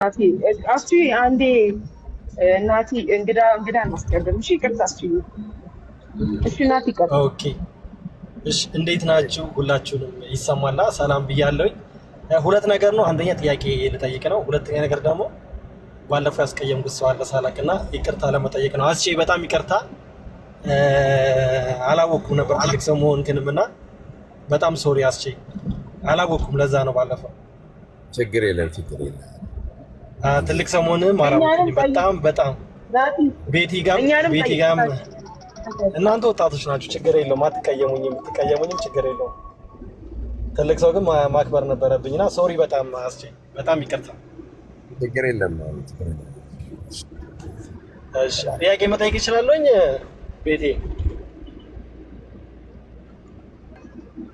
ናቲ እስቲ አንዴ ናቲ እንግዳ እናስቀድም። እሺ ይቅርታ። እሺ ናቲ ይቅርታ። ኦኬ እሺ፣ እንዴት ናችሁ? ሁላችሁንም ይሰማላ? ሰላም ብያለሁኝ። ሁለት ነገር ነው። አንደኛ ጥያቄ ልጠይቅ ነው። ሁለተኛ ነገር ደግሞ ባለፈው ያስቀየምኩት ሰው አለ ሳላቅና ይቅርታ ለመጠየቅ ነው። አስቼ በጣም ይቅርታ፣ አላወኩም ነበር ትልቅ ሰው መሆንክንም እና በጣም ሶሪ አስቼ፣ አላወኩም። ለዛ ነው ባለፈው። ችግር የለም ትልቅ ሰው መሆንህም አላወኩም። በጣም ቤቲ ጋም እናንተ ወጣቶች ናችሁ፣ ችግር የለውም። አትቀየሙኝም፣ ብትቀየሙኝም ችግር የለውም። ትልቅ ሰው ግን ማክበር ነበረብኝና ሶሪ በጣም አስቼ፣ በጣም ይቅርታ። ችግር የለም። እሺ ጥያቄ መጠየቅ ይችላለሁኝ? ቤቴ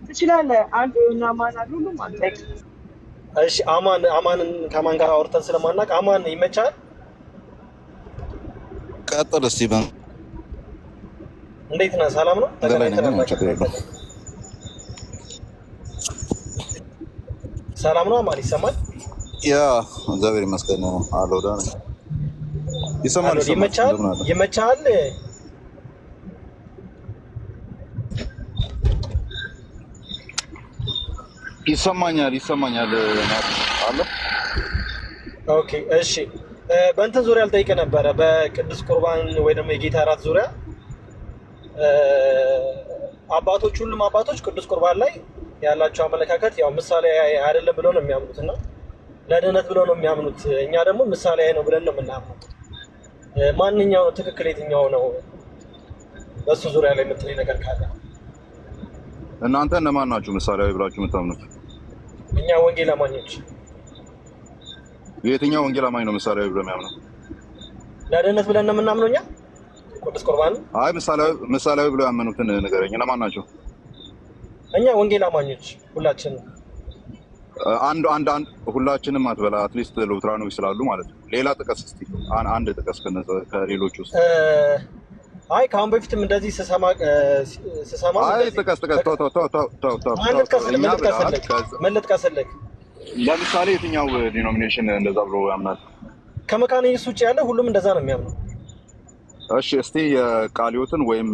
ትችላለህ። አንተ እና ማን አሉ ማለት ነው? እሺ አማንን ከማን ጋር አውርተን ስለማናውቅ አማን ይመቻል? ቀጥል እስቲ። እንዴት ነህ? ሰላም ነው? ሰላም ነው። አማን ይሰማል? ያ እግዚአብሔር ይመስገን አለው። ዳን ይሰማል? ይመቻል? ይሰማኛል አለ። ኦኬ እሺ። በእንትን ዙሪያ ልጠይቅህ ነበረ፣ በቅዱስ ቁርባን ወይ ደግሞ የጌታ እራት ዙሪያ ሁሉም አባቶች ቅዱስ ቁርባን ላይ ያላቸው አመለካከት ያው ምሳሌ አይደለም ብለው ነው የሚያምኑት እና ለድህነት ብለው ነው የሚያምኑት። እኛ ደግሞ ምሳሌ ነው ብለን ነው የምናምኑት። ማንኛው ነው ትክክል? የትኛው ነው? በሱ ዙሪያ ላይ የምትለኝ ነገር ካለ። እናንተ እነማን ናችሁ ምሳሌያዊ ብላችሁ የምታምኑት? እኛ ወንጌል አማኞች። የትኛው ወንጌል አማኝ ነው ምሳሌያዊ ብሎ የሚያምነው? ለድህነት ብለን ነው የምናምነው እኛ ቅዱስ ቁርባን። አይ ምሳሌያዊ ብሎ ያመኑትን ንገረኝ። እነማን ናቸው? እኛ ወንጌል አማኞች ሁላችንም። አንድ ሁላችንም አትበላ፣ አትሊስት ሉትራኖች ስላሉ ማለት ነው። ሌላ ጥቀስ እስቲ፣ አንድ ጥቀስ ከሌሎች ውስጥ። አይ ከአሁን በፊትም እንደዚህ ስሰማ አይ ጥቀስ ምን ልጥቀስልህ? ለምሳሌ የትኛው ዲኖሚኔሽን እንደዛ ብሎ ያምናል? ከመካነ ኢየሱስ ውጭ ያለ ሁሉም እንደዛ ነው የሚያምነው። እሺ እስቲ የቃሊዮትን ወይም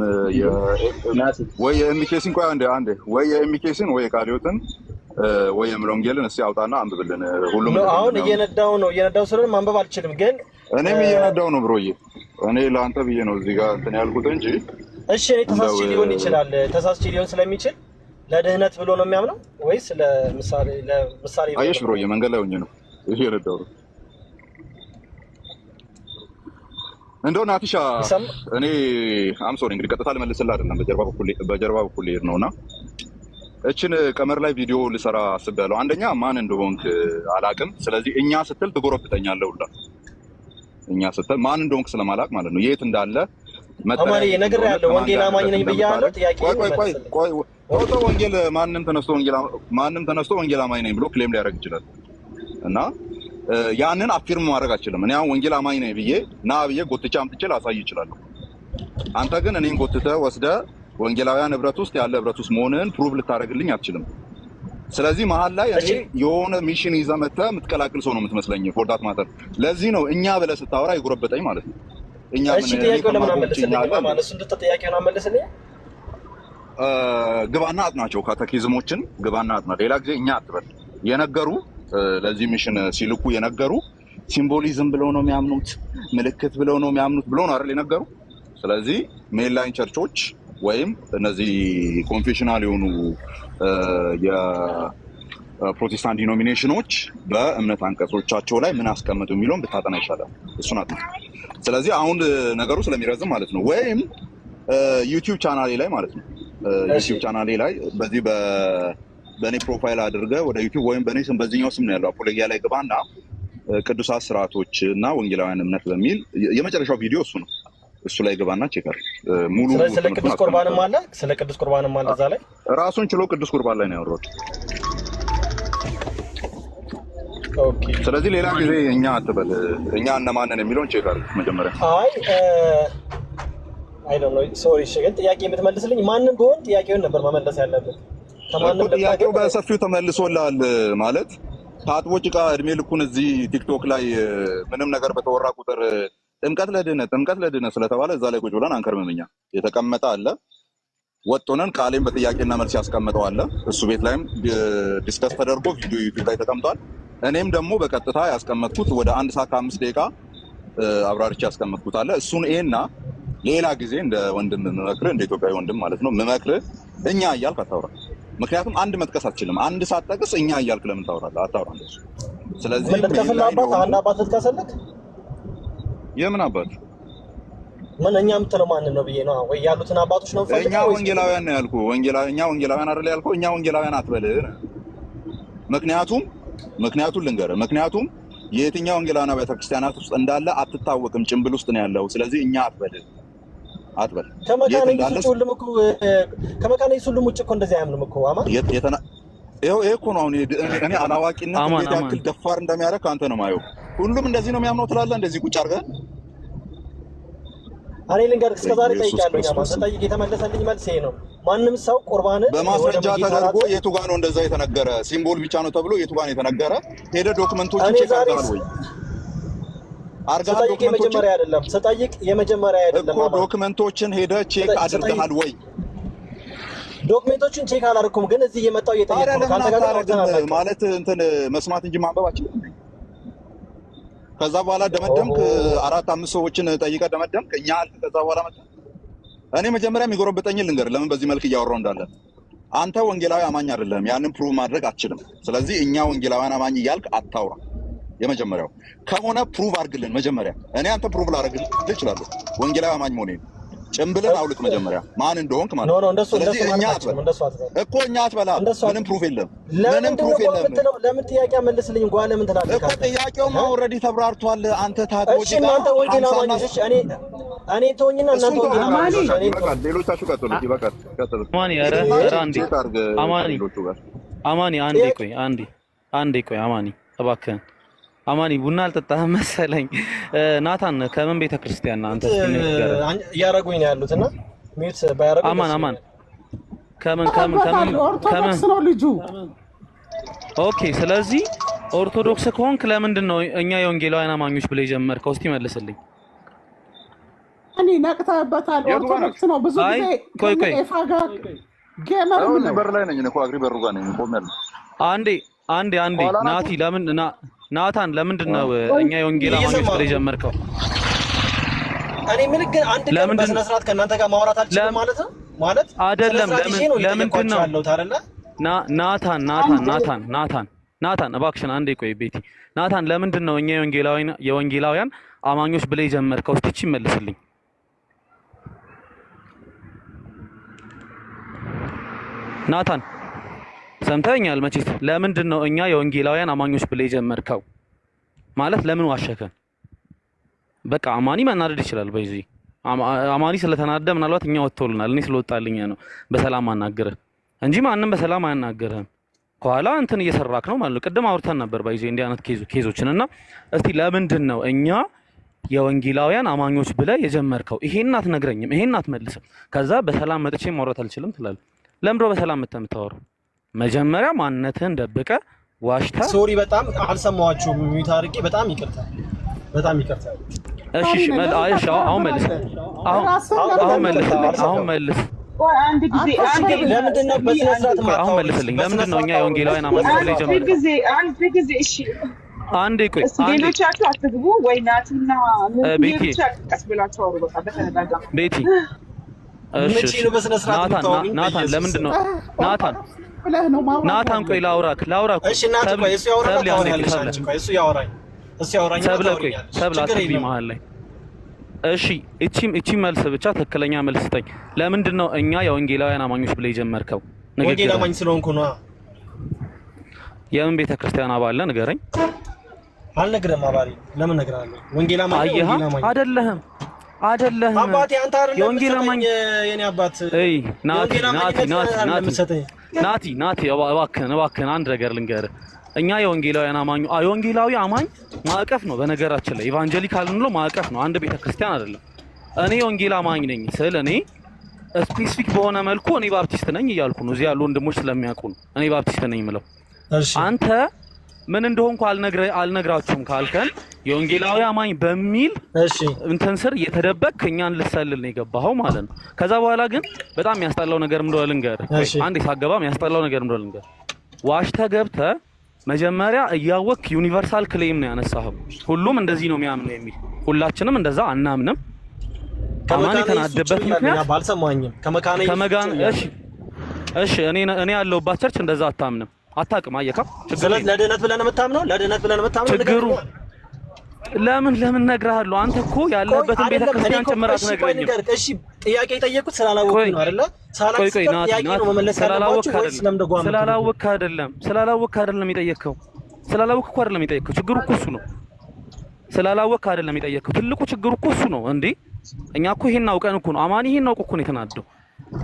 ወይ የኤምኬሲን ቆይ አንዴ ወይ የኤምኬሲን ወይ የቃሊዮትን ወይ የምሎንጌልን እስቲ አውጣና አንብብልን። ሁሉም አሁን እየነዳው ስለሆነ ማንበብ አልችልም፣ ግን እኔም እየነዳው ነው ብሮዬ። እኔ ለአንተ ብዬ ነው እዚህ ጋር እንትን ያልኩት እንጂ። እሺ እኔ ተሳስቼ ሊሆን ይችላል። ተሳስቼ ሊሆን ስለሚችል ለድህነት ብሎ ነው የሚያምነው ወይስ ለምሳሌ አየሽ ብሮዬ፣ መንገድ ላይ ሆኜ ነው እየነዳው ነው። እንደው ናቲሻ እኔ ሶሪ እንግዲህ ቀጥታ ልመልስልህ አይደለም፣ በጀርባ በኩል ሄድ ነውና እችን ቀመር ላይ ቪዲዮ ልሰራ አስቤያለሁ። አንደኛ ማን እንደሆንክ አላቅም። ስለዚህ እኛ ስትል ትጎረብጠኛለህ ሁላ። እኛ ስትል ማን እንደሆንክ ስለማላቅ ማለት ነው። የት እንዳለ አማሪ ነገር ያለው ወንጌል አማኝ ነኝ ብያለሁ። ጥያቄ ቆይ ወንጌል ማንም ተነስቶ ወንጌል አማኝ ነኝ ብሎ ክሌም ሊያደርግ ይችላል እና ያንን አፊርም ማድረግ አልችልም። እኔ አሁን ወንጌል አማኝ ነኝ ብዬ ጎትቼ አምጥቼ ላሳይ ይችላለሁ። አንተ ግን እኔን ጎትተህ ወስደህ ወንጌላውያን ህብረት ውስጥ ያለ ህብረት ውስጥ መሆንህን ፕሩቭ ልታደርግልኝ አትችልም። ስለዚህ መሀል ላይ እኔ የሆነ ሚሽን ይዘህ መተህ የምትቀላቅል ሰው ነው የምትመስለኝ። ፎርዳት ማተር ለዚህ ነው እኛ ብለህ ስታወራ ይጎረበጠኝ ማለት ነው። እኛ ግባና አጥናቸው፣ ካተኪዝሞችን ግባና አጥና። ሌላ ጊዜ እኛ አትበል። የነገሩ ለዚህ ሚሽን ሲልኩ የነገሩ ሲምቦሊዝም ብለው ነው የሚያምኑት፣ ምልክት ብለው ነው የሚያምኑት ብለው ነው አይደል የነገሩ። ስለዚህ ሜንላይን ቸርቾች ወይም እነዚህ ኮንፌሽናል የሆኑ የፕሮቴስታንት ዲኖሚኔሽኖች በእምነት አንቀጾቻቸው ላይ ምን አስቀምጡ የሚለውን ብታጠና ይሻላል። እሱን አጥና። ስለዚህ አሁን ነገሩ ስለሚረዝም ማለት ነው ወይም ዩቲዩብ ቻናሌ ላይ ማለት ነው ዩቲዩብ ቻናሌ ላይ በዚህ በእኔ ፕሮፋይል አድርገህ ወደ ዩቲዩብ ወይም በእኔ ስም በዚህኛው ስም ነው ያለው አፖሎጊያ ላይ ግባና ቅዱሳት ስርዓቶች እና ወንጌላውያን እምነት በሚል የመጨረሻው ቪዲዮ እሱ ነው። እሱ ላይ ገባና ቼከር ሙሉ ስለ ቅዱስ ቁርባንም አለ። ስለ ቅዱስ ቁርባንም አለ እዛ ላይ ራሱን ችሎ ቅዱስ ቁርባን ላይ ነው ያወራሁት። ኦኬ። ስለዚህ ሌላ ጊዜ እኛ አትበል፣ እኛ እነማንን የሚለውን ቼከር መጀመሪያ። አይ ዶንት ኖ ሶሪ። እሺ ግን ጥያቄ የምትመልስልኝ ማንም ቢሆን ጥያቄውን ነበር መመለስ ያለበት። ጥያቄው በሰፊው ተመልሶልሃል ማለት ታጥቦ ጭቃ እድሜ ልኩን እዚህ ቲክቶክ ላይ ምንም ነገር በተወራ ቁጥር ጥምቀት ለድነት ስለተባለ እዛ ላይ ቁጭ ብለን አንከርምምኛ የተቀመጠ አለ። ወጥቶነን ቃሌን በጥያቄና መልስ ያስቀመጠው አለ። እሱ ቤት ላይም ዲስከስ ተደርጎ ቪዲዮ ዩቲዩብ ላይ ተቀምጧል። እኔም ደግሞ በቀጥታ ያስቀመጥኩት ወደ 1 ሰዓት ከ5 ደቂቃ አብራርቼ ያስቀመጥኩት አለ። እሱን ይሄና ሌላ ጊዜ እንደ ወንድም መመክር እንደ ኢትዮጵያዊ ወንድም ማለት ነው መመክር እኛ እያልክ አታውራ። ምክንያቱም አንድ መጥቀስ አትችልም። አንድ ሳትጠቅስ እኛ እያልክ ለምን ታወራለህ? አታውራ እንደሱ። ስለዚህ አንድ አባት ልትከሰልክ የምን አባት ምን እኛ የምትለው ማንን ነው ብዬ ነው ወይ ያሉትን አባቶች ነው ፈልገው እኛ ወንጌላውያን ነው ያልኩህ። እኛ ወንጌላውያን አይደል ያልኩህ? እኛ ወንጌላውያን አትበል። ምክንያቱም ልንገርህ፣ ምክንያቱም የትኛው ወንጌላውያን ቤተክርስቲያናት ውስጥ እንዳለ አትታወቅም፣ ጭምብል ውስጥ ነው ያለው። ስለዚህ እኛ አትበል። ከመካነ ኢየሱስ ሁሉም ውጭ እኮ እንደዚህ አያምንም እኮ አማ ይሄ እኮ ነው። አሁን እኔ አላዋቂነት እንዴት ያክል ደፋር እንደሚያደርግ አንተ ነው ማየው። ሁሉም እንደዚህ ነው የሚያምነው ትላለህ። እንደዚህ ቁጭ አድርገህ እኔ ልንገርህ፣ እስከ ዛሬ ጠይቄያለሁ። አማ ስጠይቅ የተመለሰልኝ መልስ ይሄ ነው። ማንም ሰው ቁርባን በማስረጃ ተደርጎ የቱ ጋር ነው እንደዛ የተነገረ? ሲምቦል ብቻ ነው ተብሎ የቱ ጋር ነው የተነገረ? ሄደ ዶክመንቶችን ቼክ አድርገሃል ወይ? ስጠይቅ የመጀመሪያ አይደለም እኮ ዶክመንቶችን ሄደ ቼክ አድርገሃል ወይ? ዶክመንቶችን ቼክ አላደረኩም፣ ግን እዚህ እየመጣሁ እየጠየቅኩ ነው። ካንተ ጋር ማለት እንትን መስማት እንጂ ማንበባችን። ከዛ በኋላ ደመደምክ፣ 4-5 ሰዎችን ጠይቀህ ደመደምክ። እኛ አልክ። ከዛ በኋላ መጣ። እኔ መጀመሪያ የሚጎረብጠኝን ልንገርህ፣ ለምን በዚህ መልክ እያወራሁ እንዳለ። አንተ ወንጌላዊ አማኝ አይደለም፣ ያንን ፕሩቭ ማድረግ አትችልም። ስለዚህ እኛ ወንጌላውያን አማኝ እያልክ አታውራ። የመጀመሪያው ከሆነ ፕሩቭ አድርግልን መጀመሪያ። እኔ አንተ ፕሩቭ ላደርግልህ እችላለሁ ወንጌላዊ አማኝ መሆኔን። ጭምብልን አውልቅ መጀመሪያ ማን እንደሆንክ ማለት ነው። ስለዚህ እኛ አትበል እኮ እኛ አትበላ። ምንም ፕሩፍ የለም። ለምን ጥያቄ መልስልኝ። እንኳን ለምን ትላለህ እኮ ጥያቄውማ ኦልሬዲ ተብራርቷል። አንተ ታጥቦ እሺ፣ እናንተ ወንጌላዊ አማኞች እኔ ተወኝና እናንተ ወንጌላዊ አማኞች ይበቃል። ሌሎቻችሁ ቀጥሉ። ይበቃል። ቀጥሉ። አማኒ ኧረ አንዴ አማኒ አንዴ ቆይ አማኒ እባክህን አማኒ ቡና አልጠጣህም መሰለኝ። ናታን ከምን ቤተክርስቲያን ነው አንተ? እያረጉኝ ነው ያሉትና ሚት ባያረጉ አማን ከምን ኦርቶዶክስ ነው ልጁ። ኦኬ፣ ስለዚህ ኦርቶዶክስ ከሆንክ ለምንድን ነው እኛ የወንጌላውያን አማኞች ብለህ ጀመርከው? እስቲ መልስልኝ። እኔ ነቅተህበታል። ኦርቶዶክስ ነው ብዙ ጊዜ ቆይ ከኤፋጋ ጌመር ነው። በር ላይ ነኝ እኮ አግሪ በሩ ጋር ነኝ ቆሜያለሁ። አንዴ ናቲ ለምን ናታን ለምንድን ነው እኛ የወንጌል አማኞች ብለህ ጀመርከው? እኔ ምን ግን አንድ ቀን በስነ ስርዓት ከእናንተ ጋር ማውራት አልችልም ማለት ነው? ማለት አይደለም። ለምንድን ነው ናታን እባክሽን አንዴ ቆይ ቤቲ። ናታን ለምንድን ነው እኛ የወንጌላውያን አማኞች ብለህ ጀመርከው? እስቲ መልስልኝ። ናታን ሰምተኛል መቼስ። ለምንድን ነው እኛ የወንጌላውያን አማኞች ብለህ ጀመርከው? ማለት ለምን ዋሸከን? በቃ አማኒ መናደድ ይችላል። በዚህ አማኒ ስለተናደደ ምናልባት እኛ ወጥቶልናል። እኔ ስለወጣልኝ ነው በሰላም አናገርህ እንጂ ማንንም በሰላም አያናገርህም። ከኋላ እንትን እየሰራክ ነው ማለት ነው። ቅድም አውርተን ነበር በዚህ እንዲህ አይነት ኬዞችን እና እስቲ ለምንድን ነው እኛ የወንጌላውያን አማኞች ብለህ የጀመርከው? ይሄን አትነግረኝም፣ ይሄን አትመልስም። ከዛ በሰላም መጥቼ ማውራት አልችልም ትላለህ። ለምንድነው በሰላም የምታወራው? መጀመሪያ ማንነትህን ደብቀህ ዋሽታ። ሶሪ በጣም አልሰማኋችሁም። ሚዩት አድርጌ በጣም ይቅርታ። እሺ አሁን መልስ። አሁን መልስ። አንድ ጊዜ ለምንድን ነው በስነ ስርዓት አሁን መልስልኝ። ለምንድን ነው እኛ የወንጌላውያን አማኞች ብለህ ጀመርከው? አንድ ጊዜ እሺ አንዴ ቆይ፣ ሌሎቻችሁ አትግቡ ወይ ናቲና ምን ቀስ ብላችሁ አውሩ። በቃ በተነጋጋም ቤቲ እሺ ናታን ለምንድን ነው ናታን ቆይ ላውራክ እሺ ናቲ ቆይ እሱ ያወራኝ ሰብለ አትግቢ መሀል ላይ እሺ እቺ መልስ ብቻ ትክክለኛ መልስ ስጠኝ። ለምንድን ነው እኛ የወንጌላውያን አማኞች ብለህ የጀመርከው? ወንጌል አማኝ ስለሆንኩ ነው። የምን ቤተክርስቲያን አባል ነህ ንገረኝ። አልነግርህም። አባሪ ለምን እነግርሃለሁ? ወንጌል አማኝ አይደለህም አባቴ አንተ አይደለም የወንጌል አማኝ የኔ አባት። እይ ናቲ እባክህን አንድ ነገር ልንገርህ። እኛ የወንጌላዊ አማኝ ማዕቀፍ ነው። በነገራችን ላይ ኢቫንጀሊካል ነው ማዕቀፍ ነው፣ አንድ ቤተክርስቲያን አይደለም። እኔ የወንጌል አማኝ ነኝ ስል እኔ ስፔሲፊክ በሆነ መልኩ እኔ ባፕቲስት ነኝ እያልኩ ነው። እዚህ ያሉ ወንድሞች ስለሚያውቁ ነው እኔ ባፕቲስት ነኝ የምለው። አንተ ምን እንደሆንኩ አልነግራችሁም ካልከን የወንጌላዊ አማኝ በሚል እሺ እንትን ስር እየተደበቅ እኛን ልሰልል ነው የገባኸው ማለት ነው። ከዛ በኋላ ግን በጣም የሚያስጠላው ነገር እንደሆነ ልንገርህ። አንዴ ሳገባ የሚያስጠላው ነገር እንደሆነ ልንገርህ። ዋሽተህ ገብተህ መጀመሪያ እያወቅህ ዩኒቨርሳል ክሌም ነው ያነሳኸው። ሁሉም እንደዚህ ነው የሚያምነው የሚል ሁላችንም እንደዛ አናምንም። አማን የተናደበት ምክንያት ባልሰማኝም እሺ እኔ ያለሁባት ቸርች እንደዛ አታምንም አታውቅም። አየካ ለድህነት ብለህ ነው የምታምነው ችግሩ ለምን እነግርሃለሁ። አንተ እኮ ያለበትን ቤተክርስቲያን ጭምራት ነግረኝ። እሺ ጥያቄ የጠየቁት ስላላወቅህ ነው አይደለ? ስላላወቅህ አይደለም የጠየቅከው። ስላላወቅህ እኮ አይደለም የጠየቅከው። ችግሩ እኮ እሱ ነው። ስላላወቅህ አይደለም የጠየቅከው። ትልቁ ችግሩ እኮ እሱ ነው እንዴ። እኛ እኮ ይሄን አውቀን እኮ ነው አማን ይሄን አውቀው እኮ ነው የተናደው።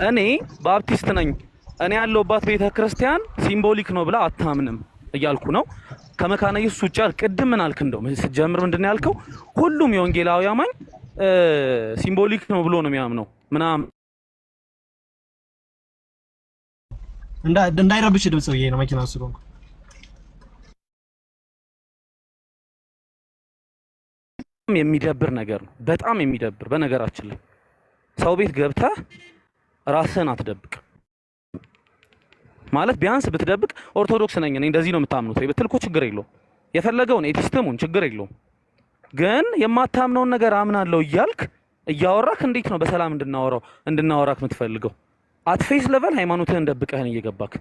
እኔ ባፕቲስት ነኝ፣ እኔ ያለሁባት ቤተክርስቲያን ሲምቦሊክ ነው ብላ አታምንም እያልኩ ነው። ከመካነ ኢየሱስ ውጭ ቅድም ምን አልክ? እንደው ስትጀምር ምንድን ነው ያልከው? ሁሉም የወንጌላዊ አማኝ ሲምቦሊክ ነው ብሎ ነው የሚያምነው ምናምን። እንዳይረብሽ ድምጽ ብዬ ነው መኪና ውስጥ ሆንኩ። የሚደብር ነገር ነው፣ በጣም የሚደብር። በነገራችን ላይ ሰው ቤት ገብተህ ራስህን አትደብቅ ማለት ቢያንስ ብትደብቅ ኦርቶዶክስ ነኝ እኔ እንደዚህ ነው የምታምኑት ወይ ብትል እኮ ችግር የለውም። የፈለገውን ኤቲስትሙን ችግር የለውም። ግን የማታምነውን ነገር አምናለሁ እያልክ እያወራክ እንዴት ነው በሰላም እንድናወራክ የምትፈልገው? አትፌስ ሌቨል ሃይማኖትህን ደብቀህን እየገባክ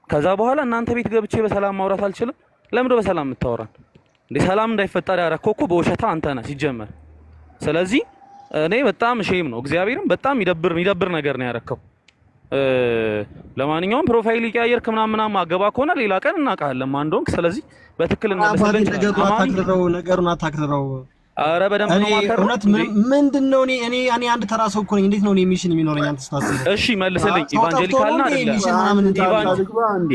ከዛ በኋላ እናንተ ቤት ገብቼ በሰላም ማውራት አልችልም። ለምን በሰላም የምታወራን እንዴ? ሰላም እንዳይፈጠር ያረከው እኮ በውሸታ አንተ ነህ ሲጀመር። ስለዚህ እኔ በጣም ሼም ነው እግዚአብሔርም በጣም ይደብር ነገር ነው ያረከው። ለማንኛውም ፕሮፋይል ይቀያየርክ ምናምን አገባ ከሆነ ሌላ ቀን እናውቃለን ማን እንደሆንክ። ስለዚህ በትክክል እናመሰለን። ነገሩን አታክርረው። አረ በደንብ ነው ማከረው። እውነት ምንድነው? እኔ አንድ ተራ ሰው እኮ ነኝ። እንዴት ነው እኔ ሚሽን የሚኖረኝ? አንተ ስታስብ እሺ መልስልኝ። ኢቫንጀሊካልና አይደለም?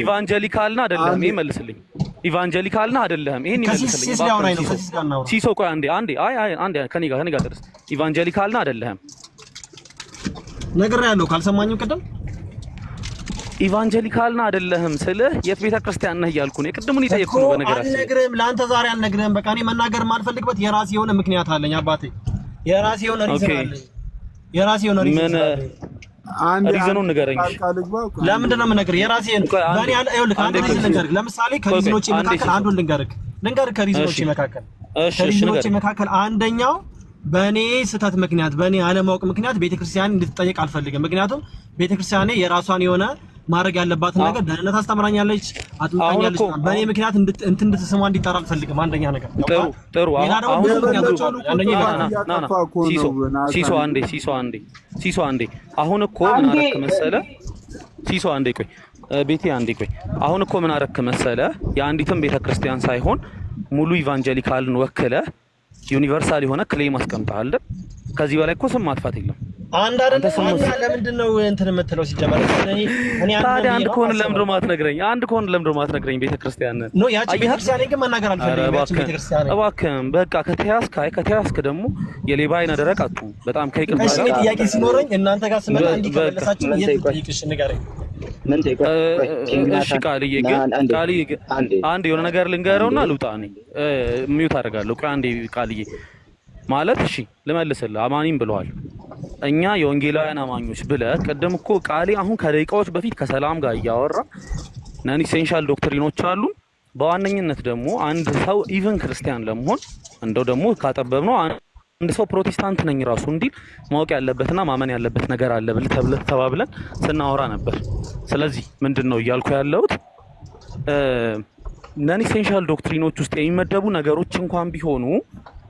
ኢቫንጀሊካልና አይደለም? ይሄ መልስልኝ። ኢቫንጀሊካልና አይደለም? ይሄን ይመልስልኝ። ሲሶ ቆይ አንዴ አይ ከኔ ጋር ድረስ ኢቫንጀሊካልና አይደለም ነግሬሃለሁ። ካልሰማኝም ቅድም ኢቫንጀሊካልና አይደለም ስልህ የት ቤተክርስቲያን ነህ እያልኩ ነው። የቅድሙን ይጠየቅኩ ነው። በነገራችን አልነግርህም፣ ለአንተ ዛሬ አልነግርህም። በቃ እኔ መናገር የማልፈልግበት የራሴ የሆነ ምክንያት አለኝ አባቴ። የራሴ የሆነ ሪዝን አለኝ። ምን ሪዝኑን ንገረኝ። ለምንድን ነው የምነግርህ? የራሴ ነው። በእኔ ይኸውልህ አንድ ሪዝን ልንገርህ። ለምሳሌ ከሪዝኖቼ መካከል አንዱን ልንገርህ። ከሪዝኖቼ መካከል አንደኛው በእኔ ስህተት ምክንያት በእኔ አለማወቅ ምክንያት ቤተክርስቲያን እንድትጠየቅ አልፈልግም። ምክንያቱም ቤተክርስቲያኔ የራሷን የሆነ ማድረግ ያለባትን ነገር ደህንነት አስተምራኛለች፣ አጥምቃኛለች። በእኔ ምክንያት እንድትስሟ እንዲጠራ አልፈልግም። አንደኛ ነገር ጥሩ። ሲሶ አንዴ አሁን እኮ ምን አደረክ መሰለህ? ሲሶ አንዴ ቆይ፣ ቤቴ አንዴ ቆይ። አሁን እኮ ምን አደረክ መሰለህ? የአንዲትም ቤተክርስቲያን ሳይሆን ሙሉ ኢቫንጀሊካልን ወክለህ ዩኒቨርሳል የሆነ ክሌም አስቀምጠሃል። ከዚህ በላይ እኮ ስም ማጥፋት የለም። አንድ አይደለም። ለምንድን ነው እንትን የምትለው? ሲጀመር ታዲያ አንድ ከሆነ ለምንድን ነው የማትነግረኝ? ቤተክርስቲያን ነው ያቺ ቤተክርስቲያን ግን መናገር አልፈልግም። ያቺ ቤተክርስቲያን እባክህን በቃ ከተያዝክ ደግሞ የሌባ አይነ ደረቅ አጡ። በጣም ከይቅርታ ጋር እሺ። ጥያቄ ሲኖረኝ እናንተ ጋር ስመጣ እንዲከለሳችሁ እየጠየቅሽ ንገረኝ። እሺ ቃልዬ አንድ የሆነ ነገር ልንገረውና ልውጣ። እኔ ሚውት አደርጋለሁ። ቆይ አንዴ ቃልዬ ማለት እሺ ልመልስልህ። አማኒም ብለዋል እኛ የወንጌላውያን አማኞች ብለህ ቅድም እኮ ቃሌ አሁን ከደቂቃዎች በፊት ከሰላም ጋር እያወራ ነን ኢሴንሻል ዶክትሪኖች አሉ። በዋነኝነት ደግሞ አንድ ሰው ኢቭን ክርስቲያን ለመሆን እንደው ደግሞ ካጠበብነው አንድ ሰው ፕሮቴስታንት ነኝ ራሱ እንዲል ማወቅ ያለበትና ማመን ያለበት ነገር አለ ብለህ ተባብለን ስናወራ ነበር። ስለዚህ ምንድነው እያልኩ ያለሁት ነን ኢሴንሻል ዶክትሪኖች ውስጥ የሚመደቡ ነገሮች እንኳን ቢሆኑ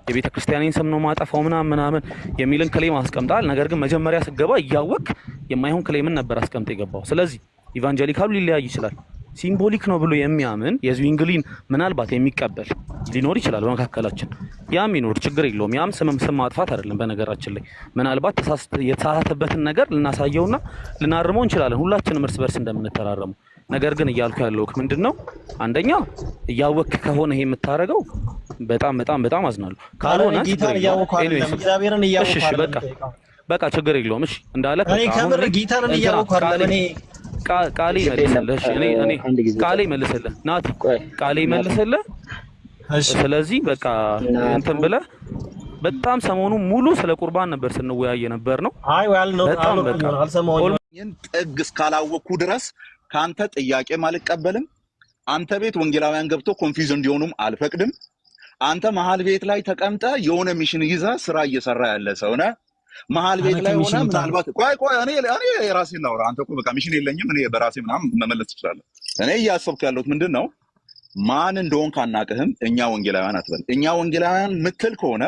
የቤተ ክርስቲያኔን ስም ነው ማጠፋው ምናምን የሚልን ክሌም አስቀምጣል። ነገር ግን መጀመሪያ ስገባ እያወቅ የማይሆን ክሌምን ነበር አስቀምጥ የገባው። ስለዚህ ኢቫንጀሊካሉ ሊለያይ ይችላል። ሲምቦሊክ ነው ብሎ የሚያምን የዝዊንግሊን ምናልባት የሚቀበል ሊኖር ይችላል በመካከላችን። ያም ይኖር ችግር የለውም። ያም ስም ማጥፋት አይደለም። በነገራችን ላይ ምናልባት የተሳሳተበትን ነገር ልናሳየውና ልናርመው እንችላለን፣ ሁላችንም እርስ በርስ እንደምንተራረሙ። ነገር ግን እያልኩ ያለው ምንድነው፣ አንደኛ እያወቅህ ከሆነ ይሄ የምታረገው በጣም በጣም በጣም አዝናለሁ። ካልሆነ በቃ ችግር የለውም። እሺ እንዳለ እኔ ከምር ጊታርን እያወቅሁ አይደለም። እኔ ቃሌ መልስልህ። እኔ ቃሌ መልስልህ ናቲ፣ ቃሌ መልስልህ። ስለዚህ በቃ እንትን ብለህ በጣም ሰሞኑ ሙሉ ስለ ቁርባን ነበር ስንወያየ ነበር ነው። አይ ዋልነው አልሰማሁኝም። ጥግ እስካላወቅኩ ድረስ ካንተ ጥያቄ አልቀበልም። አንተ ቤት ወንጌላውያን ገብቶ ኮንፊውዝ እንዲሆኑም አልፈቅድም። አንተ መሀል ቤት ላይ ተቀምጠ የሆነ ሚሽን ይዘ ስራ እየሰራ ያለ ሰው ነህ። መሀል ቤት ላይ ሆነ ምናልባት ቆይ እኔ የራሴን ላውራ። አንተ እኮ በቃ ሚሽን የለኝም እኔ በራሴ ምናምን መመለስ እችላለሁ። እኔ እያሰብኩ ያለሁት ምንድነው ማን እንደሆንክ አናውቅህም። እኛ ወንጌላውያን አትበል። እኛ ወንጌላውያን ምትል ከሆነ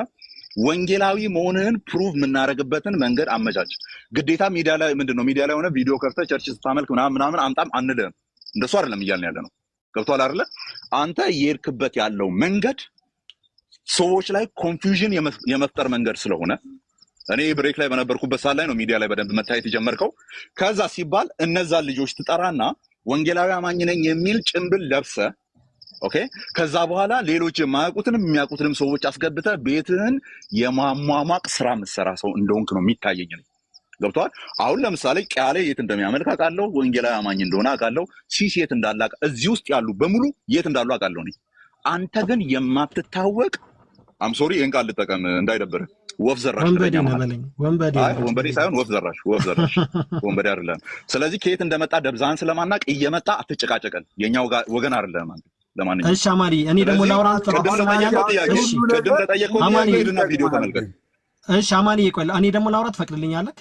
ወንጌላዊ መሆንህን ፕሩቭ የምናደርግበትን መንገድ አመቻች። ግዴታ ሚዲያ ላይ ምንድነው ሚዲያ ላይ ሆነ ቪዲዮ ከፍተህ ቸርች ስታመልክ ምናምን አምጣም አንልህም። እንደሱ አይደለም እያልን ያለ ነው። ገብቶሃል አይደለ? አንተ እየሄድክበት ያለው መንገድ ሰዎች ላይ ኮንፊውዥን የመፍጠር መንገድ ስለሆነ እኔ ብሬክ ላይ በነበርኩበት ሰዓት ላይ ነው ሚዲያ ላይ በደንብ መታየት የጀመርከው። ከዛ ሲባል እነዛን ልጆች ትጠራና ወንጌላዊ አማኝ ነኝ የሚል ጭንብል ለብሰ ኦኬ፣ ከዛ በኋላ ሌሎች የማያውቁትንም የሚያውቁትንም ሰዎች አስገብተ ቤትህን የማሟሟቅ ስራ ምሰራ ሰው እንደሆንክ ነው የሚታየኝ ነው። ገብቶሃል? አሁን ለምሳሌ ቃሌ የት እንደሚያመልክ አውቃለሁ፣ ወንጌላዊ አማኝ እንደሆነ አውቃለሁ፣ ሲስ የት እንዳለ እዚህ ውስጥ ያሉ በሙሉ የት እንዳሉ አውቃለሁ ነኝ። አንተ ግን የማትታወቅ ሶሪ ይሄን ቃል ልጠቀም እንዳይደብርህ ወፍ ዘራሽ ወንበዴ ሳይሆን ወፍ ዘራሽ ወንበዴ አይደለም። ስለዚህ ከየት እንደመጣ ደብዛን ስለማናቅ እየመጣ አትጨቃጨቀን። የኛ ወገን አይደለም አንተ። ለማንኛውም እሺ አማሪ፣ እኔ ደግሞ ላውራንት ቅድም ተጠየቀው ሄድና ቪዲዮ ተመልከት። እሺ አማኒ ይቆይ፣ እኔ ደግሞ ላውራት ፈቅድልኛለህ?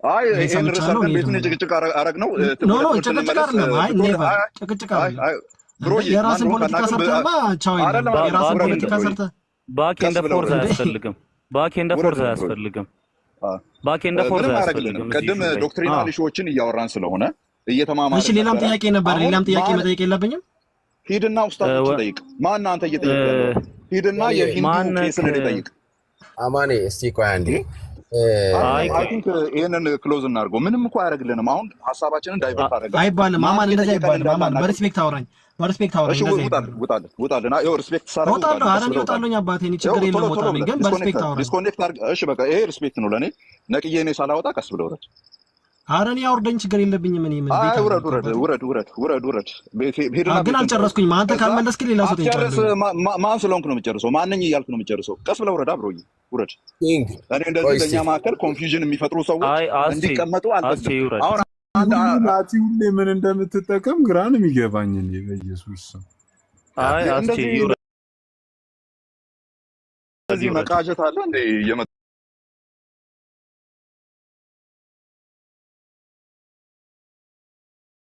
አይ ይሄን ርዕሰን ቤቱን ጭቅጭቅ አረግ ነው። ኖ ጭቅጭቅ አይደለም። አይ ኔቨር ጭቅጭቅ አይደለም ብሮ። የራስን ፖለቲካ ሰርተማ ቻው ይላል። የራስን ፖለቲካ ሰርተ ባክ ኤንድ ፎርዝ አያስፈልግም። ባክ ኤንድ ፎርዝ አያስፈልግም። ባክ ኤንድ ፎርዝ አያስፈልግም። ቅድም ዶክትሪናል ኢሹዎችን እያወራን ስለሆነ እየተማማረ እሺ፣ ሌላም ጥያቄ ነበር። ሌላም ጥያቄ መጠየቅ የለብኝም? ሂድና ውስጣችን ጠይቅ። ማን አንተ እየጠየቅ ያለው? ሂድና የሂንዱ ኬስን ጠይቅ። አማኔ እስቲ ቆይ አንዴ አይ ቲንክ ይሄንን ክሎዝ እናድርገው። ምንም እኮ አያደርግልንም። አሁን ሐሳባችንን ዳይቨርት አደረገ አይባልም። አማን እንደዚህ አይባልም። አማን በሪስፔክት አውራኝ፣ በሪስፔክት አውራኝ። እንደዚህ ውጣልን። አይ ሪስፔክት ሳረግ ውጣለሁ። ኧረ እኔ እወጣለሁኝ አባቴ፣ እኔ ችግር የለም እወጣለሁኝ፣ ግን በሪስፔክት አውራኝ። ዲስኮኔክት አድርግ። እሺ በቃ ይሄ ሪስፔክት ነው ለኔ። ነቅዬ እኔ ሳላወጣ ቀስ ብለህ ውረድ። ኧረ እኔ አውርደኝ፣ ችግር የለብኝም። እኔ ምን አይ ውረድ። ሄድና ግን አልጨረስኩኝ። አንተ ካልመለስክ ሌላ ሰው ትጨርስ። ማን ስለሆንክ ነው የምጨርሰው? ማንኝ እያልክ ነው የምጨርሰው? ቀስ ብለህ ውረድ። አብሮኝ ውረድ። እኔ እንደዚህ በእኛ መካከል ኮንፊውዥን የሚፈጥሩ ሰዎች እንዲቀመጡ አልፈልግም። አሁን ናቲ ሁሌ ምን እንደምትጠቀም ግራ ነው የሚገባኝ። በኢየሱስ አይ እንደዚህ መቃጀት አለ እንዴ?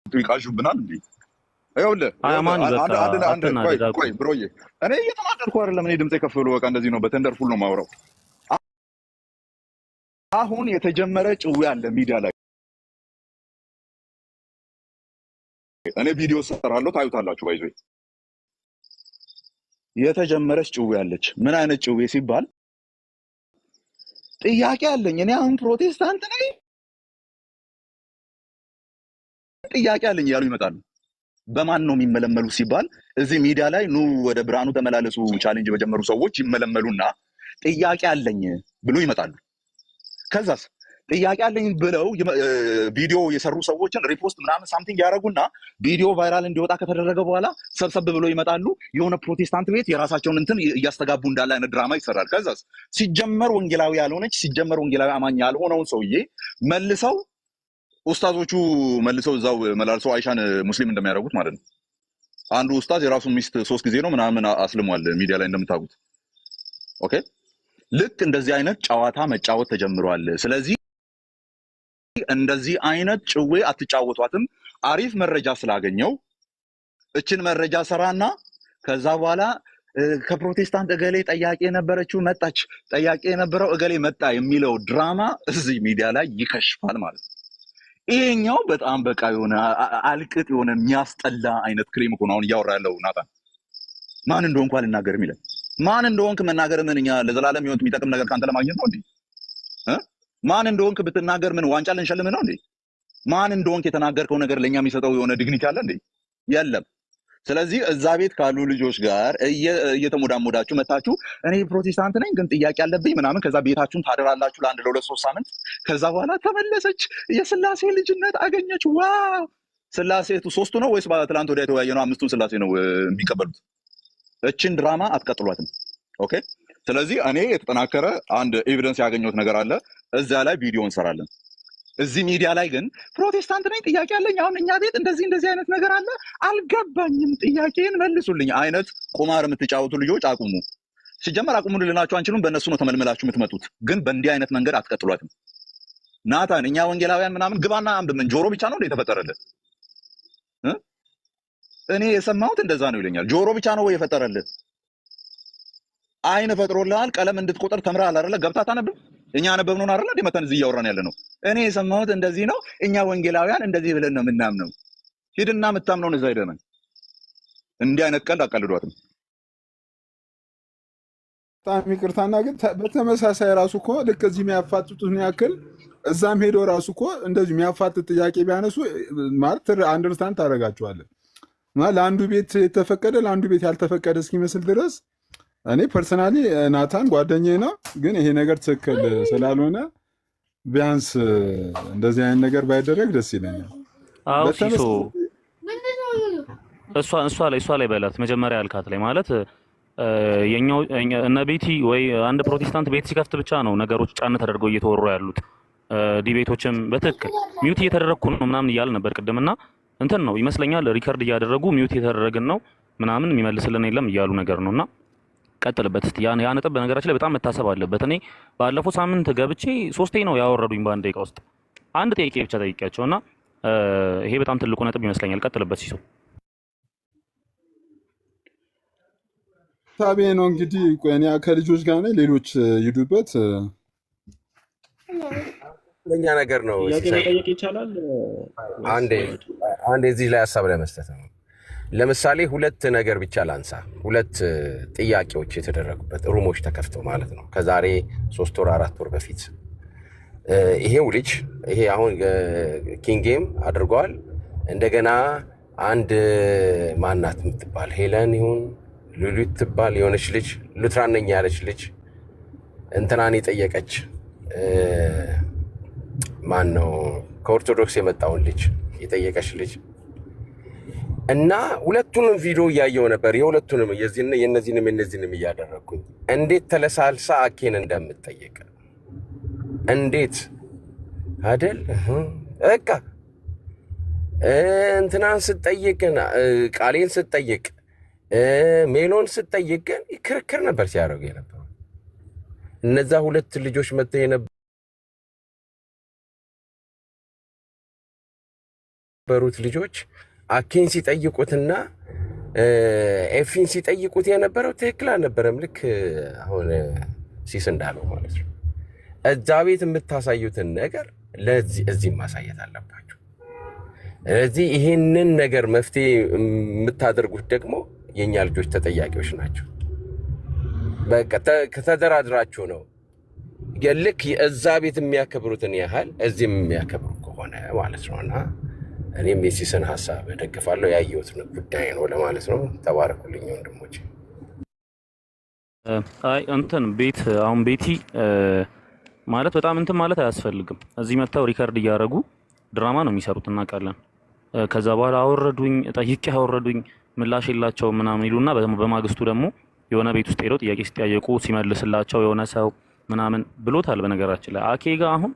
ይቃዡብናል እንዴ? ይኸውልህ ቆይ ብሮዬ፣ እኔ እየተናገርኩ አይደለም። እኔ ድምጼ ከፍ ብሎ በቃ እንደዚህ ነው፣ በተንደርፉል ነው የማወራው። አሁን የተጀመረ ጭዌ አለ ሚዲያ ላይ። እኔ ቪዲዮ ሰራለሁ፣ ታዩታላችሁ። ባይዞ የተጀመረች ጭዌ አለች። ምን አይነት ጭዌ ሲባል ጥያቄ አለኝ እኔ አሁን ፕሮቴስታንት ነኝ ጥያቄ አለኝ ያሉ ይመጣሉ። በማን ነው የሚመለመሉ ሲባል እዚህ ሚዲያ ላይ ኑ ወደ ብርሃኑ ተመላለሱ ቻሌንጅ በጀመሩ ሰዎች ይመለመሉና ጥያቄ አለኝ ብሎ ይመጣሉ። ከዛስ ጥያቄ አለኝ ብለው ቪዲዮ የሰሩ ሰዎችን ሪፖስት ምናምን ሳምቲንግ ያደረጉና ቪዲዮ ቫይራል እንዲወጣ ከተደረገ በኋላ ሰብሰብ ብለው ይመጣሉ። የሆነ ፕሮቴስታንት ቤት የራሳቸውን እንትን እያስተጋቡ እንዳለ አይነት ድራማ ይሰራል። ከዛስ ሲጀመር ወንጌላዊ ያልሆነች ሲጀመር ወንጌላዊ አማኝ ያልሆነውን ሰውዬ መልሰው ኡስታዞቹ መልሰው እዛው መላልሰው አይሻን ሙስሊም እንደሚያደርጉት ማለት ነው። አንዱ ኡስታዝ የራሱን ሚስት 3 ጊዜ ነው ምናምን አስልሟል ሚዲያ ላይ እንደምታውቁት። ኦኬ፣ ልክ እንደዚህ አይነት ጨዋታ መጫወት ተጀምሯል። ስለዚህ እንደዚህ አይነት ጭዌ አትጫወቷትም። አሪፍ መረጃ ስላገኘው እችን መረጃ ሰራና ከዛ በኋላ ከፕሮቴስታንት እገሌ ጠያቄ የነበረችው መጣች፣ ጠያቄ የነበረው እገሌ መጣ የሚለው ድራማ እዚህ ሚዲያ ላይ ይከሽፋል ማለት ነው። ይሄኛው በጣም በቃ የሆነ አልቅጥ የሆነ የሚያስጠላ አይነት ክሬም እኮ ነው አሁን እያወራ ያለው ናታን። ማን እንደሆንኩ አልናገርም ይላል። ማን እንደሆንክ መናገር ምን እኛ ለዘላለም ህይወት የሚጠቅም ነገር ካንተ ለማግኘት ነው እንዴ? ማን እንደሆንክ ብትናገር ምን ዋንጫ ልንሸልም ነው እንዴ? ማን እንደሆንክ የተናገርከው ነገር ለኛ የሚሰጠው የሆነ ዲግኒቲ አለ እንዴ? የለም። ስለዚህ እዛ ቤት ካሉ ልጆች ጋር እየተሞዳሞዳችሁ መታችሁ እኔ ፕሮቴስታንት ነኝ ግን ጥያቄ አለብኝ ምናምን፣ ከዛ ቤታችሁን ታደራላችሁ ለ1 ለ2 3 ሳምንት። ከዛ በኋላ ተመለሰች የስላሴ ልጅነት አገኘች። ዋው ስላሴ ሶስቱ ነው ወይስ ትላንት ወዲያ የተወያየ ነው? አምስቱን ስላሴ ነው የሚቀበሉት? እችን ድራማ አትቀጥሏትም። ኦኬ። ስለዚህ እኔ የተጠናከረ አንድ ኤቪደንስ ያገኘሁት ነገር አለ። እዛ ላይ ቪዲዮ እንሰራለን። እዚህ ሚዲያ ላይ ግን ፕሮቴስታንት ነኝ ጥያቄ አለኝ፣ አሁን እኛ ቤት እንደዚህ አይነት ነገር አለ አልገባኝም፣ ጥያቄን መልሱልኝ አይነት ቁማር የምትጫወቱ ልጆች አቁሙ። ሲጀመር አቁሙ ልናችሁ አንችሉም። በእነሱ ነው ተመልምላችሁ የምትመጡት። ግን በእንዲህ አይነት መንገድ አትቀጥሏትም። ናታን እኛ ወንጌላውያን ምናምን ግባና አንብብ። ምን ጆሮ ብቻ ነው እንደ የተፈጠረልህ? እኔ የሰማሁት እንደዛ ነው ይለኛል። ጆሮ ብቻ ነው ወይ የፈጠረልህ? አይን ፈጥሮልሃል። ቀለም እንድትቆጥር ተምረሃል አይደለ? ገብታ ታነብብ። እኛ ያነበብነውን አይደለ እንደ መተን እዚህ እያወራን ያለ ነው። እኔ የሰማሁት እንደዚህ ነው፣ እኛ ወንጌላውያን እንደዚህ ብለን ነው የምናምነው። ሂድና የምታምነውን እዛ ሄደህ እንዲህ አይነት ቀልድ አቀልዷትም። በጣም ይቅርታና ግን በተመሳሳይ ራሱ እኮ ልክ እዚህ የሚያፋጥጡትን ያክል እዛም ሄዶ ራሱ እኮ እንደዚህ የሚያፋጥጥ ጥያቄ ቢያነሱ ማለት አንደርስታንድ ታደርጋቸዋለን። ለአንዱ ቤት የተፈቀደ ለአንዱ ቤት ያልተፈቀደ እስኪመስል ድረስ እኔ ፐርሰናሊ ናታን ጓደኛዬ ነው፣ ግን ይሄ ነገር ትክክል ስላልሆነ ቢያንስ እንደዚህ አይነት ነገር ባይደረግ ደስ ይለኛል። አዎ ሲሶ እሷ ላይ በላት መጀመሪያ ያልካት ላይ ማለት የኛው እነ ቤቲ ወይ አንድ ፕሮቴስታንት ቤት ሲከፍት ብቻ ነው ነገሮች ጫን ተደርገው እየተወሩ ያሉት። ዲቤቶችም በትክክል ሚውት እየተደረግኩ ነው ምናምን እያል ነበር ቅድምና እንትን ነው ይመስለኛል ሪከርድ እያደረጉ ሚውት እየተደረግን ነው ምናምን የሚመልስልን የለም እያሉ ነገር ነውና ቀጥልበት እስቲ። ያ ነጥብ በነገራችን ላይ በጣም መታሰብ አለበት። እኔ ባለፈው ሳምንት ገብቼ 3 ነው ያወረዱኝ በአንድ ደቂቃ ውስጥ አንድ ጥያቄ ብቻ ጠይቄያቸውና ይሄ በጣም ትልቁ ነጥብ ይመስለኛል። ቀጥልበት ሲሶ። ታቤ ነው እንግዲህ ቆይኛ ከልጆች ጋር ነው ሌሎች ይዱበት ለኛ ነገር ነው። መጠየቅ ይቻላል። አንዴ እዚህ ላይ ሀሳብ ላይ መስጠት ነው። ለምሳሌ ሁለት ነገር ብቻ ላንሳ። ሁለት ጥያቄዎች የተደረጉበት ሩሞች ተከፍተው ማለት ነው ከዛሬ 3 ወር 4 ወር በፊት ይሄው ልጅ ይሄ አሁን ኪንግጌም አድርጓል። እንደገና አንድ ማናት የምትባል ሄለን ይሁን ሉሊት ትባል የሆነች ልጅ ሉትራን ነኝ ያለች ልጅ እንትናን የጠየቀች ማን ነው ከኦርቶዶክስ የመጣውን ልጅ የጠየቀች ልጅ እና ሁለቱንም ቪዲዮ እያየው ነበር። የሁለቱንም የነዚህንም እያደረግኩኝ እንዴት ተለሳልሳ አኬን እንደምትጠየቅ እንዴት አይደል በቃ እንትናን ስትጠይቅና ቃሌን ስትጠይቅ ሜሎን ስትጠይቅ ግን ክርክር ነበር ሲያደርጉ የነበረው። እነዛ ሁለት ልጆች መጥተው የነበሩት ልጆች አኬን ሲጠይቁትና ኤፊን ሲጠይቁት የነበረው ትክክል አልነበረም። ልክ አሁን ሲስ እንዳለው ማለት ነው። እዛ ቤት የምታሳዩትን ነገር እዚህ ማሳየት አለባችሁ። ስለዚህ ይሄንን ነገር መፍትሄ የምታደርጉት ደግሞ የኛ ልጆች ተጠያቂዎች ናቸው። በቃ ከተደራድራችሁ ነው ልክ እዛ ቤት የሚያከብሩትን ያህል እዚህም የሚያከብሩ ከሆነ ማለት ነውና እኔም የሲስን ሀሳብ እደግፋለሁ። ያየሁት ጉዳይ ነው ለማለት ነው። ተባረኩልኝ ወንድሞቼ። አይ እንትን ቤት አሁን ቤቲ ማለት በጣም እንትን ማለት አያስፈልግም። እዚህ መጥተው ሪከርድ እያደረጉ ድራማ ነው የሚሰሩት እናውቃለን። ከዛ በኋላ አወረዱኝ ጠይቄ አወረዱኝ ምላሽ የላቸው ምናምን ይሉና በማግስቱ ደግሞ የሆነ ቤት ውስጥ ሄደው ጥያቄ ሲጠየቁ ሲመልስላቸው የሆነ ሰው ምናምን ብሎታል። በነገራችን ላይ አኬ ጋር አሁን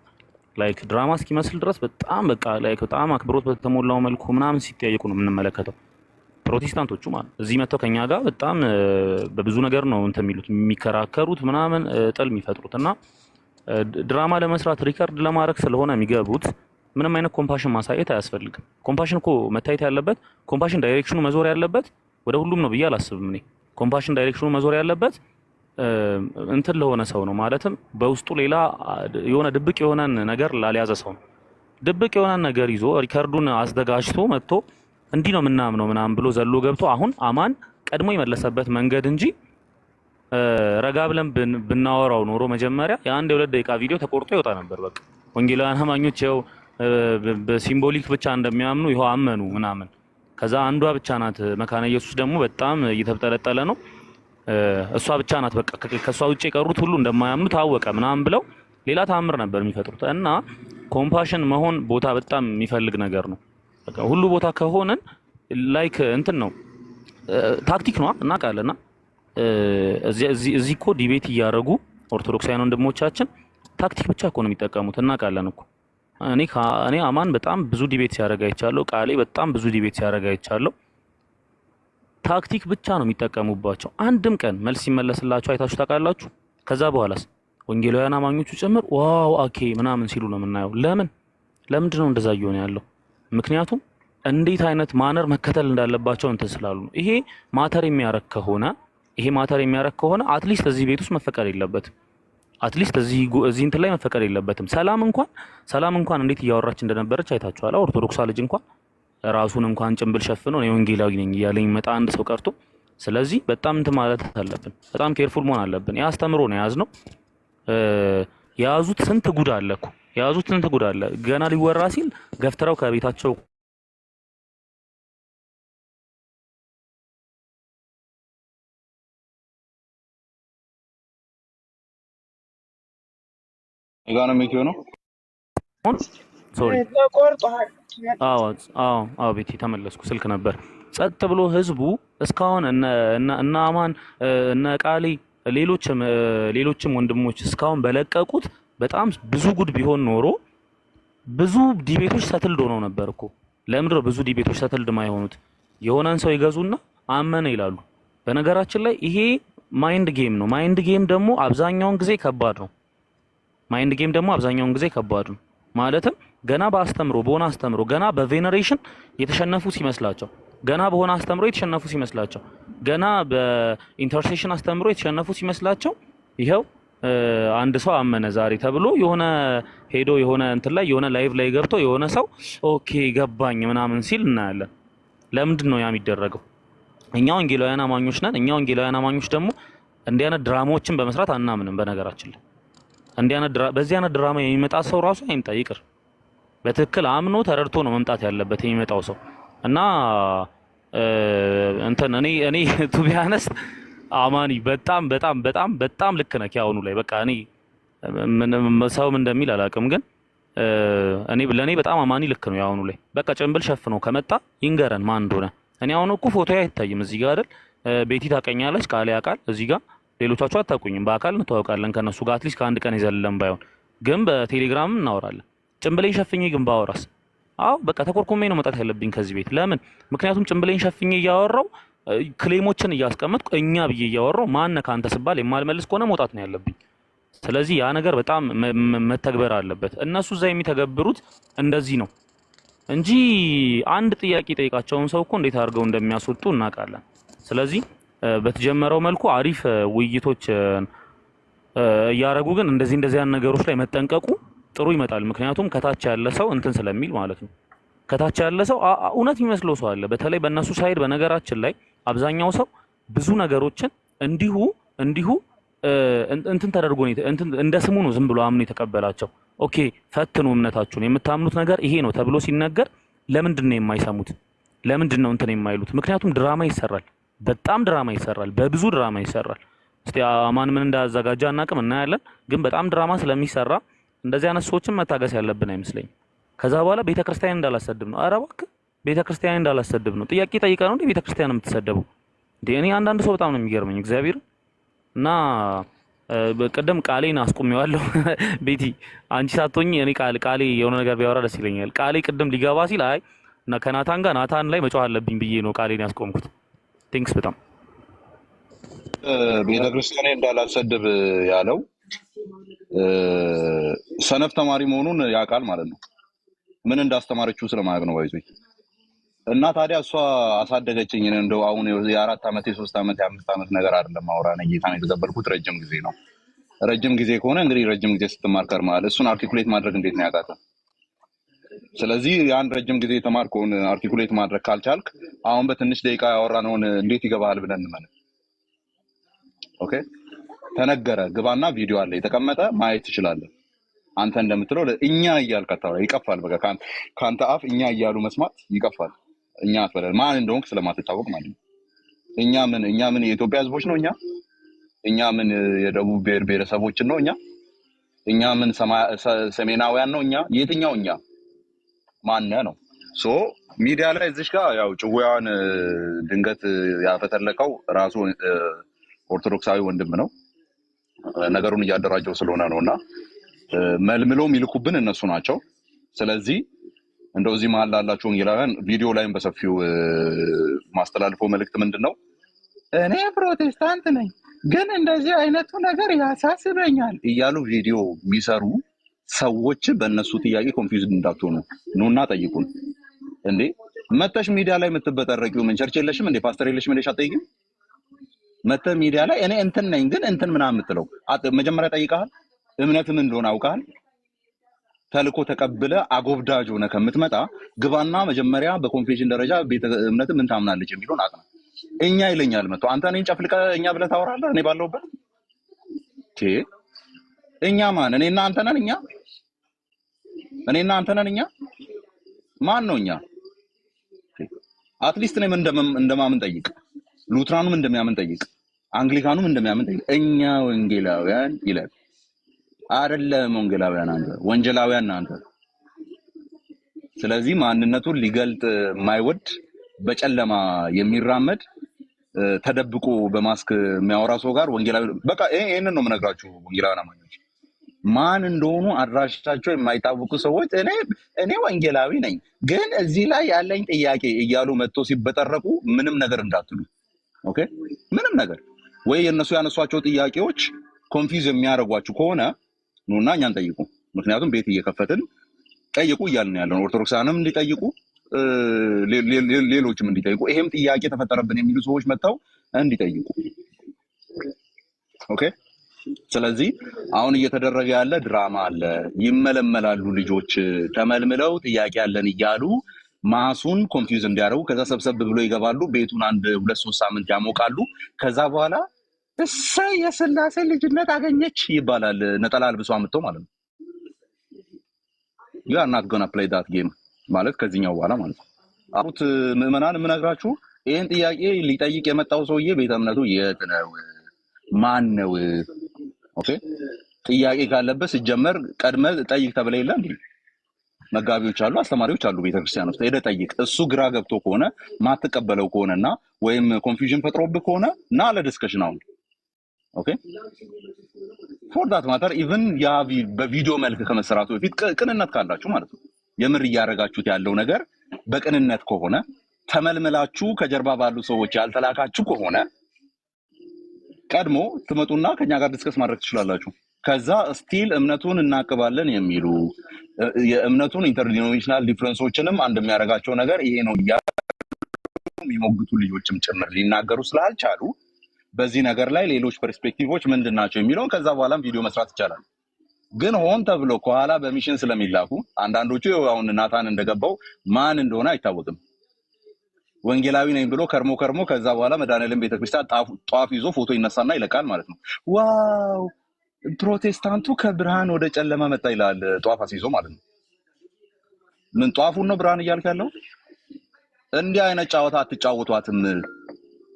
ላይክ ድራማ እስኪመስል ድረስ በጣም በቃ ላይክ በጣም አክብሮት በተሞላው መልኩ ምናምን ሲጠያየቁ ነው የምንመለከተው። ፕሮቴስታንቶቹ ማለት እዚህ መጥተው ከኛ ጋር በጣም በብዙ ነገር ነው እንትን የሚሉት የሚከራከሩት ምናምን ጥል የሚፈጥሩትና ድራማ ለመስራት ሪከርድ ለማድረግ ስለሆነ የሚገቡት ምንም አይነት ኮምፓሽን ማሳየት አያስፈልግም። ኮምፓሽን እኮ መታየት ያለበት ኮምፓሽን ዳይሬክሽኑ መዞር ያለበት ወደ ሁሉም ነው ብዬ አላስብም እኔ። ኮምፓሽን ዳይሬክሽኑ መዞር ያለበት እንትን ለሆነ ሰው ነው ማለትም በውስጡ ሌላ የሆነ ድብቅ የሆነን ነገር ላልያዘ ሰው ነው። ድብቅ የሆነን ነገር ይዞ ሪከርዱን አዘጋጅቶ መጥቶ እንዲህ ነው ምናምን ነው ምናምን ብሎ ዘሎ ገብቶ አሁን አማን ቀድሞ የመለሰበት መንገድ እንጂ ረጋ ብለን ብናወራው ኖሮ መጀመሪያ የአንድ የሁለት ደቂቃ ቪዲዮ ተቆርጦ ይወጣ ነበር። በቃ ወንጌላውያን አማኞች ያው በሲምቦሊክ ብቻ እንደሚያምኑ ይኸው አመኑ ምናምን። ከዛ አንዷ ብቻ ናት መካነ ኢየሱስ ደግሞ በጣም እየተጠለጠለ ነው እሷ ብቻ ናት በቃ ከሷ ውጪ የቀሩት ሁሉ እንደማያምኑ ታወቀ ምናምን ብለው ሌላ ታምር ነበር የሚፈጥሩት። እና ኮምፓሽን መሆን ቦታ በጣም የሚፈልግ ነገር ነው። በቃ ሁሉ ቦታ ከሆነን ላይክ እንትን ነው ታክቲክ ነው እናውቃለና እዚህ እኮ ዲቤት እያደረጉ ኦርቶዶክሳውያን ወንድሞቻችን ታክቲክ ብቻ እኮ ነው የሚጠቀሙት እናውቃለን እኮ እኔ አማን በጣም ብዙ ዲቤት ሲያደርግ አይቻለሁ ቃሌ በጣም ብዙ ዲቤት ሲያደርግ አይቻለሁ ታክቲክ ብቻ ነው የሚጠቀሙባቸው አንድም ቀን መልስ ሲመለስላቸው አይታችሁ ታውቃላችሁ ከዛ በኋላስ ወንጌላውያን አማኞቹ ጭምር ዋው ኦኬ ምናምን ሲሉ ነው የምናየው ለምንድን ነው እንደዛ እየሆነ ያለው ምክንያቱም እንዴት አይነት ማነር መከተል እንዳለባቸው እንትን ስላሉ ነው ይሄ ማተር የሚያረክ ከሆነ አትሊስት እዚህ ቤት ውስጥ መፈቀድ የለበትም አትሊስት እዚህ እንትን ላይ መፈቀድ የለበትም ሰላም እንኳን እንዴት እያወራች እንደነበረች አይታችኋል ኦርቶዶክስ ልጅ እንኳን ራሱን እንኳን ጭንብል ሸፍኖ ነው ወንጌላዊ ነኝ እያለኝ መጣ አንድ ሰው ቀርቶ ስለዚህ በጣም እንትን ማለት አለብን በጣም ኬርፉል መሆን አለብን ያስተምሮ ነው ያዝነው ያዙት ስንት ጉድ አለ ገና ሊወራ ሲል ገፍትራው ከቤታቸው ኢኮኖሚክ ነው ሶሪ አዎ ቤቲ ተመለስኩ ስልክ ነበር ጸጥ ብሎ ህዝቡ እስካሁን እና አማን እና ቃሌ ሌሎችም ወንድሞች እስካሁን በለቀቁት በጣም ብዙ ጉድ ቢሆን ኖሮ ብዙ ዲቤቶች ሰትልዶ ነው ነበር እኮ ለምንድነው ብዙ ዲቤቶች ሰትልድ ማይሆኑት የሆነን ሰው ይገዙና አመነ ይላሉ በነገራችን ላይ ይሄ ማይንድ ጌም ነው ማይንድ ጌም ደግሞ አብዛኛውን ጊዜ ከባድ ነው ማለትም ገና በሆነ አስተምሮ ገና በቬነሬሽን የተሸነፉ ሲመስላቸው ገና በኢንተርሴሽን አስተምሮ የተሸነፉ ሲመስላቸው ይሄው አንድ ሰው አመነ ዛሬ ተብሎ የሆነ ሄዶ የሆነ እንትን ላይ የሆነ ላይቭ ላይ ገብቶ የሆነ ሰው ኦኬ ገባኝ ምናምን ሲል እናያለን ለምንድን ነው ያ የሚደረገው እኛ ወንጌላውያን አማኞች ነን እኛ ወንጌላውያን አማኞች ደግሞ እንዲህ አይነት ድራማዎችን በመስራት አናምንም በነገራችን ላይ በዚህ አይነት ድራማ የሚመጣ ሰው ራሱ አይምጣ ይቅር በትክክል አምኖ ተረድቶ ነው መምጣት ያለበት የሚመጣው ሰው እና እንትን እኔ ቱ ቢ ሆነስት አማኒ በጣም ልክ ነህ ያውኑ ላይ በቃ እኔ ሰውም እንደሚል አላውቅም ግን ለኔ በጣም አማኒ ልክ ነው ያውኑ ላይ በቃ ጭንብል ሸፍኖ ከመጣ ይንገረን ማን እንደሆነ እኔ አሁን እኮ ፎቶ አይታይም እዚህ ጋር አይደል ቤቲ ታቀኛለች ቃል ያውቃል እዚህ ጋር ሌሎቻችሁ አታውቁኝም በአካል እንተዋወቃለን ከነሱ ጋር አትሊስት ከአንድ ቀን ይዘልለን ባይሆን ግን በቴሌግራም እናወራለን ጭንብሌን ሸፍኜ ግን ባወራስ አዎ በቃ ተኮርኮሜ ነው መጣት ያለብኝ ከዚህ ቤት ለምን ምክንያቱም ጭንብሌን ሸፍኜ እያወራው ክሌሞችን እያስቀመጥኩ እኛ ብዬ እያወራው ማን ካንተ ስባል የማልመልስ ከሆነ መውጣት ነው ያለብኝ ስለዚህ ያ ነገር በጣም መተግበር አለበት እነሱ እዛ የሚተገብሩት እንደዚህ ነው እንጂ አንድ ጥያቄ ጠይቃቸውን ሰው እኮ እንዴት አድርገው እንደሚያስወጡ እናውቃለን ስለዚህ በተጀመረው መልኩ አሪፍ ውይይቶች እያረጉ ግን እንደዚህ ያን ነገሮች ላይ መጠንቀቁ ጥሩ ይመጣል ምክንያቱም ከታች ያለ ሰው እንትን ስለሚል ማለት ነው ከታች ያለ ሰው እውነት የሚመስለው ሰው አለ በተለይ በእነሱ ሳይድ በነገራችን ላይ አብዛኛው ሰው ብዙ ነገሮችን እንዲሁ እንትን ተደርጎ ነው እንደ ስሙ ነው ዝም ብሎ አምኖ የተቀበላቸው ኦኬ ፈትኑ እምነታችሁን የምታምኑት ነገር ይሄ ነው ተብሎ ሲነገር ለምንድን ነው የማይሰሙት ለምንድን ነው እንትን የማይሉት ምክንያቱም ድራማ ይሰራል በጣም ድራማ ይሰራል በብዙ ድራማ ይሰራል እስቲ አማን ምን እንዳዘጋጃ እናቅም እናያለን ግን በጣም ድራማ ስለሚሰራ እንደዚህ አይነት ሰዎችን መታገስ ያለብን አይመስለኝም ከዛ በኋላ ቤተክርስቲያን እንዳላሰድብ ነው ኧረ እባክህ ቤተክርስቲያን እንዳላሰድብ ነው ጥያቄ ጠይቀ ነው እንዴ ቤተክርስቲያን የምትሰደቡ እንዴ እኔ አንዳንድ ሰው በጣም ነው የሚገርመኝ እግዚአብሔር እና በቀደም ቃሌን አስቆሜዋለሁ ቤቲ አንቺ ሳትሆኚ እኔ ቃሌ የሆነ ነገር ቢያወራ ደስ ይለኛል ቃሌ ቅድም ሊገባ ሲል አይ እና ከናታን ጋር ናታን ላይ መጫወት አለብኝ ብዬ ነው ቃሌን ያስቆምኩት ቲንክስ በጣም ቤተክርስቲያን እንዳላሰድብ ያለው ሰነፍ ተማሪ መሆኑን ያውቃል ማለት ነው ምን እንዳስተማረችው ስለማያውቅ ነው ባይዞኝ እና ታዲያ እሷ አሳደገችኝ እንደው አሁን የ4 አመት የ3 አመት የ5 አመት ነገር አይደለም አውራ ነው ጌታን የተቀበልኩት ረጅም ጊዜ ነው ረጅም ጊዜ ከሆነ እንግዲህ ረጅም ጊዜ ስትማርከር ማለት እሱን አርቲኩሌት ማድረግ እንዴት ነው ያቃተው ስለዚህ ያን ረጅም ጊዜ ተማርከውን አርቲኩሌት ማድረግ ካልቻልክ አሁን በትንሽ ደቂቃ ያወራነውን እንዴት ይገባል ብለን እንመን ኦኬ ተነገረ ግባና ቪዲዮ አለ የተቀመጠ ማየት ትችላለህ አንተ እንደምትለው እኛ እያልክ አታውራ ይቀፋል በቃ ካንተ አፍ እኛ እያሉ መስማት ይቀፋል እኛ አትበል ማን እንደሆንክ ስለማትታወቅ ማለት ነው እኛ ምን የኢትዮጵያ ህዝቦች ነው እኛ ምን የደቡብ ብሔረሰቦች ነው እኛ ምን ሰሜናውያን ነው የትኛው እኛ ማን ነው ሶ ሚዲያ ላይ እዚሽ ጋር ያው ጭዌዋን ድንገት ያፈተለቀው ራሱ ኦርቶዶክሳዊ ወንድም ነው። ነገሩን እያደራጀው ስለሆነ ነውና መልምለው የሚልኩብን እነሱ ናቸው። ስለዚህ እንደው እዚህ መሀል ላላችሁ ወንጌላውያን ቪዲዮ ላይም በሰፊው ማስተላልፈው መልእክት ምንድነው? እኔ ፕሮቴስታንት ነኝ ግን እንደዚህ አይነቱ ነገር ያሳስበኛል እያሉ ቪዲዮ የሚሰሩ ሰዎች በእነሱ ጥያቄ ኮንፊውዝድ እንዳትሆኑ ኑና ጠይቁን። እንዴ መተሽ ሚዲያ ላይ የምትበጠረቂው ምን ቸርች የለሽም እንዴ ፓስተር የለሽም እንዴ አትጠይቂም? መተ ሚዲያ ላይ እኔ እንትን ነኝ ግን እንትን ምናምን የምትለው መጀመሪያ ጠይቀሃል? እምነትም እንደሆነ አውቃል? ተልኮ ተቀብለ አጎብዳጅ ሆነ ከምትመጣ ግባና መጀመሪያ በኮንፌሽን ደረጃ ቤተ እምነት ምን ታምናለች የሚለውን አጥና። እኛ ይለኛል መጥቶ አንተ እኔን ጨፍልቀ እኛ ብለህ ታወራለህ። እኔ ባለሁበት እኛ ማን? እኔና አንተ ነን እኛ? እኔና አንተ ነን እኛ? ማን ነው እኛ? አትሊስት እኔም እንደማምን ጠይቅ፣ ሉትራኑም እንደሚያምን ጠይቅ፣ አንግሊካኑም እንደሚያምን ጠይቅ። እኛ ወንጌላውያን ይላል አይደለም? ወንጌላውያን አንተ ወንጀላውያን አንተ። ስለዚህ ማንነቱን ሊገልጥ የማይወድ በጨለማ የሚራመድ ተደብቆ በማስክ የሚያወራ ሰው ጋር ወንጌላዊ በቃ ይሄንን ነው የምነግራችሁ። ወንጌላውያን አማኞች ማን እንደሆኑ አድራሻቸው የማይታወቁ ሰዎች እኔ ወንጌላዊ ነኝ ግን እዚህ ላይ ያለኝ ጥያቄ እያሉ መጥቶ ሲበጠረቁ ምንም ነገር እንዳትሉ። ኦኬ ምንም ነገር ወይ የነሱ ያነሷቸው ጥያቄዎች ኮንፊውዝ የሚያደርጓችሁ ከሆነ ኑና እኛን ጠይቁ። ምክንያቱም ቤት እየከፈትን ጠይቁ እያልን ያለን ኦርቶዶክሳንም እንዲጠይቁ ሌሎችም እንዲጠይቁ ይሄም ጥያቄ ተፈጠረብን የሚሉ ሰዎች መጥተው እንዲጠይቁ። ኦኬ ስለዚህ አሁን እየተደረገ ያለ ድራማ አለ። ይመለመላሉ ልጆች ተመልምለው ጥያቄ ያለን እያሉ ማሱን ኮንፊውዝ እንዲያደርጉ ከዛ ሰብሰብ ብሎ ይገባሉ። ቤቱን 1-2-3 ሳምንት ያሞቃሉ። ከዛ በኋላ እሰይ የሥላሴ ልጅነት አገኘች ይባላል። ነጠላ አልብሶ አምጥቶ ማለት ነው። you are not gonna play that game ማለት ከዚህኛው በኋላ ማለት ነው። አሁት ምዕመናን የምነግራችሁ ይሄን ጥያቄ ሊጠይቅ የመጣው ሰውዬ ቤተ እምነቱ የት ነው? ማን ነው? ኦኬ ጥያቄ ካለበት ሲጀመር ቀድመ ጠይቅ ተብለ የለ እንዴ? መጋቢዎች አሉ፣ አስተማሪዎች አሉ ቤተክርስቲያን ውስጥ ሄደ ጠይቅ። እሱ ግራ ገብቶ ከሆነ ማትቀበለው ከሆነና ወይም ኮንፊውዥን ፈጥሮብህ ከሆነ ና ለዲስከሽን አሁን። ኦኬ ፎር ዳት ማተር ኢቭን ያ በቪዲዮ መልክ ከመሰራቱ በፊት ቅንነት ካላችሁ ማለት ነው የምር እያረጋችሁት ያለው ነገር በቅንነት ከሆነ ተመልመላችሁ ከጀርባ ባሉ ሰዎች ያልተላካችሁ ከሆነ ቀድሞ ትመጡና ከኛ ጋር ዲስከስ ማድረግ ትችላላችሁ። ከዛ ስቲል እምነቱን እናቀባለን የሚሉ የእምነቱን ኢንተርዲኖሚኔሽናል ዲፈረንሶችንም አንድ የሚያደርጋቸው ነገር ይሄ ነው የሚሞግቱ ልጆችም ጭምር ሊናገሩ ስላልቻሉ በዚህ ነገር ላይ ሌሎች ፐርስፔክቲቮች ምንድናቸው የሚለውን ከዛ በኋላም ቪዲዮ መስራት ይቻላል። ግን ሆን ተብሎ ከኋላ በሚሽን ስለሚላኩ አንዳንዶቹ አሁን ናታን እንደገባው ማን እንደሆነ አይታወቅም። ወንጌላዊ ነኝ ብሎ ከርሞ ከዛ በኋላ መድኃኔዓለም ቤተክርስቲያን ጧፍ ይዞ ፎቶ ይነሳና ይለቃል ማለት ነው። ዋው ፕሮቴስታንቱ ከብርሃን ወደ ጨለማ መጣ ይላል ጧፍ አስይዞ ማለት ነው። ምን ጧፉን ነው ብርሃን እያልክ ያለው? እንዲህ አይነት ጨዋታ አትጫወቷትም።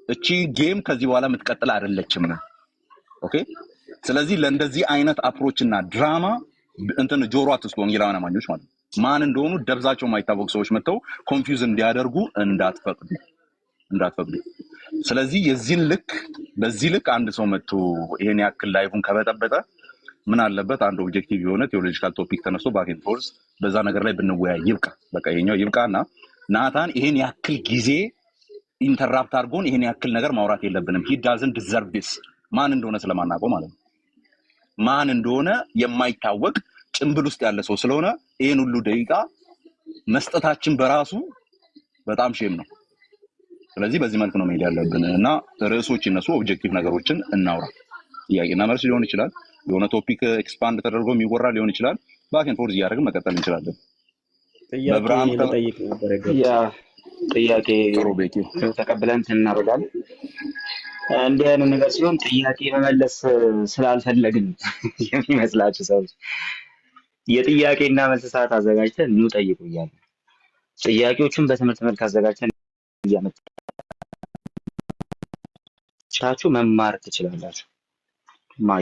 እቺ ጌም ከዚህ በኋላ የምትቀጥል አይደለችም። ኦኬ ስለዚህ ለእንደዚህ አይነት አፕሮችና ድራማ እንትን ጆሮ አትስጡ ወንጌላውያን አማኞች ማለት ነው። ማን እንደሆኑ ደብዛቸው የማይታወቁ ሰዎች መጥተው ኮንፊውዝ እንዲያደርጉ እንዳትፈቅዱ። ስለዚህ የዚህን ልክ በዚህ ልክ አንድ ሰው መጥቶ ይሄን ያክል ላይፉን ከበጠበጠ ምን አለበት አንድ ኦብጀክቲቭ የሆነ ቴዎሎጂካል ቶፒክ ተነስቶ ባክ ኤንድ ፎርስ በዛ ነገር ላይ ብንወያይ ይብቃ። በቃ ይሄኛው ይብቃና ናታን ይሄን ያክል ጊዜ ኢንተራፕት አድርጎን ይሄን ያክል ነገር ማውራት የለብንም። he doesn't deserve this ማን እንደሆነ ስለማናውቀው ማለት ነው። ማን እንደሆነ የማይታወቅ ጭምብል ውስጥ ያለ ሰው ስለሆነ ይሄን ሁሉ ደቂቃ መስጠታችን በራሱ በጣም ሼም ነው። ስለዚህ በዚህ መልኩ ነው መሄድ ያለብን እና ርዕሶች እነሱ ኦብጀክቲቭ ነገሮችን እናውራ። ጥያቄና መልስ ሊሆን ይችላል፣ የሆነ ቶፒክ ኤክስፓንድ ተደርጎ የሚወራ ሊሆን ይችላል። ባክ ኤንድ ፎርዝ እያደረግን መቀጠል እንችላለን። ጥያቄ ልጠይቅ ነበር። ጥያቄ ተቀብለን እናደርጋለን። እንዲህ አይነት ነገር ሲሆን ጥያቄ መመለስ ስላልፈለግን የሚመስላችሁ ሰዎች የጥያቄና መልስ ሰዓት አዘጋጅተን ኑ ጠይቁ እያለ ጥያቄዎቹን በትምህርት መልክ አዘጋጅተን እያመጣችሁ መማር ትችላላችሁ።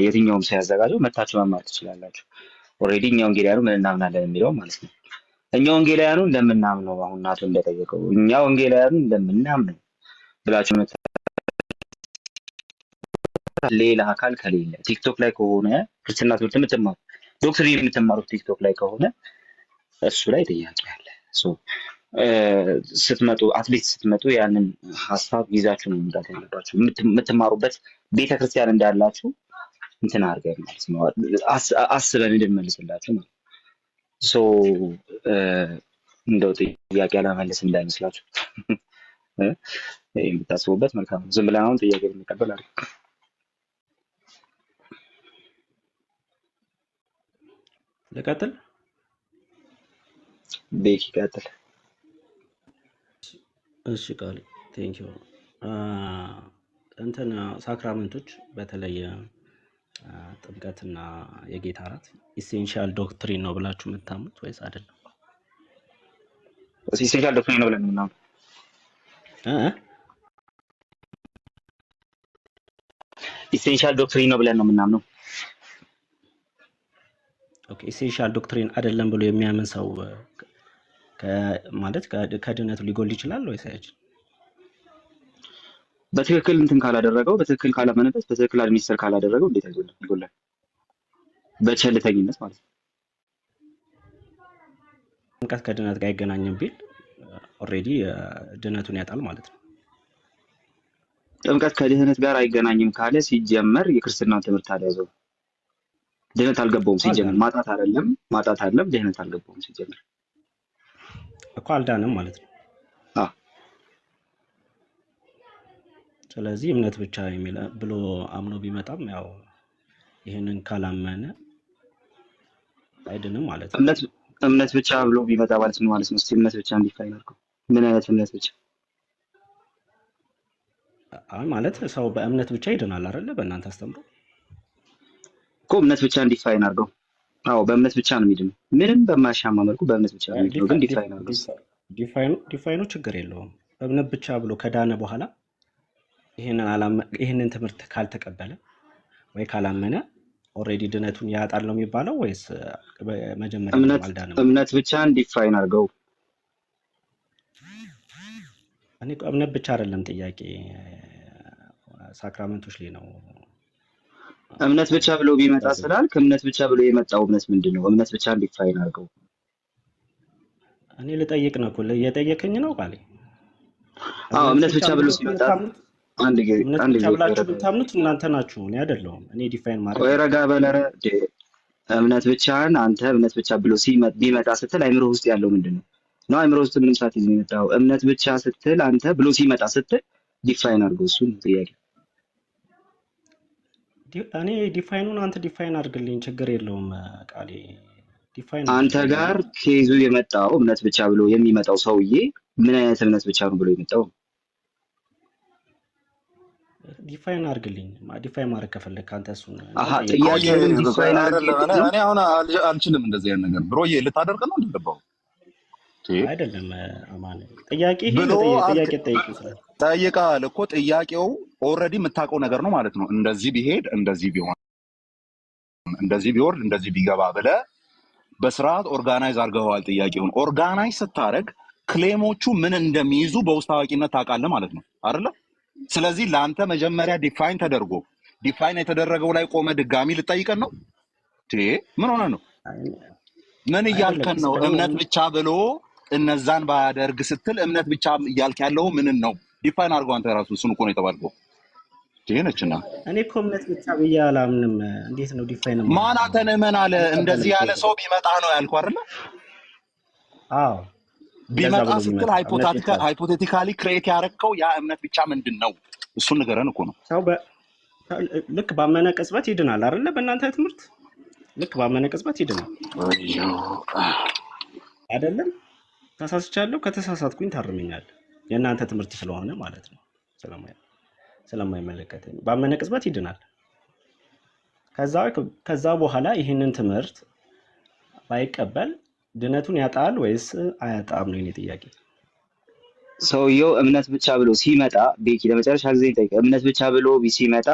የትኛውም ሰው ያዘጋጀው መታችሁ መማር ትችላላችሁ። ኦልሬዲ እኛው እንግዲህ ያሉ ምን እናምናለን የሚለው ማለት ነው። እኛ ወንጌላውያኑ እንደምናምነው አሁን ናቱ እንደጠየቀው እኛ ወንጌላውያኑ እንደምናምነው ብላችሁ ሌላ አካል ከሌለ ቲክቶክ ላይ ከሆነ ክርስትና ትምህርት የምትማሩ ዶክትሪን የምትማሩት ቲክቶክ ላይ ከሆነ እሱ ላይ ጥያቄ አለ። ስትመጡ አትሊስት ስትመጡ ያንን ሀሳብ ይዛችሁ ነው መምጣት ያለባችሁ። የምትማሩበት ቤተክርስቲያን እንዳላችሁ እንትን አድርገን ማለት ነው አስበን እንድንመልስላችሁ ነው። እንደው ጥያቄ አለመመለስ እንዳይመስላችሁ የምታስቡበት መልካም ነው። ዝም ብለን አሁን ጥያቄ እንቀበል አይደል? ልቀጥል? ቤኪ ቀጥል። እሺ ቃል ቴንኪዩ። እንትን ሳክራመንቶች በተለይ ጥምቀትና የጌታ እራት ኢሴንሻል ዶክትሪን ነው ብላችሁ የምታምኑት ወይስ አይደለም? ኢሴንሻል ዶክትሪን ነው ብለን ምናምን ኢሴንሻል ዶክትሪን ነው ብለን ነው የምናምነው። ኦኬ ኢሴንሻል ዶክትሪን አይደለም ብሎ የሚያምን ሰው ማለት ከድነቱ ሊጎል ይችላል ወይስ አይችልም? በትክክል እንትን ካላደረገው በትክክል ካላመነበት በትክክል አድሚኒስተር ካላደረገው እንዴት ይጎላል? በቸልተኝነት ማለት ነው። ጥምቀት ከድነት ጋር አይገናኝም ቢል ኦልሬዲ ድነቱን ያጣል ማለት ነው። ጥምቀት ከድህነት ጋር አይገናኝም ካለ ሲጀመር የክርስትና ትምህርት አልያዘው። ድህነት አልገባውም ሲጀመር። ማጣት አይደለም ድህነት አልገባውም ሲጀመር እኮ አልዳንም ማለት ነው። ስለዚህ እምነት ብቻ የሚል ብሎ አምኖ ቢመጣም ያው ይሄንን ካላመነ አይድንም ማለት ነው። እምነት ብቻ ብሎ ቢመጣ ማለት ነው ማለት ነው። እስቲ እምነት ብቻ እንዲፋይን አድርገው። ምን አይነት እምነት ብቻ? ማለት ሰው በእምነት ብቻ ይድናል አይደለ? በእናንተ አስተምሮ እኮ እምነት ብቻ እንዲፋይን አድርገው። አዎ በእምነት ብቻ ነው የሚድነው። ምንም በማያሻማ መልኩ በእምነት ብቻ ነው የሚድነው። ግን ዲፋይን አድርገው። ዲፋይኑ ችግር የለውም። እምነት ብቻ ብሎ ከዳነ በኋላ ይሄንን ትምህርት ካልተቀበለ ወይ ካላመነ ኦልሬዲ ድነቱን ያጣል ነው የሚባለው ወይስ መጀመሪያ አልዳንም? እምነት ብቻ እንዲፋይን አድርገው። እኔ እምነት ብቻ አይደለም ጥያቄ ሳክራመንቶች ላይ ነው። እምነት ብቻ ብሎ ቢመጣ ስላልክ እምነት ብቻ ብሎ የመጣው እምነት ምንድነው? እምነት ብቻ እንዲፋይን አድርገው። እኔ ልጠይቅ ነው እኮ እየጠየቀኝ ነው ቃሌ። አዎ እምነት ብቻ ብሎ ሲመጣ አንድ ጊዜ ብላችሁ ብታምኑት እናንተ ናችሁ፣ እኔ አይደለሁም። እኔ ዲፋይን ማድረግ ወይ ረጋ በለረ እምነት ብቻን አንተ እምነት ብቻ ብሎ ቢመጣ ስትል አይምሮ ውስጥ ያለው ምንድነው? ነው አይምሮ ውስጥ ምንም ሳትይዝ ነው የመጣው። እምነት ብቻ ስትል አንተ ብሎ ሲመጣ ስትል ዲፋይን አድርገው። እሱን ጥያቄ እኔ ዲፋይኑን አንተ ዲፋይን አድርግልኝ፣ ችግር የለውም ቃሌ። ዲፋይን አንተ ጋር ኬዙ የመጣው እምነት ብቻ ብሎ የሚመጣው ሰውዬ ምን አይነት እምነት ብቻ ነው ብሎ የመጣው? ዲፋይን አድርግልኝ። ዲፋይን ማድረግ ከፈለክ አንተ እሱን ጥያቄውን ዲፋይን አድርግልኝ። እኔ አሁን አልችልም እንደዚህ አይነት ነገር ብሮዬ። ልታደርግ ነው እንደገባው አይደለም አማን። ጥያቄ ይሄ ጥያቄ ጠይቃል እኮ። ጥያቄው ኦልሬዲ የምታውቀው ነገር ነው ማለት ነው። እንደዚህ ቢሄድ እንደዚህ ቢሆን እንደዚህ ቢወርድ እንደዚህ ቢገባ ብለህ በስርዓት ኦርጋናይዝ አድርገዋል። ጥያቄውን ኦርጋናይዝ ስታደርግ ክሌሞቹ ምን እንደሚይዙ በውስጥ አዋቂነት ታውቃለህ ማለት ነው አይደለ? ስለዚህ ለአንተ መጀመሪያ ዲፋይን ተደርጎ ዲፋይን የተደረገው ላይ ቆመ ድጋሚ ልጠይቀን ነው? ምን ሆነ ነው? ምን እያልከን ነው? እምነት ብቻ ብሎ እነዛን ባያደርግ ስትል እምነት ብቻ እያልክ ያለው ምንን ነው? ዲፋይን አድርገው አንተ ራሱ። እሱን እኮ ነው የተባልከው። ነችና እኔ እኮ እምነት ብቻ ብዬ አላምንም። እንዴት ነው ዲፋይን? ማን አንተን እመን አለ? እንደዚህ ያለ ሰው ቢመጣ ነው ያልኩህ አይደለ? አዎ ቢመጣ ስትል ሃይፖቴቲካሊ ክሬት ያደረግከው ያ እምነት ብቻ ምንድን ነው? እሱን ንገረን እኮ ነው። ሰው ልክ ባመነ ቅጽበት ይድናል አይደለ? በእናንተ ትምህርት ልክ ባመነ ቅጽበት ይድናል አይደለም? ተሳስቻለሁ? ከተሳሳትኩኝ ታርመኛለህ። የእናንተ ትምህርት ስለሆነ ማለት ነው፣ ስለማይመለከተኝ ባመነ ቅጽበት ይድናል። ከዛ በኋላ ይህንን ትምህርት ባይቀበል ድነቱን ያጣል ወይስ አያጣም ነው የኔ ጥያቄ። ሰውየው እምነት ብቻ ብሎ ሲመጣ ቤኪ ለመጨረሻ ጊዜ ጠይቀ። እምነት ብቻ ብሎ ሲመጣ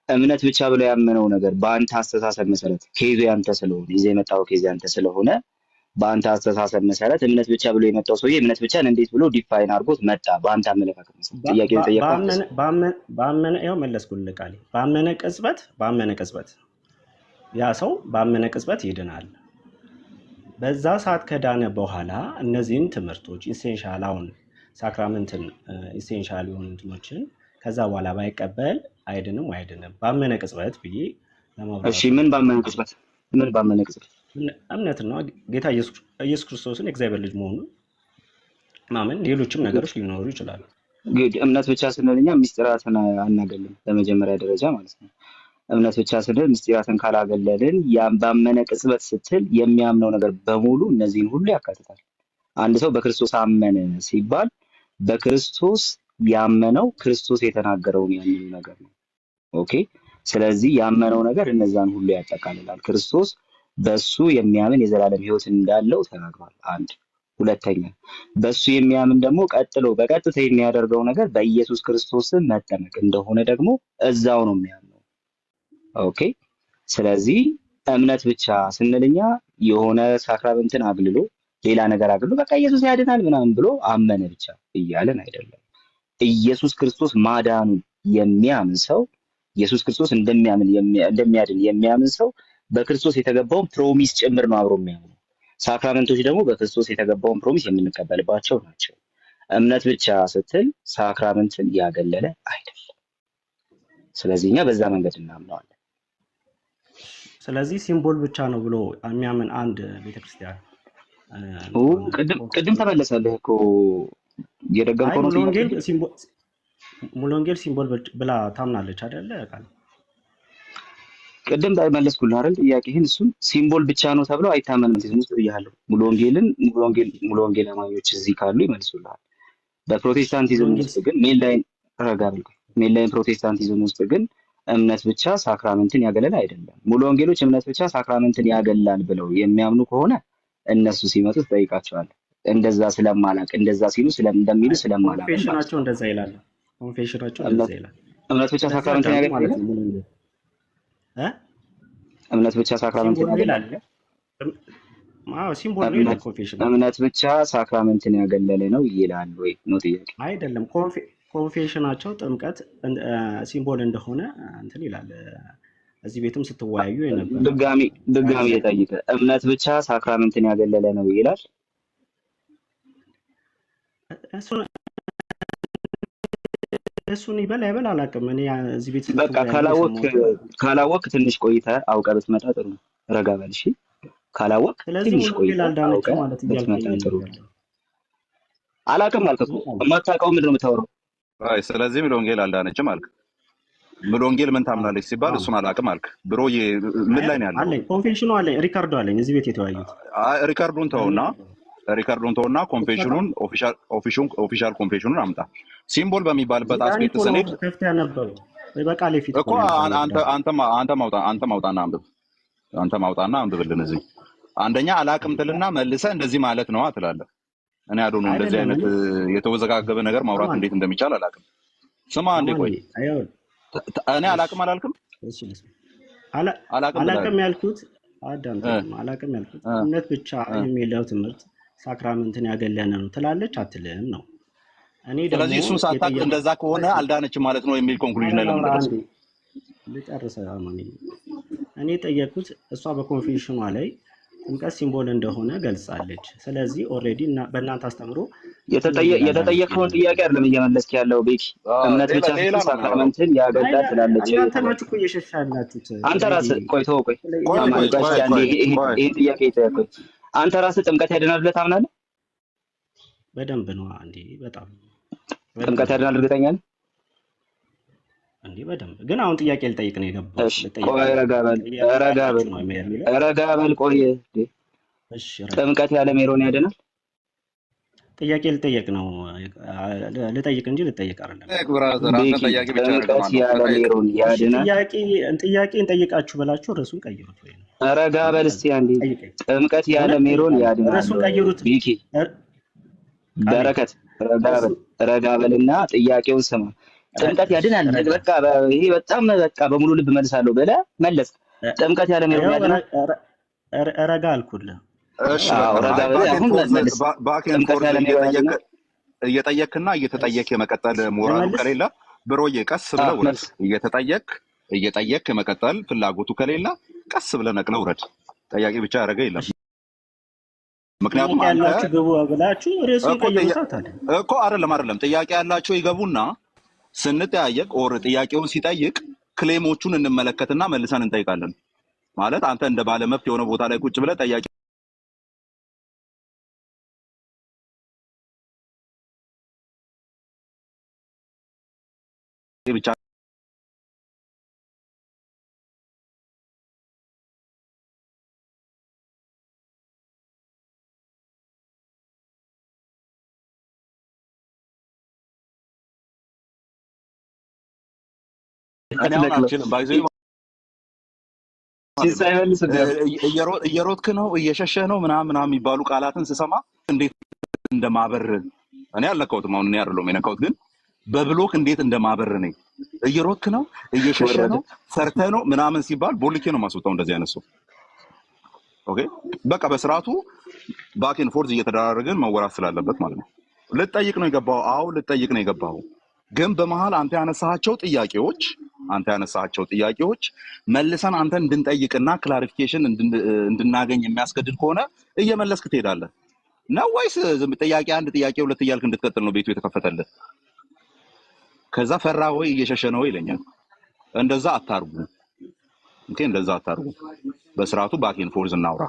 እምነት ብቻ ብሎ ያመነው ነገር በአንተ አስተሳሰብ መሰረት ኬዙ ያንተ ስለሆነ ይዘህ የመጣው ኬዝ ያንተ ስለሆነ በአንተ አስተሳሰብ መሰረት እምነት ብቻ ብሎ የመጣው ሰውዬ እምነት ብቻን እንዴት ብሎ ዲፋይን አድርጎት መጣ? በአንተ አመለካከት መሰረት ጥያቄውን ጠየቀው። ባመነ ያው መለስኩልህ ቃሌ። ባመነ ቅጽበት ያ ሰው ባመነ ቅጽበት ይድናል። በዛ ሰዓት ከዳነ በኋላ እነዚህን ትምህርቶች ኢሴንሻል አሁን ሳክራመንትን ኢሴንሻል የሆኑ እንትኖችን ከዛ በኋላ ባይቀበል አይድንም። ባመነ ቅጽበት ብዬ ለማብራራት። እሺ ምን ባመነ ቅጽበት? እምነት ነው ጌታ ኢየሱስ ክርስቶስን የእግዚአብሔር ልጅ መሆኑን ማመን። ሌሎችም ነገሮች ሊኖሩ ይችላሉ። ግድ እምነት ብቻ ስንል እኛ ምስጢራትን አናገልም። በመጀመሪያ ደረጃ ማለት ነው። እምነት ብቻ ስንል ምስጢራትን ካላገለልን ያን ባመነ ቅጽበት ስትል የሚያምነው ነገር በሙሉ እነዚህን ሁሉ ያካትታል። አንድ ሰው በክርስቶስ አመነ ሲባል በክርስቶስ ያመነው ክርስቶስ የተናገረውን ያንኑ ነገር ነው። ኦኬ። ስለዚህ ያመነው ነገር እነዛን ሁሉ ያጠቃልላል። ክርስቶስ በሱ የሚያምን የዘላለም ሕይወት እንዳለው ተናግሯል። አንድ ሁለተኛ በሱ የሚያምን ደግሞ በቀጥታ የሚያደርገው ነገር በኢየሱስ ክርስቶስ መጠመቅ እንደሆነ ደግሞ እዛው ነው የሚያምነው። ኦኬ። ስለዚህ እምነት ብቻ ስንልኛ የሆነ ሳክራመንትን አግልሎ ሌላ ነገር አግልሎ በቃ ኢየሱስ ያድናል ምናምን ብሎ አመነ ብቻ እያለን አይደለም። ኢየሱስ ክርስቶስ ማዳኑን የሚያምን ሰው ኢየሱስ ክርስቶስ እንደሚያድን የሚያምን ሰው በክርስቶስ የተገባውን ፕሮሚስ ጭምር ነው አብሮ የሚያምነው። ሳክራመንቶች ደግሞ በክርስቶስ የተገባውን ፕሮሚስ የምንቀበልባቸው ናቸው። እምነት ብቻ ስትል ሳክራመንትን ያገለለ አይደለም። ስለዚህ እኛ በዛ መንገድ እናምነዋለን። ስለዚህ ሲምቦል ብቻ ነው ብሎ የሚያምን አንድ ቤተክርስቲያን ቅድም ተመለሰልህ እኮ የደገምከው ነው። ሙሉ ወንጌል ሲምቦል ብላ ታምናለች አይደለ? ቃል ቅድም መለስኩልህ አይደል ጥያቄህን። እሱን ሲምቦል ብቻ ነው ተብሎ አይታመንም ውስጥ ብያለሁ። ሙሉ ወንጌል አማኞች እዚህ ካሉ ይመልሱልሃል። በፕሮቴስታንቲዝም ውስጥ ግን ሜንላይን ፕሮቴስታንቲዝም ውስጥ ግን እምነት ብቻ ሳክራመንትን ያገለል አይደለም። ሙሉ ወንጌሎች እምነት ብቻ ሳክራመንትን ያገላል ብለው የሚያምኑ ከሆነ እነሱ ሲመጡ ትጠይቃቸዋለህ። እንደዛ ስለማላቅ እንደዛ ሲሉ እንደሚሉ ስለማላቅ ኮንፌሽናቸው እንደዛ ይላል። እምነት ብቻ ሳክራመንትን ያገላል እምነት ብቻ ሳክራመንትን ያገላል። ሲምቦል ነው ይላል ኮንፌሽን። እምነት ብቻ ሳክራመንትን ያገለለ ነው ይላል ወይ ነው ጥያቄ? አይደለም። ኮንፌሽናቸው ጥምቀት ሲምቦል እንደሆነ እንትን ይላል። እዚህ ቤትም ስትወያዩ የነበር ድጋሚ የጠይቀ እምነት ብቻ ሳክራመንትን ያገለለ ነው ይላል። እሱን ይበል አይበል አላውቅም። እኔ እዚህ ቤት በቃ ካላወቅ ትንሽ ቆይተህ አውቀህ ብትመጣ ጥሩ ነው። ረጋ በል እሺ። ካላወቅ ትንሽ ቆይተህ አውቀህ ብትመጣ ጥሩ ነው። አላውቅም አልክ እኮ የማታውቀው ምንድን ነው የምታወራው? ስለዚህ ሙሉ ወንጌል አልዳነችም አልክ። ሙሉ ወንጌል ምን ታምናለች ሲባል እሱን አላውቅም አልክ። ብሮ ምን ላይ ነው ያለው? አለኝ ኮንፌሽኑ አለኝ፣ ሪካርዶ አለኝ። እዚህ ቤት የተወያዩት ሪካርዶን ተውና ኮንፌሽኑን ኦፊሻል ኮንፌሽኑን አምጣ። ሲምቦል በሚባልበት አስፔክት ስንሄድ ከፍተህ ያነበው በቃሌ ፊት እኮ አንተ ማውጣና አንብብልን። እዚህ አንደኛ አላውቅም ትልና መልሰህ እንደዚህ ማለት ነው ትላለህ። እኔ አዶኑ እንደዚህ አይነት የተወዘጋገበ ነገር ማውራት እንዴት እንደሚቻል አላውቅም። ስማ አንዴ ቆይ፣ እኔ አላውቅም አላልክም? አላውቅም ያልኩት አላውቅም ያልኩት እምነት ብቻ የሚለው ትምህርት ሳክራመንትን ያገለነ ነው ትላለች አትልም ነው። እኔ ደግሞ ስለዚህ እሱን ሳታውቅ እንደዛ ከሆነ አልዳነችም ማለት ነው የሚል ኮንክሉዥን ላይ ለምን ልጨርስ? እኔ ጠየቅኩት፣ እሷ በኮንፌሽኗ ላይ ጥምቀት ሲምቦል እንደሆነ ገልጻለች። ስለዚህ ኦልሬዲ በእናንተ አስተምሮ የተጠየቀውን ጥያቄ አይደለም እየመለስክ ያለው ቤኪ። እምነት ብቻ ሳክራመንትን ያገላል ትላለች። እናንተ ናችሁ እኮ እየሸሻላችሁት። አንተ ራስህ ቆይ ይሄን ጥያቄ ይጠየቁኝ። አንተ ራስህ ጥምቀት ያድናል ብለህ ታምናለህ? በደንብ ነው እንዴ? በጣም ጥምቀት ያድናል እርግጠኛ ነህ እንዴ? በደንብ ግን አሁን ጥያቄ ልጠይቅ ነው የገባው። ቆይ ረጋ በል ቆይ። ጥምቀት ያለ ሜሮን ያድናል? ጥያቄ ልጠይቅ ነው ልጠይቅ እንጂ ልጠይቅ አይደለም። ጥምቀት ያለ ሜሮን ያድናል? ጥያቄን ጠይቃችሁ ብላችሁ ርዕሱን ቀይሩት ወይ ነው። ረጋ በል እስቲ አንዴ። ጥምቀት ያለ ሜሮን ያድናል? ርዕሱን ቀይሩት ቢኪ በረከት ረጋ በልና ጥያቄውን ስማ። ጥምቀት ያድናል? በቃ ይሄ በጣም በቃ በሙሉ ልብ መልሳለሁ ብለህ መለስክ። ጥምቀት ያለ ሜሮን ያድናል? ረጋ አልኩልህ። እሺ በቃ ባክ ኤንድ ፎርዝ እየጠየቅና እየተጠየቅ የመቀጠል ሞራሉ ከሌለ ብሮዬ ቀስ ብለህ ውረድ። እየጠየቅ የመቀጠል ፍላጎቱ ከሌለ ቀስ ብለህ ነቅለህ ውረድ። ጠያቂ ብቻ ያደረገ የለም። ምክንያቱም ያላችሁ ግቡ ብላችሁ ርዕሱን ቀይሩታል እኮ አይደለም ጥያቄ ያላቸው ይገቡና ስንጠያየቅ ኦር ጥያቄውን ሲጠይቅ ክሌሞቹን እንመለከትና መልሰን እንጠይቃለን። ማለት አንተ እንደ ባለመብት የሆነ ቦታ ላይ ቁጭ ብለህ ጠያቂ ብቻ እየሮጥክ ነው እየሸሸህ ነው ምናምን የሚባሉ ቃላትን ስሰማ እንዴት እንደማበር እኔ አልነካሁትም። አሁን እኔ አይደለሁም የነካሁት፣ ግን በብሎክ እንዴት እንደማበር ነኝ። እየሮጥክ ነው እየሸሸህ ነው ሰርተህ ነው ምናምን ሲባል ቦልኬ ነው ማስወጣው። እንደዚህ አይነት ሰው ኦኬ፣ በቃ በስርዓቱ ባክ ኤንድ ፎርዝ እየተደራረግን መወራት ስላለበት ማለት ነው። ልጠይቅ ነው የገባው። አዎ ልጠይቅ ነው የገባው። ግን በመሃል አንተ ያነሳቸው ጥያቄዎች መልሰን አንተ እንድንጠይቅና ክላሪፊኬሽን እንድናገኝ የሚያስገድድ ከሆነ እየመለስክ ትሄዳለህ ነው ወይስ ጥያቄ አንድ ጥያቄ ሁለት እያልክ እንድትቀጥል ነው ቤቱ የተከፈተልህ? ከዛ ፈራ ወይ እየሸሸ ነው ይለኛል። እንደዛ አታርጉ። ኦኬ፣ እንደዛ አታርጉ። በስርዓቱ ባክ ኤንድ ፎርዝ እናውራ።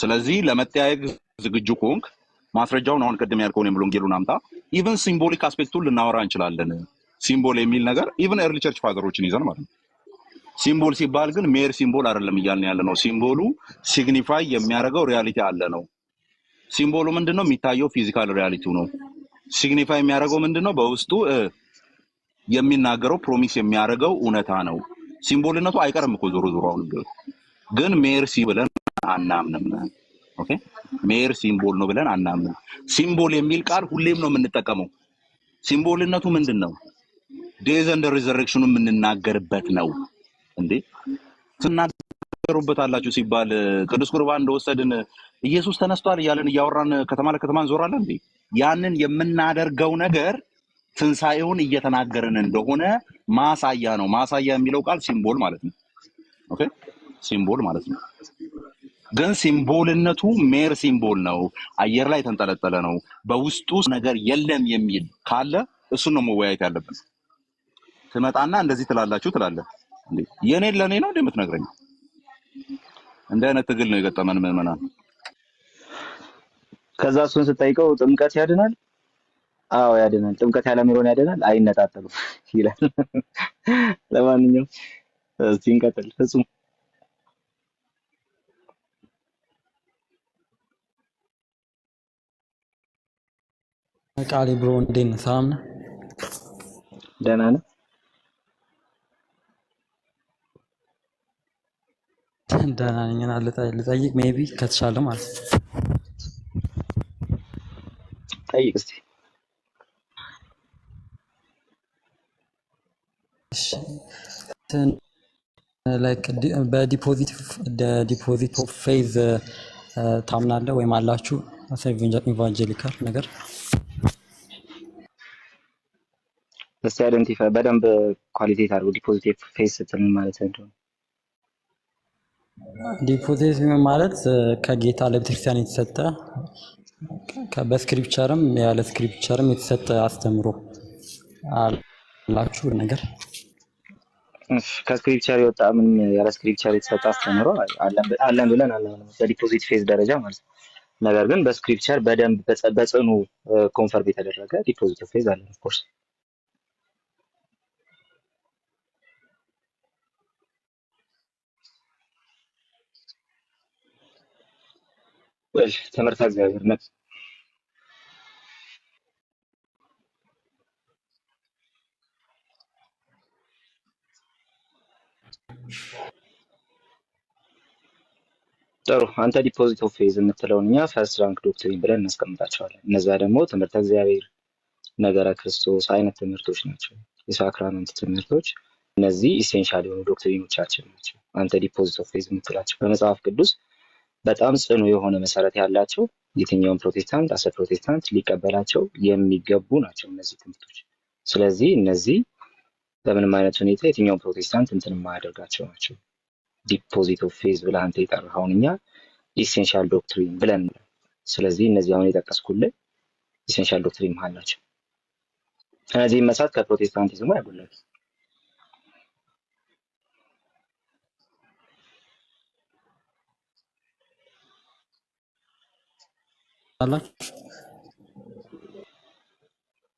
ስለዚህ ለመጠያየቅ ዝግጁ ከሆንክ ማስረጃውን አሁን ቅድም ያልከውን የሙሉ ወንጌሉን አምጣ። ኢቭን ሲምቦሊክ አስፔክቱን ልናወራ እንችላለን። ሲምቦል የሚል ነገር ኢቭን ኤርሊ ቸርች ፋዘሮችን ይዘን ማለት ነው። ሲምቦል ሲባል ግን ሜር ሲምቦል አይደለም እያልን ያለ ነው። ሲምቦሉ ሲግኒፋይ የሚያደርገው ሪያሊቲ አለ ነው። ሲምቦሉ ምንድነው? የሚታየው ፊዚካል ሪያሊቲው ነው። ሲግኒፋይ የሚያደርገው ምንድነው? በውስጡ የሚናገረው ፕሮሚስ የሚያደርገው እውነታ ነው። ሲምቦልነቱ አይቀርም እኮ ዞሮ አሁን ግን ሜርሲ ብለን አናምንም። ኦኬ፣ ሜር ሲምቦል ነው ብለን አናምንም። ሲምቦል የሚል ቃል ሁሌም ነው የምንጠቀመው። ሲምቦልነቱ ምንድነው? ዴዝ ኤንድ ሪዘረክሽኑ የምንናገርበት ነው እንዴ። ትናገሩበት አላችሁ ሲባል ቅዱስ ቁርባን እንደወሰድን ኢየሱስ ተነስቷል እያለን እያወራን ከተማ ለከተማ እንዞራለን እንዴ? ያንን የምናደርገው ነገር ትንሳኤውን እየተናገርን እንደሆነ ማሳያ ነው። ማሳያ የሚለው ቃል ሲምቦል ማለት ነው። ኦኬ፣ ሲምቦል ማለት ነው። ግን ሲምቦልነቱ ሜር ሲምቦል ነው፣ አየር ላይ የተንጠለጠለ ነው፣ በውስጡ ነገር የለም የሚል ካለ እሱን ነው መወያየት ያለብን። ትመጣና እንደዚህ ትላላችሁ ትላለህ እንዴ? የኔን ለኔ ነው እንደምትነግረኝ? እንደ አይነት ትግል ነው የገጠመን ምዕመናን። ከዛ እሱን ስጠይቀው ጥምቀት ያድናል? አዎ ያድናል። ጥምቀት ያለ ሜሮን ያድናል? አይነጣጠሉም ይላል። ለማንኛውም እስቲ እንቀጥል። ፍጹም ቃሌ ብሮ እንዴት ነህ? ሰላም ነህ? ደህና ነህ? ደህና ነኝ። እና ልጠይቅ ሜቢ ከተቻለ ማለት ነው። ጠይቅ እስቲ። ላይክ በዲፖዚት ኦፍ ፌዝ ታምናለህ ወይም አላችሁ? ኢቫንጀሊካል ነገር እስቲ አይደንቲፋይ በደንብ ኳሊቴት አድርጎ ዲፖዚት ኦፍ ፌዝ ስትል ማለት ነው። ዲፖዚት ማለት ከጌታ ለቤተክርስቲያን የተሰጠ በስክሪፕቸርም ያለ ስክሪፕቸርም የተሰጠ አስተምሮ አላችሁ ነገር? ከስክሪፕቸር የወጣ ምን ያለ ስክሪፕቸር የተሰጠ አስተምሮ አለን ብለን አናምንም በዲፖዚት ፌዝ ደረጃ ማለት ነው። ነገር ግን በስክሪፕቸር በደንብ በጽኑ ኮንፈርም የተደረገ ዲፖዚት ኦፍ ፌዝ አለን ኦፍ ኮርስ። ትምህርተ እግዚአብሔር ነው። ጥሩ፣ አንተ ዲፖዚት ኦፍ ፌዝ የምትለውን እኛ ፈርስት ራንክ ዶክትሪን ብለን እናስቀምጣቸዋለን። እነዛ ደግሞ ትምህርተ እግዚአብሔር፣ ነገረ ክርስቶስ አይነት ትምህርቶች ናቸው። የሳክራመንት ትምህርቶች እነዚህ ኢሴንሻል የሆኑ ዶክትሪኖቻችን ናቸው። አንተ ዲፖዚት ኦፍ ፌዝ የምትላቸው በመጽሐፍ ቅዱስ በጣም ጽኑ የሆነ መሰረት ያላቸው የትኛውም ፕሮቴስታንት አሰ ፕሮቴስታንት ሊቀበላቸው የሚገቡ ናቸው እነዚህ ትምህርቶች። ስለዚህ እነዚህ በምንም አይነት ሁኔታ የትኛውም ፕሮቴስታንት እንትን የማያደርጋቸው ናቸው። ዲፖዚት ኦፍ ፌዝ ብለህ አንተ የጠራኸውን እኛ ኢሴንሻል ዶክትሪን ብለን ነው። ስለዚህ እነዚህ አሁን የጠቀስኩልህ ኢሴንሻል ዶክትሪን መሀል ናቸው። እነዚህ መሳት ከፕሮቴስታንቲዝሙ ያጎላል።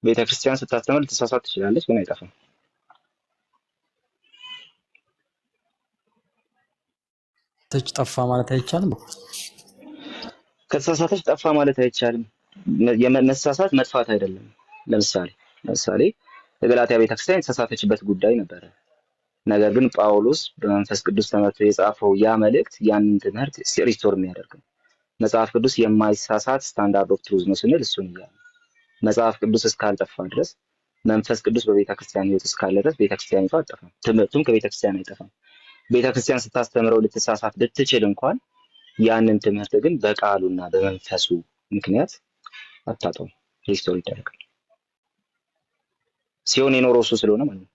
ቤተክርስቲያን ስታስተምር ልትሳሳት ትችላለች፣ ግን አይጠፋም። ተች ጠፋ ማለት አይቻልም። ከተሳሳተች ጠፋ ማለት አይቻልም። መሳሳት መጥፋት አይደለም። ለምሳሌ የገላትያ ቤተክርስቲያን የተሳሳተችበት ጉዳይ ነበረ። ነገር ግን ጳውሎስ በመንፈስ ቅዱስ ተመርቶ የጻፈው ያ መልእክት ያንን ትምህርት ሪስቶር የሚያደርግ ነው። መጽሐፍ ቅዱስ የማይሳሳት ስታንዳርድ ኦፍ ትሩዝ ነው ስንል እሱን እያለ መጽሐፍ ቅዱስ እስካልጠፋ ድረስ መንፈስ ቅዱስ በቤተክርስቲያን ሕይወት እስካለ ድረስ ቤተክርስቲያኒቷ አትጠፋም፣ ትምህርቱም ከቤተክርስቲያን አይጠፋም። ቤተክርስቲያን ስታስተምረው ልትሳሳት ብትችል እንኳን ያንን ትምህርት ግን በቃሉና በመንፈሱ ምክንያት አታጣውም፣ ሪስቶር ይደረጋል። ሲሆን የኖረው እሱ ስለሆነ ማለት ነው።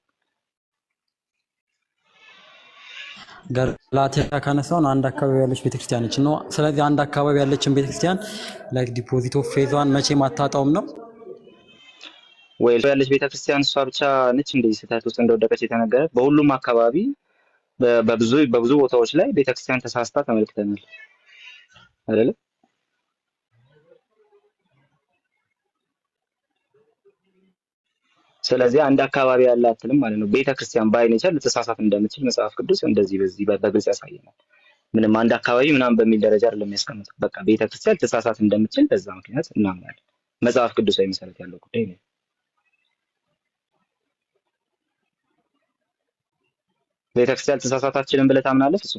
ገላትያ ካነሳውን አንድ አካባቢ ያለች ቤተክርስቲያን ነች ነው። ስለዚህ አንድ አካባቢ ያለችን ቤተክርስቲያን ላይክ ዲፖዚት ኦፍ ፌዟን መቼም አታጣውም ነው ወይ? ያለች ቤተክርስቲያን እሷ ብቻ ነች እንደዚህ ስህተት ውስጥ እንደወደቀች የተነገረ? በሁሉም አካባቢ በብዙ ቦታዎች ላይ ቤተክርስቲያን ተሳስታ ተመልክተናል አይደለ? ስለዚህ አንድ አካባቢ ያለ አትልም ማለት ነው። ቤተክርስቲያን ባይ ኔቸር ልትሳሳት እንደምትችል መጽሐፍ ቅዱስ እንደዚህ በዚህ በግልጽ ያሳየናል። ምንም አንድ አካባቢ ምናምን በሚል ደረጃ አይደለም የሚያስቀምጠው። በቃ ቤተክርስቲያን ልትሳሳት እንደምትችል በዛ ምክንያት እናምናለን። መጽሐፍ ቅዱሳዊ መሰረት ያለው ጉዳይ ነው። ቤተክርስቲያን ልትሳሳት አትችልም ብለህ ታምናለህ? እሱ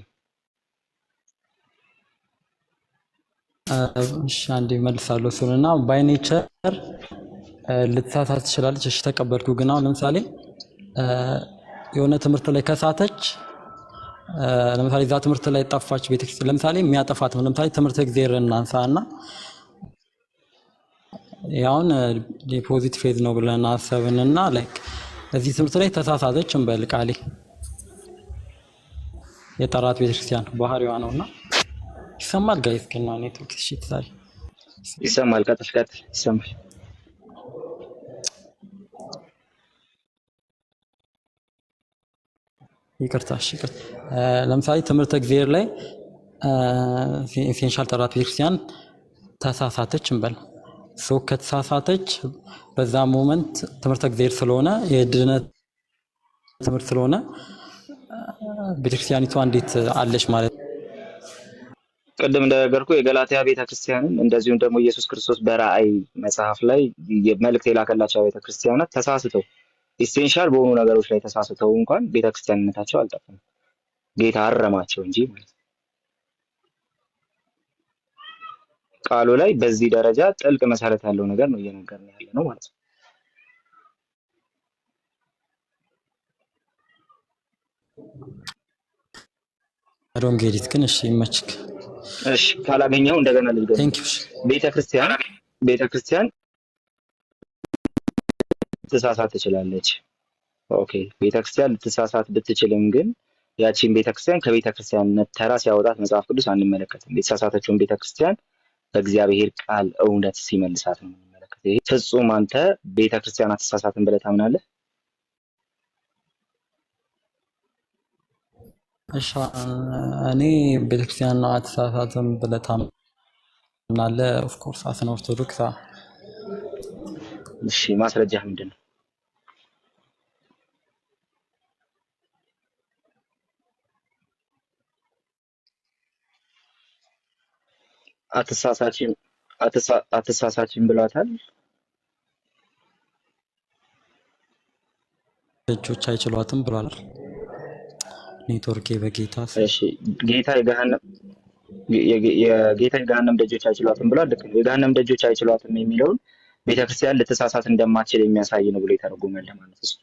እሺ አንዴ መልሳለሁ እሱንና ባይ ኔቸር ልትሳሳት ትችላለች። እሺ ተቀበልኩ። ግን አሁን ለምሳሌ የሆነ ትምህርት ላይ ከሳተች፣ ለምሳሌ እዛ ትምህርት ላይ ጠፋች ቤተክርስቲያን፣ ለምሳሌ የሚያጠፋት ነው። ለምሳሌ ትምህርት እግዚአብሔር እናንሳና ያውን ዲፖዚት ፌዝ ነው ብለን አሰብንና ላይክ እዚህ ትምህርት ላይ ተሳሳተች እንበል፣ ቃሌ የጠራት ቤተክርስቲያን ባህሪዋ ነውና ይሰማል። ጋይስ ከና ኔትወርክ እሺ ትሳል ይሰማል። ቀጥል ይሰማል። ይቅርታ። ለምሳሌ ትምህርት እግዚአብሔር ላይ ኢሴንሻል ጠራት ቤተክርስቲያን ተሳሳተች እንበል። ሶ ከተሳሳተች በዛ ሞመንት ትምህርት እግዚአብሔር ስለሆነ የድነት ትምህርት ስለሆነ ቤተክርስቲያኒቷ እንዴት አለች ማለት ነው? ቅድም እንደነገርኩ የገላትያ ቤተክርስቲያንን እንደዚሁም ደግሞ ኢየሱስ ክርስቶስ በራእይ መጽሐፍ ላይ መልእክት የላከላቸው ቤተክርስቲያናት ተሳስተው ኢሴንሻል በሆኑ ነገሮች ላይ ተሳስተው እንኳን ቤተክርስቲያንነታቸው አልጠፋም። ጌታ አረማቸው እንጂ ማለት ነው። ቃሉ ላይ በዚህ ደረጃ ጥልቅ መሰረት ያለው ነገር ነው እየነገርን ያለ ነው ማለት ነው። አዶን ጌሪት ግን እሺ ይመችክ። እሺ ካላገኘው እንደገና ልጅ ቴንክ ዩ። ቤተክርስቲያን ልትሳሳት ትችላለች። ኦኬ ቤተክርስቲያን ልትሳሳት ብትችልም ግን ያቺን ቤተክርስቲያን ከቤተክርስቲያንነት ተራ ሲያወጣት መጽሐፍ ቅዱስ አንመለከትም። የተሳሳተችውን ቤተክርስቲያን በእግዚአብሔር ቃል እውነት ሲመልሳት ነው የምንመለከተው። ይሄ ፍጹም አንተ ቤተክርስቲያን አትሳሳትም ብለህ ታምናለህ? እሺ እኔ ቤተክርስቲያን አትሳሳትም ብለህ ታምናለህ? ኦፍ ኮርስ አስነ ኦርቶዶክስ። እሺ ማስረጃ ምንድን ነው? አትሳሳችም ብሏታል። ደጆች አይችሏትም ብሏል። ኔትወርኬ በጌታ እሺ ጌታ የገሃነም ደጆች አይችሏትም ብሏል። ልክ ነው። የገሃነም ደጆች አይችሏትም የሚለውን ቤተክርስቲያን ልትሳሳት እንደማትችል የሚያሳይ ነው ብሎ የተረጎመል ማለት ነው።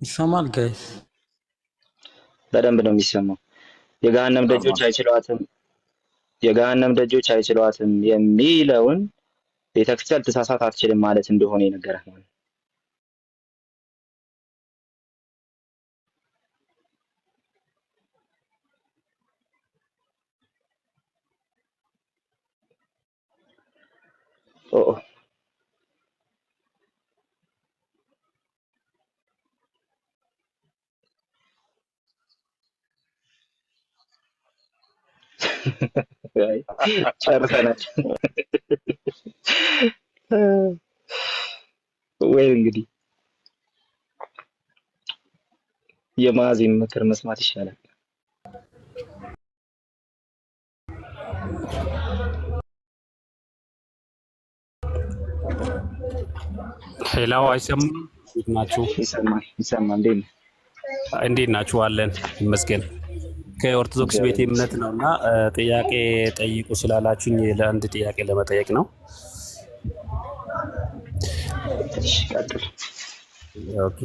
ይሰማል ጋይስ? በደንብ ነው የሚሰማው። የገሃነም ደጆች አይችሏትም፣ የገሃነም ደጆች አይችሏትም የሚለውን ቤተክርስቲያን ልትሳሳት አትችልም ማለት እንደሆነ የነገረህ ማለት ነው። ኦ አይ ጨርሰናል ወይ? እንግዲህ የማዕዜን ምክር መስማት ይሻላል። ሄላው አይሰማም? እንዴት ናችሁ? ይሰማል። እንዴት ናችሁ? አለን ይመስገን። ከኦርቶዶክስ ቤተ እምነት ነውና ጥያቄ ጠይቁ ስላላችሁኝ ለአንድ ጥያቄ ለመጠየቅ ነው። ኦኬ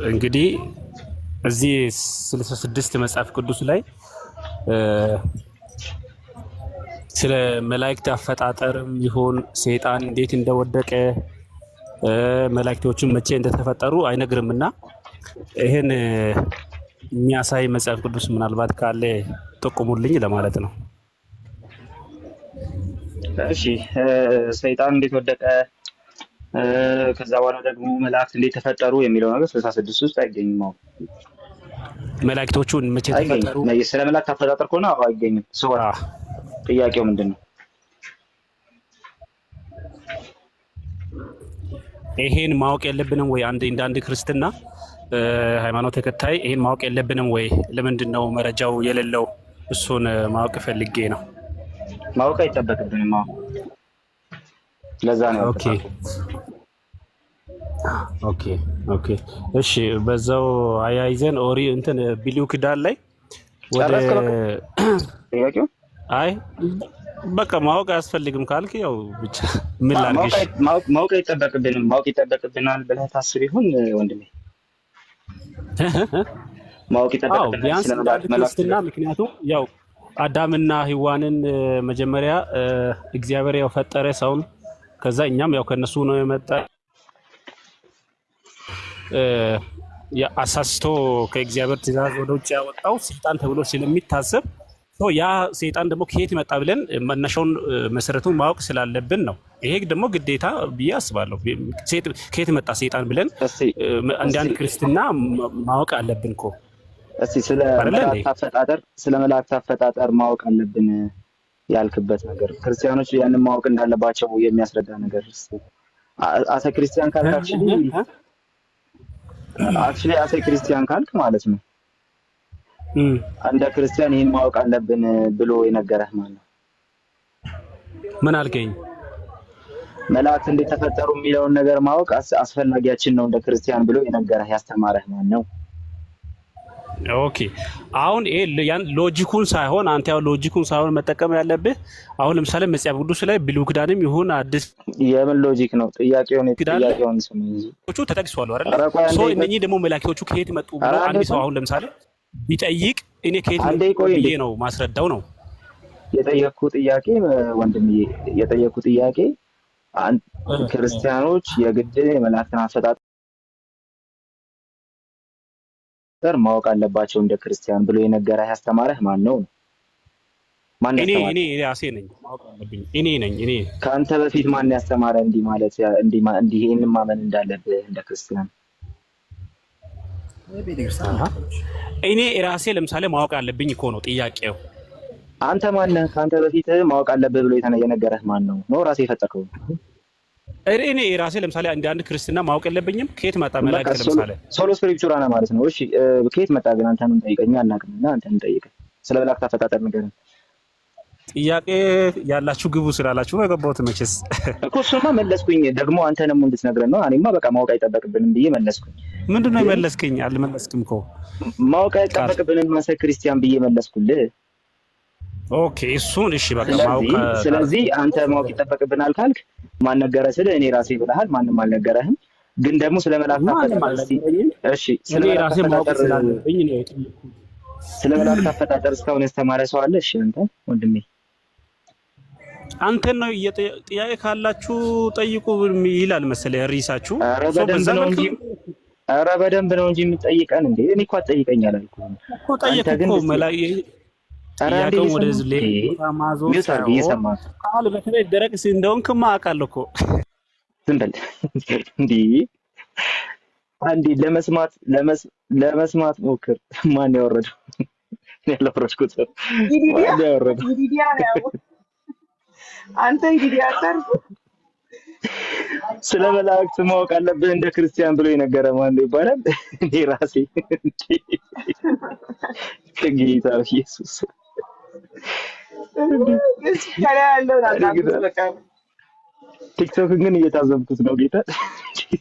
እንግዲህ እዚህ 66 መጽሐፍ ቅዱስ ላይ ስለ መላእክት አፈጣጠርም ይሁን ሰይጣን እንዴት እንደወደቀ መላእክቶችን መቼ እንደተፈጠሩ አይነግርምና ይሄን የሚያሳይ መጽሐፍ ቅዱስ ምናልባት ካለ ጠቁሙልኝ ለማለት ነው። እሺ ሰይጣን እንዴት ወደቀ ከዛ በኋላ ደግሞ መላእክት እንዴት ተፈጠሩ የሚለው ነገር 66 ውስጥ አይገኝም። መላእክቶቹን መቼ ተፈጠሩ? ስለ መላእክት አፈጣጠር ከሆነ አይገኝም። ጥያቄው ምንድን ነው? ይሄን ማወቅ የለብንም ወይ? እንደ አንድ ክርስትና ሃይማኖት ተከታይ ይሄን ማወቅ የለብንም ወይ? ለምንድን ነው መረጃው የሌለው? እሱን ማወቅ ፈልጌ ነው። ማወቅ አይጠበቅብንም። ለዛ ነው። ኦኬ እሺ። በዛው አያይዘን ብሉይ ኪዳን ላይ ወደ ጥያቄው አይ በቃ ማወቅ አያስፈልግም ካልክ ያው ብቻ ምን ላድርግሽ? ማወቅ ይጠበቅብናል ብለህ ታስብ ይሆን ወንድሜ? ማወቅ ይጠበቅብናል ቢያንስ ክርስትና። ምክንያቱም ያው አዳምና ሔዋንን መጀመሪያ እግዚአብሔር ያው ፈጠረ ሰውን፣ ከዛ እኛም ያው ከነሱ ነው የመጣ አሳስቶ ከእግዚአብሔር ትእዛዝ ወደ ውጭ ያወጣው ሰይጣን ተብሎ ስለሚታሰብ ያ ሰይጣን ደግሞ ከየት መጣ ብለን መነሻውን መሰረቱን ማወቅ ስላለብን ነው። ይሄ ደግሞ ግዴታ ብዬ አስባለሁ። ከየት መጣ ሰይጣን ብለን እንደ አንድ ክርስትና ማወቅ አለብን እኮ። እስቲ ስለ መላእክት አፈጣጠር ማወቅ አለብን ያልክበት ነገር ክርስቲያኖች ያንን ማወቅ እንዳለባቸው የሚያስረዳ ነገር አሰ ክርስቲያን ካልክ አክቹሊ አሰ ክርስቲያን ካልክ ማለት ነው እንደ ክርስቲያን ይሄን ማወቅ አለብን ብሎ የነገረህ ማን ነው? ምን አልከኝ? መላእክት እንዴት ተፈጠሩ የሚለውን ነገር ማወቅ አስፈላጊያችን ነው እንደ ክርስቲያን ብሎ የነገረህ ያስተማረህ ማን ነው? ኦኬ አሁን ያን ሎጂኩን ሳይሆን አንተ ያው ሎጂኩን ሳይሆን መጠቀም ያለብህ አሁን ለምሳሌ መጽሐፍ ቅዱስ ላይ ብሉይ ኪዳንም ይሁን አዲስ የምን ሎጂክ ነው? ጥያቄውን ስሙ እንጂ ተጠቅሷል አይደል? ሶ እነኚህ ደግሞ መላእክቶቹ ከየት መጡ ብሎ አንድ ሰው አሁን ለምሳሌ ቢጠይቅ እኔ ከየት ብዬ ነው ማስረዳው ነው የጠየቅኩ ጥያቄ ወንድምዬ። የጠየቅኩ ጥያቄ ክርስቲያኖች የግድ የመላእክትን አፈጣጠር ማወቅ አለባቸው እንደ ክርስቲያን ብሎ የነገረህ ያስተማረህ ማን ነው? እኔ ራሴ ነኝ ማወቅ አለብኝ። እኔ ነኝ። ከአንተ በፊት ማን ያስተማረ እንዲህ ማለት እንዲህ ይሄንን ማመን እንዳለብህ እንደ ክርስቲያን? እኔ ራሴ ለምሳሌ ማወቅ አለብኝ እኮ ነው ጥያቄው። አንተ ማነህ? ከአንተ በፊት ማወቅ አለብህ ብሎ የነገረህ ማን ነው? ራሴ የፈጠርከው? እኔ ራሴ ለምሳሌ እንደ አንድ ክርስትና ማወቅ የለብኝም? ከየት መጣ መላእክት? ለምሳሌ ሶሎ ስክሪፕቹራ ነው ማለት ነው። እሺ ከየት መጣ ግን? አንተ ምን ጠይቀኝ? አናውቅምና አንተ ምን ጠይቀኝ? ስለ መላእክት አፈጣጠር ንገረኝ። ጥያቄ ያላችሁ ግቡ ስላላችሁ ነው የገባሁት። መቼስ እኮ እሱማ መለስኩኝ። ደግሞ አንተንም እንድትነግረን ነው። እኔማ በቃ ማወቅ አይጠበቅብንም ብዬ መለስኩኝ። ምንድነው የመለስከኝ? አልመለስክም እኮ። ማወቅ አይጠበቅብንም ማሰ ክርስቲያን ብዬ መለስኩልህ። ኦኬ እሱን እሺ በቃ ማወቅ። ስለዚህ አንተ ማወቅ ይጠበቅብናል ካልክ ማን ነገረህ ስለ እኔ ራሴ ብለሃል። ማንም አልነገረህም። ግን ደግሞ ስለ መላእክት አፈጣጠር እሺ፣ ስለ መላእክት አፈጣጠር ስላለብኝ ነው የጠየኩት። ስለ መላእክት አፈጣጠር እስካሁን ያስተማረ ሰው አለ? እሺ አንተ ወንድሜ አንተን ነው ጥያቄ ካላችሁ ጠይቁ ይላል መሰለኝ ሪሳችሁ። ኧረ በደንብ ነው እንጂ የምትጠይቀን እንዴ? እኔ እኮ አትጠይቀኝ አላልኩህም እኮ ጠየቅኩ እኮ ጥያቄውን ወደ ሌላ ማዞር ሳይሆን ቃል በተለይ ደረቅ እንደሆንክማ አውቃለሁ እኮ። ዝም በል እንዴ! አንዴ ለመስማት ሞክር። ማን ያወረደው? ያለፈረስኩት ማን ያወረደው? አንተ እንግዲህ አታርፍ። ስለ መላእክት ማወቅ አለብህ እንደ ክርስቲያን ብሎ የነገረ ማን ይባላል? እኔ ራሴ ከጌታ ኢየሱስ ቲክቶክ ግን እየታዘብኩት ነው ጌታ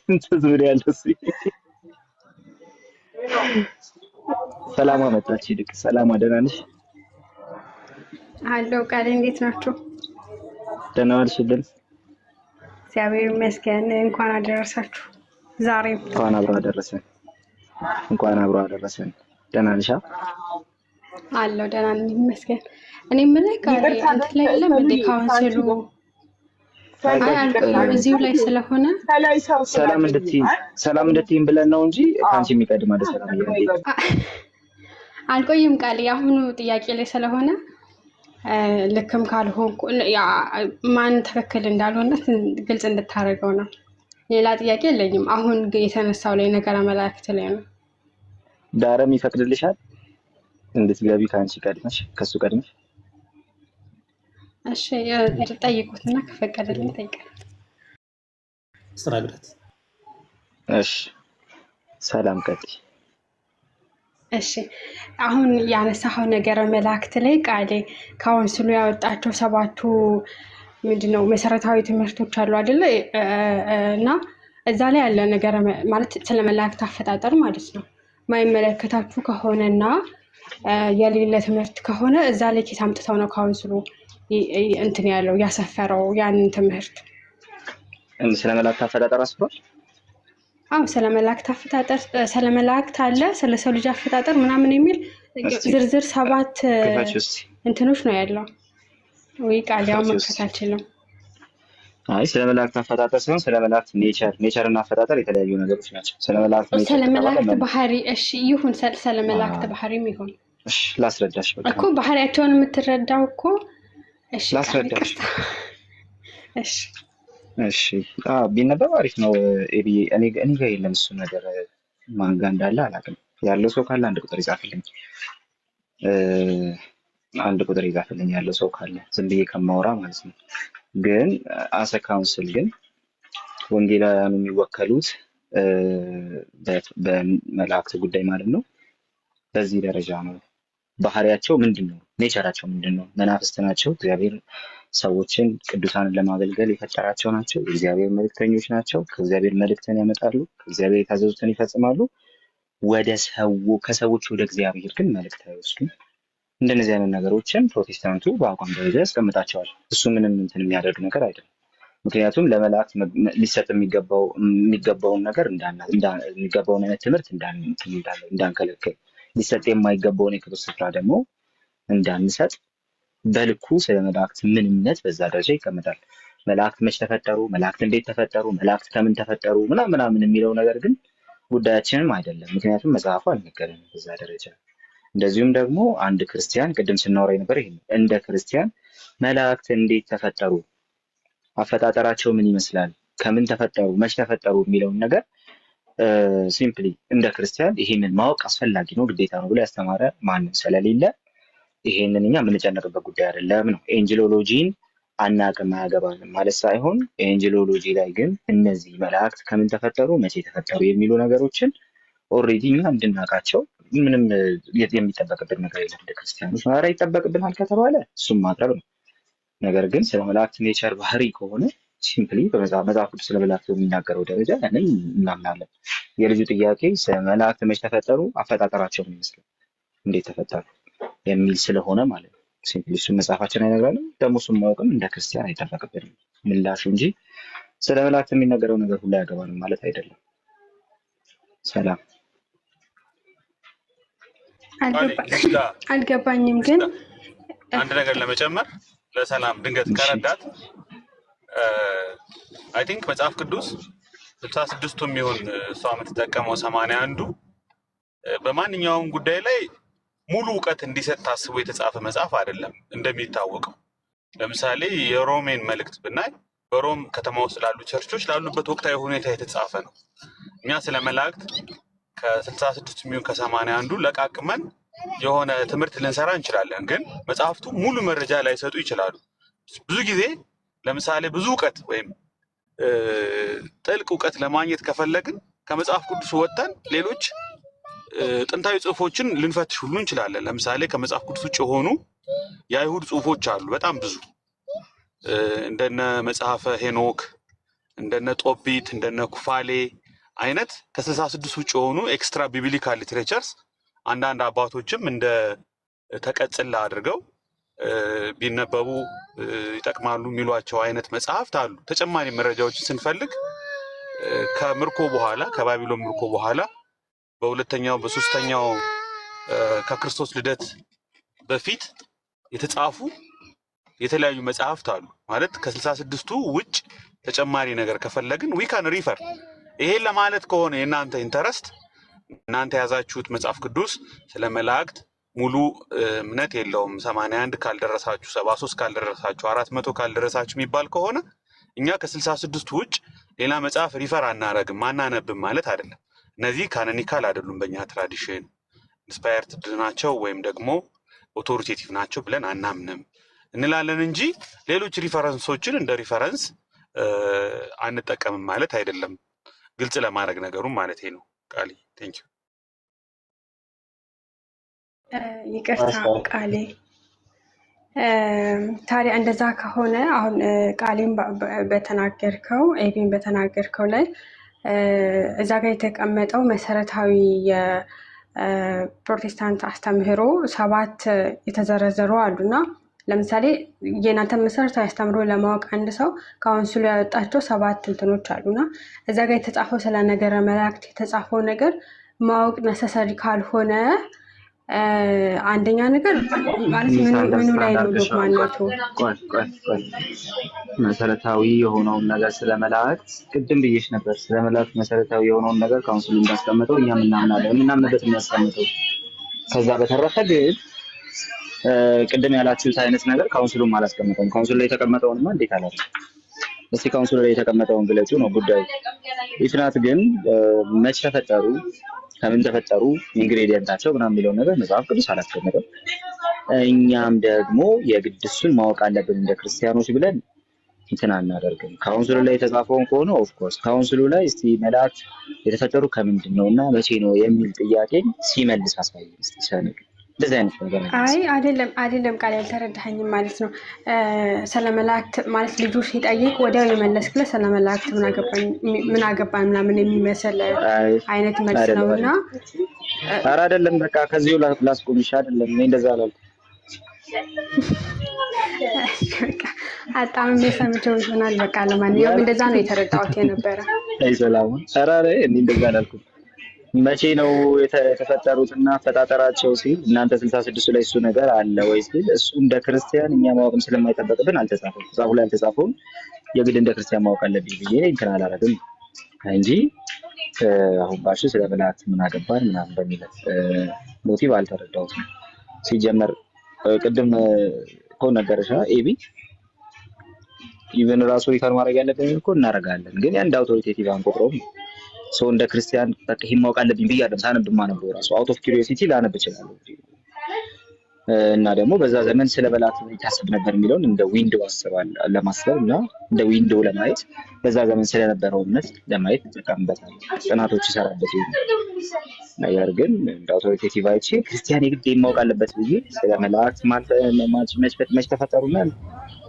እንትን ያለው ሰላም አመጣች። ይልቅ ሰላም ደህና ነሽ? አለው ቃል እንዴት ናችሁ? ደህና ዋልሽልን? እግዚአብሔር ይመስገን። እንኳን አደረሳችሁ። ዛሬ እንኳን አብሮ አደረሰን። ደህና ነሽ? አለው ደህና ነኝ ይመስገን። እኔ የምልህ ቃል አንተ ላይ ለምን ካውንስሉ አልቆየም እዚሁ ላይ ስለሆነ ሰላም እንድትይም ብለን ነው እንጂ ካንቺ የሚቀድም አይደል? ሰላም አልቆይም ቃል የአሁኑ ጥያቄ ላይ ስለሆነ ልክም ካልሆንኩ ማን ትክክል እንዳልሆነ ግልጽ እንድታደርገው ነው። ሌላ ጥያቄ የለኝም። አሁን የተነሳው ላይ ነገረ መላእክት ላይ ነው። ዳረም ይፈቅድልሻል እንድትገቢ ካንቺ ቀድመሽ ከሱ ቀድመሽ? እሺ ጠይቁትና ከፈቀደልኝ ጠይቀኝ። ስራግረት እሺ ሰላም ቀጥይ። እሺ አሁን ያነሳው ነገረ መላእክት ላይ ቃሌ ካውንስሉ ያወጣቸው 7ቱ ምንድነው መሰረታዊ ትምህርቶች አሉ አይደለ? እና እዛ ላይ ያለ ነገር ማለት ስለ መላእክት አፈጣጠር ማለት ነው። ማይመለከታችሁ ከሆነና የሌለ ትምህርት ከሆነ እዛ ላይ ኬት አምጥተው ነው ካውንስሉ እንትን ያለው ያሰፈረው ያንን ትምህርት? ስለ መላእክት አፈጣጠር አስፍሯል። ስለ መላእክት አፈጣጠር ስለ መላእክት አለ ስለ ሰው ልጅ አፈጣጠር ምናምን የሚል ዝርዝር 7 እንትኖች ነው ያለው። ወይ ቃል ያው መከታተል አልችልም። አይ ስለ መላእክት አፈጣጠር ሳይሆን ስለ መላእክት ኔቸር እና አፈጣጠር የተለያዩ ነገሮች ናቸው። ስለ መላእክት ባህሪ እሺ ይሁን ስለ መላእክት ባህሪም ይሁን እሺ ላስረዳሽ በቃ እኮ ባህሪያቸውን የምትረዳው እኮ እሺ ላስረዳሽ እሺ ቢነበብ አሪፍ ነው። ኤቢ እኔ ጋር የለም እሱ ነገር ማን ጋር እንዳለ አላውቅም። ያለው ሰው ካለ አንድ ቁጥር ይጻፍልኝ ያለው ሰው ካለ ዝም ብዬ ከማወራ ማለት ነው። ግን አሰ ካውንስል ግን ወንጌላውያኑ የሚወከሉት በመላእክት ጉዳይ ማለት ነው። በዚህ ደረጃ ነው። ባህሪያቸው ምንድነው? ኔቸራቸው ምንድነው? መናፍስት ናቸው። እግዚአብሔር ሰዎችን ቅዱሳንን ለማገልገል የፈጠራቸው ናቸው። የእግዚአብሔር መልእክተኞች ናቸው። ከእግዚአብሔር መልእክትን ያመጣሉ። ከእግዚአብሔር የታዘዙትን ይፈጽማሉ። ከሰዎች ወደ እግዚአብሔር ግን መልእክት አይወስዱም። እንደነዚህ አይነት ነገሮችን ፕሮቴስታንቱ በአቋም ደረጃ ያስቀምጣቸዋል። እሱ ምንም እንትን የሚያደርግ ነገር አይደለም። ምክንያቱም ለመላእክት ሊሰጥ የሚገባውን ነገር የሚገባውን አይነት ትምህርት እንዳንከለክል፣ ሊሰጥ የማይገባውን የክብር ስፍራ ደግሞ እንዳንሰጥ በልኩ ስለ መላእክት ምንነት በዛ ደረጃ ይቀመጣል። መላእክት መች ተፈጠሩ፣ መላእክት እንዴት ተፈጠሩ፣ መላእክት ከምን ተፈጠሩ ምናምን የሚለው ነገር ግን ጉዳያችንም አይደለም። ምክንያቱም መጽሐፉ አልነገረንም በዛ ደረጃ። እንደዚሁም ደግሞ አንድ ክርስቲያን ቅድም ስናወራ የነበር ይሄ እንደ ክርስቲያን መላእክት እንዴት ተፈጠሩ፣ አፈጣጠራቸው ምን ይመስላል፣ ከምን ተፈጠሩ፣ መች ተፈጠሩ የሚለውን ነገር ሲምፕሊ እንደ ክርስቲያን ይሄንን ማወቅ አስፈላጊ ነው፣ ግዴታ ነው ብሎ ያስተማረ ማንም ስለሌለ ይሄንን እኛ የምንጨነቅበት ጉዳይ አይደለም ነው። ኤንጅሎሎጂን አናቅም አያገባንም ማለት ሳይሆን ኤንጅሎሎጂ ላይ ግን እነዚህ መላእክት ከምን ተፈጠሩ፣ መቼ ተፈጠሩ የሚሉ ነገሮችን ኦልሬዲ እኛ እንድናውቃቸው ምንም የሚጠበቅብን ነገር የለም። እንደ ክርስቲያኖች ኧረ ይጠበቅብናል ከተባለ እሱም ማቅረብ ነው። ነገር ግን ስለ መላእክት ኔቸር ባህሪ ከሆነ ሲምፕሊ በመጽሐፍ ቅዱስ ስለ መላእክት በሚናገረው ደረጃ ያንን እናምናለን። የልጁ ጥያቄ ስለ መላእክት መቼ ተፈጠሩ፣ አፈጣጠራቸው ምን ይመስላል፣ እንዴት ተፈጠሩ የሚል ስለሆነ ማለት ነው። ሲምፕሊ እሱን መጽሐፋችን አይነግረንም። ደግሞ እሱን ማወቅም እንደ ክርስቲያን አይጠበቅብንም ምላሹ እንጂ ስለ መላእክት የሚነገረው ነገር ሁሉ አያገባንም ማለት አይደለም። ሰላም። አልገባኝም ግን አንድ ነገር ለመጨመር ለሰላም ድንገት ከረዳት አይ ቲንክ መጽሐፍ ቅዱስ 66ቱም ይሁን እሷ የምትጠቀመው 81ዱ በማንኛውም ጉዳይ ላይ ሙሉ እውቀት እንዲሰጥ ታስቦ የተጻፈ መጽሐፍ አይደለም። እንደሚታወቀው ለምሳሌ የሮሜን መልእክት ብናይ በሮም ከተማ ውስጥ ላሉ ቸርቾች ላሉበት ወቅታዊ ሁኔታ የተጻፈ ነው። እኛ ስለ መላእክት ከ66 ሚሊዮን ከ81ዱ ለቃቅመን የሆነ ትምህርት ልንሰራ እንችላለን፣ ግን መጽሐፍቱ ሙሉ መረጃ ላይሰጡ ይችላሉ። ብዙ ጊዜ ለምሳሌ ብዙ እውቀት ወይም ጥልቅ እውቀት ለማግኘት ከፈለግን ከመጽሐፍ ቅዱስ ወጥተን ሌሎች ጥንታዊ ጽሁፎችን ልንፈትሽ ሁሉ እንችላለን። ለምሳሌ ከመጽሐፍ ቅዱስ ውጭ የሆኑ የአይሁድ ጽሁፎች አሉ በጣም ብዙ፣ እንደነ መጽሐፈ ሄኖክ፣ እንደነ ጦቢት፣ እንደነ ኩፋሌ አይነት ከ66 ውጭ የሆኑ ኤክስትራ ቢብሊካል ሊትሬቸርስ አንዳንድ አባቶችም እንደ ተቀጽላ አድርገው ቢነበቡ ይጠቅማሉ የሚሏቸው አይነት መጽሐፍት አሉ። ተጨማሪ መረጃዎችን ስንፈልግ ከምርኮ በኋላ ከባቢሎን ምርኮ በኋላ በሁለተኛው በሶስተኛው ከክርስቶስ ልደት በፊት የተጻፉ የተለያዩ መጽሐፍት አሉ። ማለት ከ66ቱ ውጭ ተጨማሪ ነገር ከፈለግን ዊ ካን ሪፈር። ይሄን ለማለት ከሆነ የእናንተ ኢንተረስት እናንተ ያዛችሁት መጽሐፍ ቅዱስ ስለ መላእክት ሙሉ እምነት የለውም 81 ካልደረሳችሁ 73 ካልደረሳችሁ 400 ካልደረሳችሁ የሚባል ከሆነ እኛ ከ66ቱ ውጭ ሌላ መጽሐፍ ሪፈር አናረግም አናነብም ማለት አይደለም። እነዚህ ካኖኒካል አይደሉም፣ በእኛ ትራዲሽን ኢንስፓየርድ ናቸው ወይም ደግሞ ኦቶሪቴቲቭ ናቸው ብለን አናምንም እንላለን እንጂ ሌሎች ሪፈረንሶችን እንደ ሪፈረንስ አንጠቀምም ማለት አይደለም። ግልጽ ለማድረግ ነገሩን ማለት ነው። ቃሊ ቴንክ ዩ። ይቅርታ ቃሌ። ታዲያ እንደዛ ከሆነ አሁን ቃሌን በተናገርከው ኤቢን በተናገርከው ላይ እዛ ጋር የተቀመጠው መሰረታዊ የፕሮቴስታንት አስተምህሮ 7 የተዘረዘሩ አሉና ለምሳሌ የእናንተ መሰረታዊ አስተምህሮ ለማወቅ አንድ ሰው ካውንስሉ ያወጣቸው 7 እንትኖች አሉና እዛ ጋር የተጻፈው ስለ ነገረ መላእክት የተጻፈው ነገር ማወቅ ነሰሰሪ ካልሆነ አንደኛ ነገር ማለት ምኑ ላይ ነው ዶክማንቱ? መሰረታዊ የሆነውን ነገር ስለ መላእክት ቅድም ብዬሽ ነበር። ስለ መላእክት መሰረታዊ የሆነውን ነገር ካውንስሉ እንዳስቀመጠው እኛም እናምናለን፣ የምናምንበት የሚያስቀምጠው። ከዛ በተረፈ ግን ቅድም ያላችሁት አይነት ነገር ካውንስሉም አላስቀመጠም። ካውንስሉ ላይ የተቀመጠውንማ እንዴት አላለ? እስቲ ካውንስሉ ላይ የተቀመጠውን ግለጹ ነው ጉዳዩ። ኢፍናት ግን መች ተፈጠሩ፣ ከምን ተፈጠሩ፣ ኢንግሬዲየንታቸው ምናምን የሚለውን ነገር መጽሐፍ ቅዱስ አላስቀመጠም። እኛም ደግሞ የግድ እሱን ማወቅ አለብን እንደ ክርስቲያኖች ብለን እንትን አናደርግም። ካውንስሉ ላይ የተጻፈውን ከሆነ ኦፍኮርስ ካውንስሉ ላይ እስቲ መላእክት የተፈጠሩ ከምንድን ነው እና መቼ ነው የሚል ጥያቄ ሲመልስ አሳየን እስቲ ሰነድ። እንደዚህ አይነት ነገር አይ አይደለም ቃል ያልተረዳኸኝም ማለት ነው። ስለ መላእክት ማለት ልጁ ሲጠይቅ ወዲያው የመለስክለት ስለ መላእክት ምን አገባን ምናምን የሚመስል አይነት መልስ ነውና፣ ኧረ አይደለም በቃ ከዚሁ ላስቆምሽ። አይደለም እኔ እንደዛ አላልኩም። በጣም የሚሰምቸው ይሆናል። በቃ ለማንኛውም እንደዛ ነው የተረዳሁት የነበረ። አይ ሰላም። ኧረ እኔ እንደዛ አላልኩም። መቼ ነው የተፈጠሩትና አፈጣጠራቸው ሲል እናንተ 66 ላይ እሱ ነገር አለ ወይ ሲል እሱ እንደ ክርስቲያን እኛ ማወቅም ስለማይጠበቅብን አልተጻፈም። ጻፉ ላይ አልተጻፈውም። የግድ እንደ ክርስቲያን ማወቅ አለብኝ ብዬ እንትን አላደረግም እንጂ አሁን ባሽ ስለ መላእክት ምን አገባን ምናምን በሚል ሞቲቭ አልተረዳሁትም። ሲጀመር ቅድም እኮ ነገርሽ ኤቢ ኢቨን ራሱ ሪፈር ማድረግ ያለብን እኮ እናደርጋለን፣ ግን አንድ አውቶሪቴቲቭ አንቆጥረውም። ሰው እንደ ክርስቲያን በቃ ይሄን ማወቅ አለብኝ ብዬ አይደለም ሳነብ ማነበው ራሱ አውት ኦፍ ኪዩሪዮሲቲ ላነብ እችላለሁ። እና ደግሞ በዛ ዘመን ስለ መላእክት ይታሰብ ነበር የሚለውን እንደ ዊንዶው አስባለሁ ለማሰብ እና እንደ ዊንዶው ለማየት በዛ ዘመን ስለነበረው እምነት ለማየት ተጠቀምበታል። ጥናቶች ይሰራበት ይሆናል። ነገር ግን እንደ አውቶሪቴቲቭ አይቼ ክርስቲያን የግድ ማወቅ አለበት ብዬ ስለ መላእክት መች ተፈጠሩና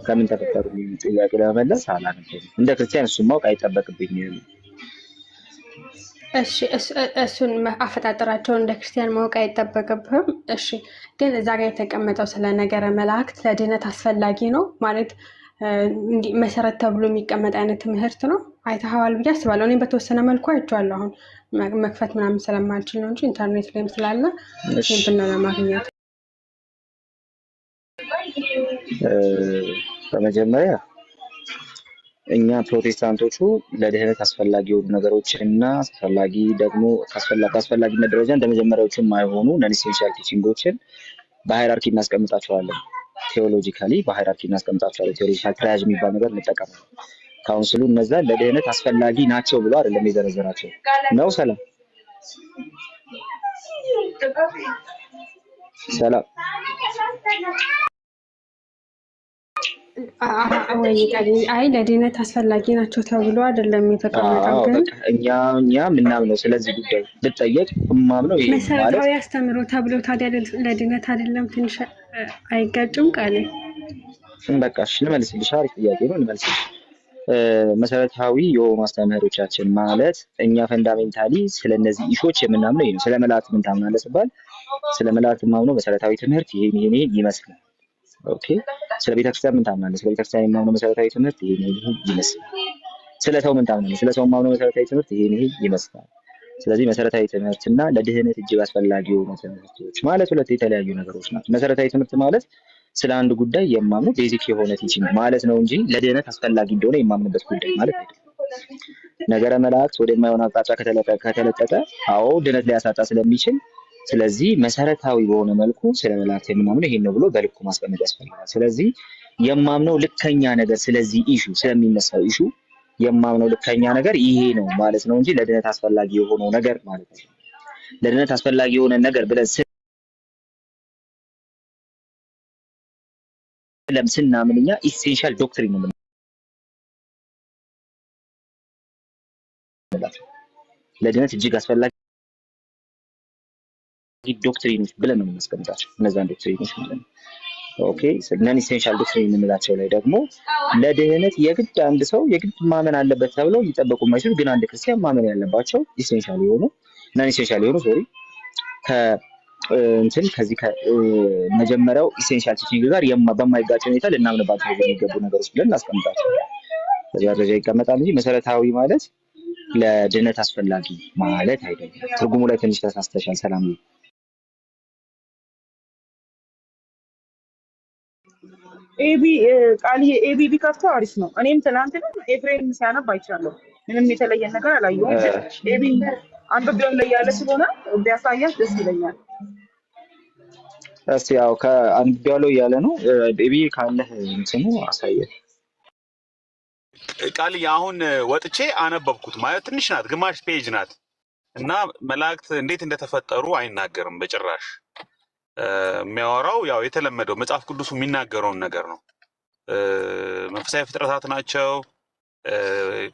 ከምን ተፈጠሩ የሚል ጥያቄ ለመመለስ አላነበብም። እንደ ክርስቲያን እሱን ማወቅ አይጠበቅብኝም። እሺ እሱን አፈጣጠራቸውን እንደ ክርስቲያን ማወቅ አይጠበቅብህም። እሺ ግን እዛ ጋር የተቀመጠው ስለ ነገረ መላእክት ለድነት አስፈላጊ ነው ማለት መሰረት ተብሎ የሚቀመጥ አይነት ትምህርት ነው። አይተኸዋል ብዬ አስባለሁ። እኔ በተወሰነ መልኩ አይቼዋለሁ። አሁን መክፈት ምናምን ስለማልችል ነው እንጂ ኢንተርኔት ላይም ስላለ ይህን ለማግኘት በመጀመሪያ እኛ ፕሮቴስታንቶቹ ለድህነት አስፈላጊ የሆኑ ነገሮችን እና አስፈላጊ ደግሞ ከአስፈላጊነት ደረጃ እንደ መጀመሪያዎቹ የማይሆኑ ነን ኢሴንሻል ቲቺንጎችን በሃይራርኪ እናስቀምጣቸዋለን። ቴዎሎጂካሊ በሃይራርኪ እናስቀምጣቸዋለን። ቴዎሎጂካል ትራያጅ የሚባል ነገር እንጠቀማለን። ካውንስሉ እነዛ ለድህነት አስፈላጊ ናቸው ብሎ አይደለም የዘረዘራቸው ነው። ሰላም አይ ለድህነት አስፈላጊ ናቸው ተብሎ አይደለም የተቀመጠው። ግን እኛ ምናምነው ስለዚህ ጉዳይ ልጠየቅ የማምነው ይሄ መሰረታዊ አስተምሮ ተብሎ ታዲያ ለድህነት አይደለም? ትንሽ አይጋጭም? ቃል በቃ እሺ ልመልስልሽ። አሪፍ ጥያቄ ነው፣ ልመልስልሽ። መሰረታዊ የሆኑ አስተምህሮቻችን ማለት እኛ ፈንዳሜንታሊ ስለነዚህ ኢሾች የምናምነው ይሄ ነው። ስለ መላእክት ምን ታምናለህ ሲባል ስለ መላእክት የማምነው መሰረታዊ ትምህርት ይሄን ይመስላል። ኦኬ። ስለ ቤተክርስቲያን ምን ታምናለህ? ስለ ቤተክርስቲያን የማምነው መሰረታዊ ትምህርት ይሄን ይመስላል። ስለ ሰው ምን ታምናለህ? ስለ ሰው የማምነው መሰረታዊ ትምህርት ይሄን ይመስላል። ስለዚህ መሰረታዊ ትምህርትና ለድህነት እጅግ አስፈላጊ የሆኑ ትምህርቶች ማለት ሁለት የተለያዩ ነገሮች ናቸው። መሰረታዊ ትምህርት ማለት ስለ አንድ ጉዳይ የማምነው ቤዚክ የሆነ ቲቺንግ ማለት ነው እንጂ ለድህነት አስፈላጊ እንደሆነ የማምንበት ጉዳይ ማለት አይደለም። ነገረ መላእክት ወደማይሆን አቅጣጫ ከተለጠጠ አዎ ድህነት ሊያሳጣ ስለሚችል ስለዚህ መሰረታዊ በሆነ መልኩ ስለ መላእክት የምናምነው ይሄን ነው ብሎ በልኩ ማስቀመጥ ያስፈልጋል። ስለዚህ የማምነው ልከኛ ነገር ስለዚህ ኢሹ ስለሚነሳው ኢሹ የማምነው ልከኛ ነገር ይሄ ነው ማለት ነው እንጂ ለድህነት አስፈላጊ የሆነው ነገር ማለት ነው። ለድህነት አስፈላጊ የሆነ ነገር ብለን ስናምን እኛ ኢሴንሻል ዶክትሪን ነው የምንላቸው። ለድህነት እጅግ አስፈላጊ ዶክትሪኖች ብለን ነው የምናስቀምጣቸው እነዛን ዶክትሪኖች ማለት ነው። ኦኬ። ነን ኢሴንሻል ዶክትሪን የምንላቸው ላይ ደግሞ ለድህነት የግድ አንድ ሰው የግድ ማመን አለበት ተብለው ሊጠበቁ የማይችሉ ግን አንድ ክርስቲያን ማመን ያለባቸው ኢሴንሻል የሆኑ ነን ኢሴንሻል የሆኑ ከዚህ ከመጀመሪያው ኢሴንሻል ቲቺንግ ጋር በማይጋጭ ሁኔታ ልናምንባቸው የሚገቡ ነገሮች ብለን እናስቀምጣቸው። በዚህ ደረጃ ይቀመጣል እንጂ መሰረታዊ ማለት ለድህነት አስፈላጊ ማለት አይደለም። ትርጉሙ ላይ ትንሽ ተሳስተሻል። ሰላም ነው። ኤቢ ቢከፍተው አሪፍ ነው። እኔም ትናንትና ኤፍሬም ሲያነብ አይቻለሁ። ምንም የተለየ ነገር አላየሁም። ኤቢ አንብቤው ላይ ያለ ስለሆነ ቢያሳያት ደስ ይለኛል። እስቲ ያው ከአንብቤው ላይ ያለ ነው። ኤቢ ካለህ እንትኑ አሳየህ። ቃልዬ አሁን ወጥቼ አነበብኩት ማለት ትንሽ ናት፣ ግማሽ ፔጅ ናት እና መላእክት እንዴት እንደተፈጠሩ አይናገርም በጭራሽ። የሚያወራው ያው የተለመደው መጽሐፍ ቅዱሱ የሚናገረውን ነገር ነው። መንፈሳዊ ፍጥረታት ናቸው፣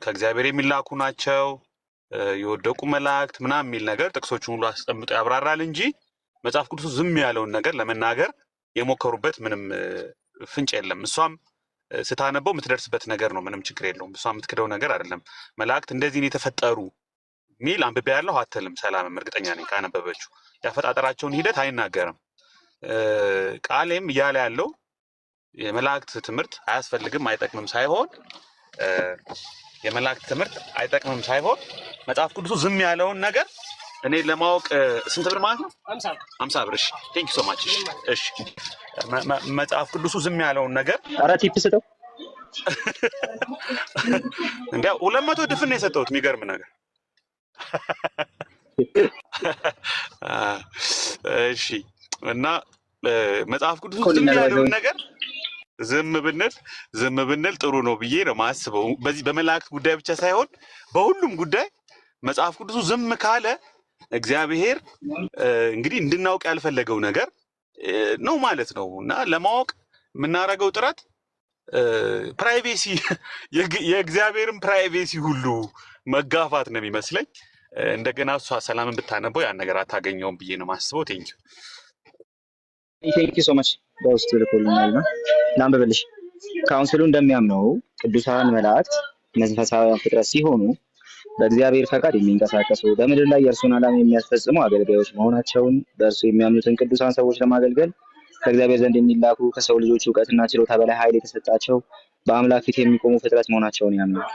ከእግዚአብሔር የሚላኩ ናቸው፣ የወደቁ መላእክት ምናምን የሚል ነገር ጥቅሶቹን ሁሉ አስቀምጦ ያብራራል እንጂ መጽሐፍ ቅዱሱ ዝም ያለውን ነገር ለመናገር የሞከሩበት ምንም ፍንጭ የለም። እሷም ስታነበው የምትደርስበት ነገር ነው፣ ምንም ችግር የለውም። እሷ የምትክደው ነገር አይደለም። መላእክት እንደዚህ ነው የተፈጠሩ ሚል አንብቤ ያለው አትልም። ሰላምም እርግጠኛ ነኝ ካነበበችው ያፈጣጠራቸውን ሂደት አይናገርም። ቃሌም እያለ ያለው የመላእክት ትምህርት አያስፈልግም አይጠቅምም ሳይሆን የመላእክት ትምህርት አይጠቅምም ሳይሆን መጽሐፍ ቅዱሱ ዝም ያለውን ነገር እኔ ለማወቅ ስንት ብር ማለት ነው? 50 ብር። እሺ ቴንክ ዩ ሶ ማች። እሺ መጽሐፍ ቅዱሱ ዝም ያለውን ነገር ኧረ ቲፕ ስጠው እንዴ 200 ድፍን ነው የሰጠሁት። የሚገርም ነገር እሺ። እና መጽሐፍ ቅዱስ ዝም ያለውን ነገር ዝም ብንል ጥሩ ነው ብዬ ነው ማስበው። በዚህ በመላእክት ጉዳይ ብቻ ሳይሆን በሁሉም ጉዳይ መጽሐፍ ቅዱሱ ዝም ካለ እግዚአብሔር እንግዲህ እንድናውቅ ያልፈለገው ነገር ነው ማለት ነው። እና ለማወቅ የምናደርገው ጥረት ፕራይቬሲ የእግዚአብሔርን ፕራይቬሲ ሁሉ መጋፋት ነው የሚመስለኝ። እንደገና እሷ ሰላምን ብታነበው ያን ነገር አታገኘውም ብዬ ነው ማስበው። ቴንኪው ሶ ማች። በውስጥ ልኮልኛልና ላንብብልሽ። ካውንስሉ እንደሚያምነው ቅዱሳን መላእክት መንፈሳውያን ፍጥረት ሲሆኑ በእግዚአብሔር ፈቃድ የሚንቀሳቀሱ በምድር ላይ የእርሱን ዓላማ የሚያስፈጽሙ አገልጋዮች መሆናቸውን በእርሱ የሚያምኑትን ቅዱሳን ሰዎች ለማገልገል ከእግዚአብሔር ዘንድ የሚላኩ ከሰው ልጆች እውቀትና ችሎታ በላይ ኃይል የተሰጣቸው በአምላክ ፊት የሚቆሙ ፍጥረት መሆናቸውን ያምናል።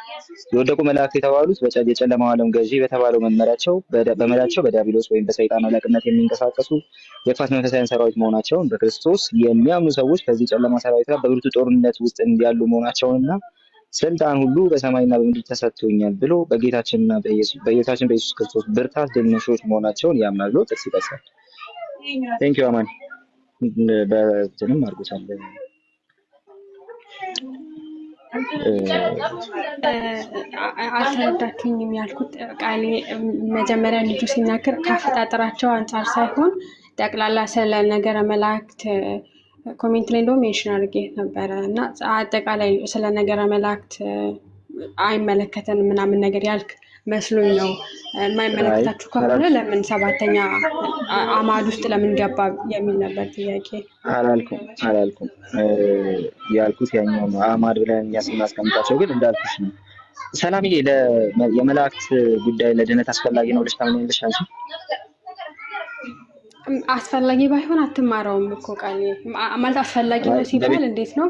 የወደቁ መላእክት የተባሉት የጨለማው ዓለም ገዢ በተባለው በመሪያቸው በዲያብሎስ ወይም በሰይጣን አለቅነት የሚንቀሳቀሱ የክፋት መንፈሳውያን ሰራዊት መሆናቸውን በክርስቶስ የሚያምኑ ሰዎች ከዚህ ጨለማ ሰራዊት ጋር በብርቱ ጦርነት ውስጥ ያሉ መሆናቸውንና ስልጣን ሁሉ በሰማይና በምድር ተሰጥቶኛል ብሎ በጌታችን በኢየሱስ ክርስቶስ ብርታት ድል ነሾች መሆናቸውን ያምናል ብሎ ጥቅስ ይጠቅሳል። ቴንክ ዩ አማን። በትንም አድርጎታል። አልተረዳችሁኝም ያልኩት ቃሌ መጀመሪያ ልጁ ሲናገር ከአፈጣጠራቸው አንጻር ሳይሆን ጠቅላላ ስለ ነገረ መላእክት ኮሜንት ላይ እንደውም ሜንሽን አድርጌ ነበረ እና አጠቃላይ ስለ ነገረ መላእክት አይመለከተን ምናምን ነገር ያልክ መስሎኝ ነው። የማይመለከታችሁ ከሆነ ለምን ሰባተኛ አማድ ውስጥ ለምን ገባ የሚል ነበር ጥያቄ። አላልኩም ያልኩት ያኛው ነው። አማድ ብለን እኛ ስናስቀምጣቸው ግን እንዳልኩሽ ነው። ሰላምዬ የመላእክት ጉዳይ ለድነት አስፈላጊ ነው ብለሽ ታምኛለሽ አንቺ? አስፈላጊ ባይሆን አትማረውም እኮ ቃል ማለት አስፈላጊ ነው ሲባል እንዴት ነው?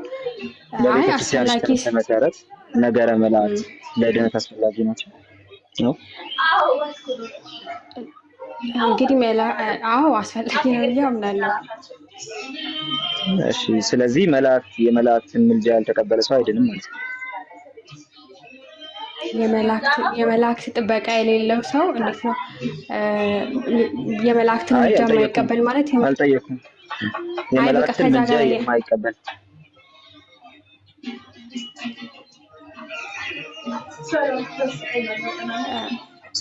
አይ አስፈላጊ መሰረት ነገረ መላእክት ለድነት አስፈላጊ ናቸው ነው እንግዲህ አዎ አስፈላጊ ነው ብዬ አምናለሁ። እሺ ስለዚህ የመላእክትን ምልጃ ያልተቀበለ ሰው አይድንም ማለት ነው። የመላእክት ጥበቃ የሌለው ሰው እንዴት ነው የመላእክትን ምልጃ የማይቀበል ማለት? አልጠየኩም። የመላእክትን ምልጃ የማይቀበል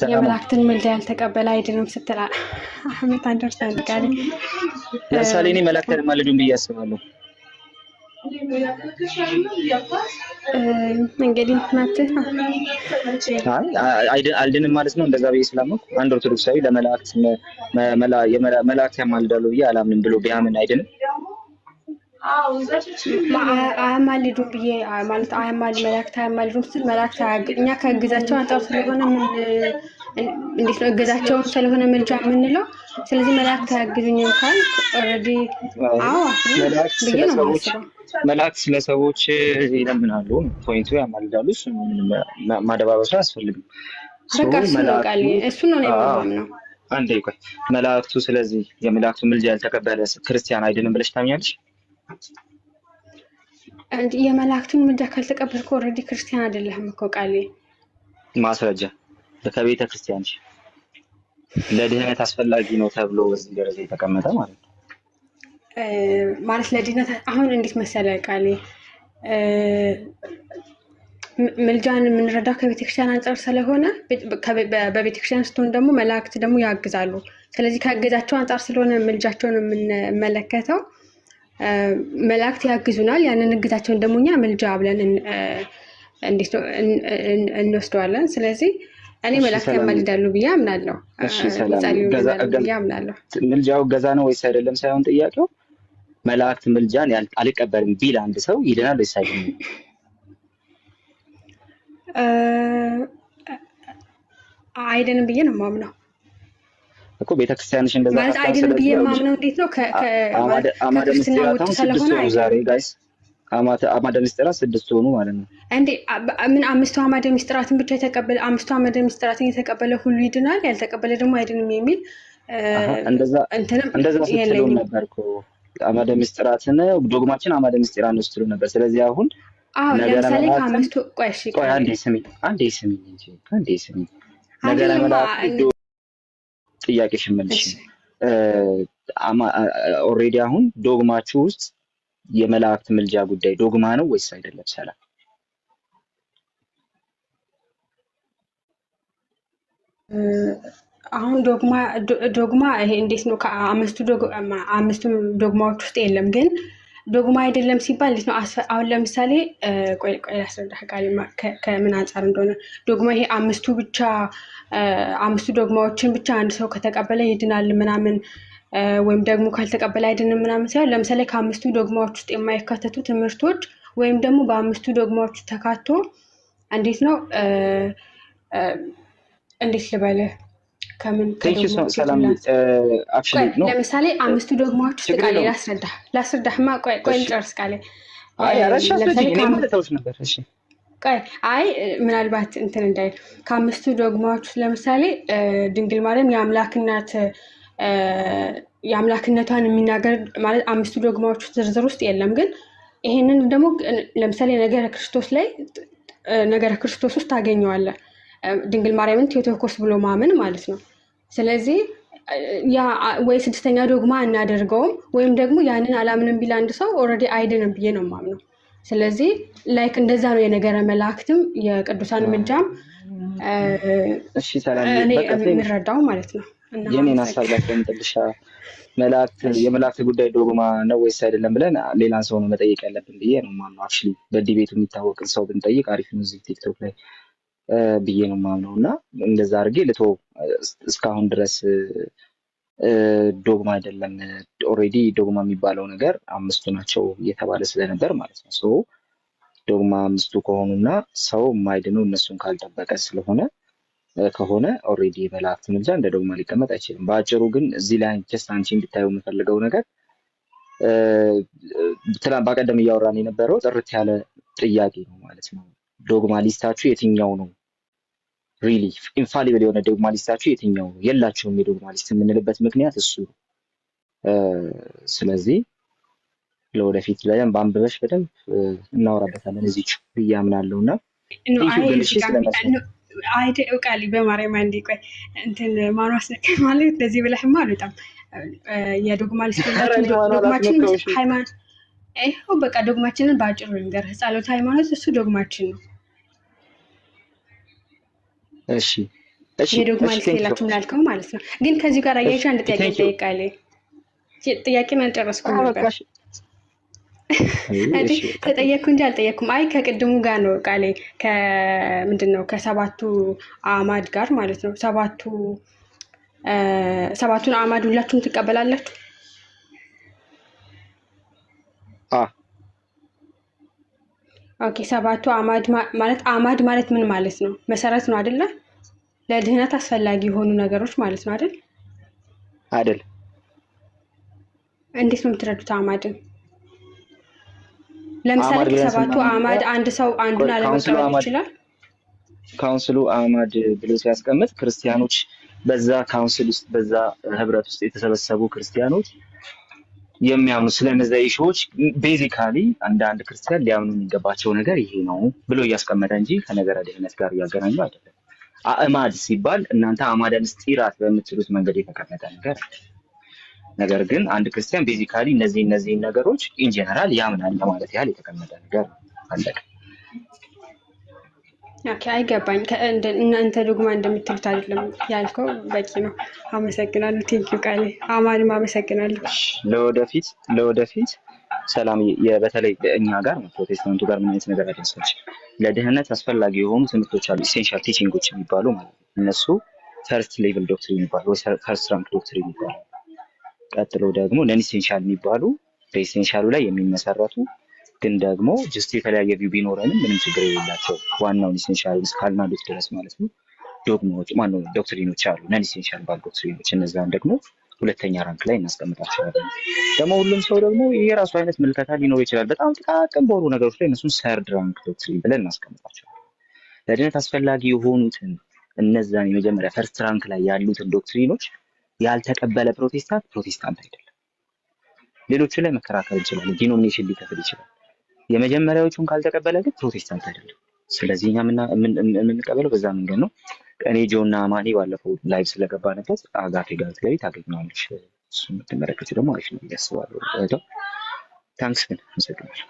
የመላእክትን ምልጃ ያልተቀበለ አይድንም ስትል አህመድ አንደርስታንድ ቃል ለምሳሌ እኔ መላእክትን ማልዱን ብዬ አስባለሁ። እንግዲህ መብትህ ነው። አልድንም ማለት ነው እንደዛ ብዬ ስላመንኩ አንድ ኦርቶዶክሳዊ መላእክት ያማልዳሉ ብዬ አላምንም ብሎ ቢያምን አይድንም? አያማልዱም ብዬ ማለት መላእክት አያማልዱም ስትል መላእክት እኛ ከእግዛቸው አንጻር ስለሆነ እንዴት ነው እገዛቸውን ስለሆነ ምልጃ የምንለው። ስለዚህ መላእክት አያግዙኝም ካል ኦልሬዲ ብዬ ነው የማስበው። መላእክት ስለሰዎች ይለምናሉ፣ ፖይንቱ ያማልዳሉ። እሱ ማደባበሱ አያስፈልግም። በቃ እሱ ነው ቃል እሱ ነው የማምነው። አንዴ ቆይ መላእክቱ ስለዚህ የመላእክቱ ምልጃ ያልተቀበለ ክርስቲያን አይድንም ብለሽ ታምኛለሽ? የመላእክቱን ምልጃ ካልተቀበልኩ ኦልሬዲ ክርስቲያን አይደለህም እኮ ቃል። ማስረጃ ከቤተ ክርስቲያን ለድህነት አስፈላጊ ነው ተብሎ በዚህ ደረጃ የተቀመጠ ማለት ነው። ማለት ለድህነት አሁን እንዴት መሰለ ቃል ምልጃን የምንረዳው ከቤተክርስቲያን አንጻር ስለሆነ በቤተክርስቲያን ስትሆን ደግሞ መላእክት ደግሞ ያግዛሉ። ስለዚህ ከእገዛቸው አንጻር ስለሆነ ምልጃቸውን የምንመለከተው መላእክት ያግዙናል። ያንን እግዛቸውን ደግሞ እኛ ምልጃ ብለን እንዴት ነው እንወስደዋለን። ስለዚህ እኔ መላእክት ያማልዳሉ ብዬ አምናለሁ። ብዬ አምናለሁ። ምልጃው እገዛ ነው ወይስ አይደለም ሳይሆን ጥያቄው መላእክት ምልጃን አልቀበልም ቢል አንድ ሰው ይድናል ወይስ አይድንም? አይድንም ብዬ ነው የማምነው እኮ ቤተክርስቲያንሽ እንደዛ ማለት አይድንም ብዬ የማምነው እንዴት ነው አማደ ምስጢራታውን 6 ሆኑ ዛሬ ጋይስ አማደ ምስጢራት 6 ሆኑ ማለት ነው እንዴ? ምን 5 አማደ ምስጢራትን ብቻ የተቀበለ 5 አማደ ምስጢራትን የተቀበለ ሁሉ ይድናል ያልተቀበለ ደግሞ አይድንም የሚል እንደዛ ስትሉ ነበርኩ። አማደ ምስጢራትን ዶግማችን አማደ ምስጢራን ነው ስትሉ ነበር። ስለዚህ አሁን ለምሳሌ ከአምስቱ ቆይ አንዴ ስሚ ነገረ መላእክት ጥያቄሽን መልሽ። ኦልሬዲ አሁን ዶግማችሁ ውስጥ የመላእክት ምልጃ ጉዳይ ዶግማ ነው ወይስ አይደለም? ሰላም አሁን ዶግማ ይሄ እንዴት ነው? አምስቱ ዶግማዎች ውስጥ የለም። ግን ዶግማ አይደለም ሲባል እንዴት ነው? አሁን ለምሳሌ ቆይ ላስረዳህ ቃል ከምን አንጻር እንደሆነ ዶግማ ይሄ አምስቱ ዶግማዎችን ብቻ አንድ ሰው ከተቀበለ ይድናል ምናምን ወይም ደግሞ ካልተቀበለ አይድንም ምናምን ሳይሆን ለምሳሌ ከአምስቱ ዶግማዎች ውስጥ የማይካተቱ ትምህርቶች ወይም ደግሞ በአምስቱ ዶግማዎች ተካቶ እንዴት ነው እንዴት ልበልህ ከምን ለምሳሌ አምስቱ ዶግማዎች ውስጥ ቃሌ ላስረዳህማ ቆይ ልጨርስ ቃሌ አይ አራሽ ለምሳሌ አስወጪኝ እኔ ማለት ነበር። እሺ አይ ምናልባት እንትን እንዳይ ከአምስቱ ዶግማዎች ለምሳሌ ድንግል ማርያም የአምላክነቷን የሚናገር ማለት አምስቱ ዶግማዎች ዝርዝር ውስጥ የለም። ግን ይሄንን ደግሞ ለምሳሌ ነገረ ክርስቶስ ውስጥ ታገኘዋለህ። ድንግል ማርያምን ቴዎቶኮስ ብሎ ማመን ማለት ነው። ስለዚህ ያ ወይ ስድስተኛ ዶግማ እናደርገውም ወይም ደግሞ ያንን አላምንም ቢል አንድ ሰው ኦልሬዲ አይድንም ብዬ ነው የማምነው። ስለዚህ ላይክ እንደዛ ነው የነገረ መላእክትም የቅዱሳን ምልጃም እሺ ሰላም እኔ በቀጥታ የምረዳው ማለት ነው። እና የኔን ሀሳብ ላስቀምጥልሽ። የመላእክት ጉዳይ ዶግማ ነው ወይስ አይደለም ብለን ሌላን ሰው ነው መጠየቅ ያለብን ብዬ ነው የማምነው። አክቹዋሊ በዲቤቱ የሚታወቅን ሰው ብንጠይቅ አሪፍ ነው እዚህ ቲክቶክ ላይ ብዬ ነው የማምነው። እና እንደዛ አድርጌ እስካሁን ድረስ ዶግማ አይደለም ኦልሬዲ ዶግማ የሚባለው ነገር አምስቱ ናቸው እየተባለ ስለነበር ማለት ነው። ሶ ዶግማ አምስቱ ከሆኑና ሰው የማይድነው እነሱን ካልጠበቀ ከሆነ ኦልሬዲ የመላእክት ምልጃ እንደ ዶግማ ሊቀመጥ አይችልም። በአጭሩ ግን እዚህ ላይ ጀስት አንቺ እንድታየው የምፈልገው ነገር በቀደም እያወራን የነበረው ጥርት ያለ ጥያቄ ነው ማለት ነው። ዶግማ ሊስታችሁ የትኛው ነው? ሪሊ ኢንፋሊብል የሆነ ዶግማ ሊስታችሁ የትኛው ነው? የላችሁም የዶግማ ሊስት የምንልበት ምክንያት እሱ። ስለዚህ ለወደፊት በደንብ አንብበሽ በደንብ እናወራበታለን እዚች ብዬ አምናለሁ። እና ቃሊ በማርያም አንዴ ቆይ እንትን ማኗስ ማለት እንደዚህ ብለህማ አልወጣም። የዶግማ ሊስት ዶግማችን ሃይማኖት ይኸው በቃ ዶግማችንን በአጭሩ ልንገርህ። ጸሎት ሃይማኖት እሱ ዶግማችን ነው። እሺ የዶግማ ሊስት የላችሁም ላልከው ማለት ነው። ግን ከዚህ ጋር አያይዤ አንድ ጥያቄ እጠይቃለሁ። ጥያቄን አልጨረስኩም ነበር ተጠየቅኩ እንጂ አልጠየቅኩም። አይ ከቅድሙ ጋር ነው ቃሌ ከምንድን ነው ከሰባቱ አዕማድ ጋር ማለት ነው። ሰባቱን አዕማድ ሁላችሁም ትቀበላላችሁ? ኦኬ ሰባቱ አዕማድ ማለት አዕማድ ማለት ምን ማለት ነው? መሰረት ነው አይደለ? ለድህነት አስፈላጊ የሆኑ ነገሮች ማለት ነው አይደል? አይደል? እንዴት ነው የምትረዱት አዕማድን? ለምሳሌ ከሰባቱ አዕማድ አንድ ሰው አንዱን አለመቀበል ይችላል? ካውንስሉ አዕማድ ብሎ ሲያስቀምጥ ክርስቲያኖች በዛ ካውንስል ውስጥ በዛ ህብረት ውስጥ የተሰበሰቡ ክርስቲያኖች የሚያምኑ ስለነዚህ ኢሹዎች ቤዚካሊ አንድ ክርስቲያን ሊያምኑ የሚገባቸው ነገር ይሄ ነው ብሎ እያስቀመጠ እንጂ ከነገረ ድህነት ጋር እያገናኙ አይደለም። አዕማድ ሲባል እናንተ አዕማደ ምስጢራት በምትሉት መንገድ የተቀመጠ ነገር ነገር ግን አንድ ክርስቲያን ቤዚካሊ እነዚህ ነገሮች ኢን ጀነራል ያምናል ለማለት ያህል የተቀመጠ ነገር አለቀ። ኦኬ አይገባኝ። እናንተ ዶግማ እንደምትሉት አይደለም ያልከው በቂ ነው። አመሰግናለሁ። ቴንኪው ቃሌ አማንም አመሰግናለሁ። ለወደፊት ሰላም በተለይ እኛ ጋር ፕሮቴስታንቱ ጋር ምን አይነት ነገር አደረሰች? ለድህነት አስፈላጊ የሆኑ ትምህርቶች አሉ፣ ኢሴንሻል ቲቺንጎች የሚባሉ ማለት ነው። እነሱ ፈርስት ሌቭል ዶክትሪን የሚባሉ ወይ ፈርስት ራንክ ዶክትሪን የሚባሉ፣ ቀጥሎ ደግሞ ነን ኢሴንሻል የሚባሉ በኢሴንሻሉ ላይ የሚመሰረቱ ግን ደግሞ ጀስት የተለያየ ቪው ቢኖረንም ምንም ችግር የሌላቸው ዋናውን ኢሴንሻል እስካልናሉት ድረስ ማለት ነው ዶግማዎች ዶክትሪኖች አሉ፣ ነን ኢሴንሻል ባል ዶክትሪኖች። እነዛን ደግሞ ሁለተኛ ራንክ ላይ እናስቀምጣቸዋለን። ደግሞ ሁሉም ሰው ደግሞ የራሱ አይነት ምልከታ ሊኖር ይችላል። በጣም ጥቃቅን በሆኑ ነገሮች ላይ እነሱን ሰርድ ራንክ ዶክትሪን ብለን እናስቀምጣቸዋለን። ለድነት አስፈላጊ የሆኑትን እነዛን የመጀመሪያ ፈርስት ራንክ ላይ ያሉትን ዶክትሪኖች ያልተቀበለ ፕሮቴስታንት አይደለም። ሌሎቹ ላይ መከራከር እንችላለን፣ ዲኖሚኔሽን ሊከፍል ይችላል። የመጀመሪያዎቹን ካልተቀበለ ግን ፕሮቴስታንት አይደለም። ስለዚህ እኛ የምንቀበለው በዛ መንገድ ነው። እኔ ጆና አማኒ ባለፈው ላይቭ ስለገባንበት አጋቴ ጋር ትገቢ ታገኘዋለሽ። እሱ የምትመለከቱ ደግሞ አሪፍ ነው ብዬ አስባለሁ። ታንክስ ግን አመሰግናለሁ።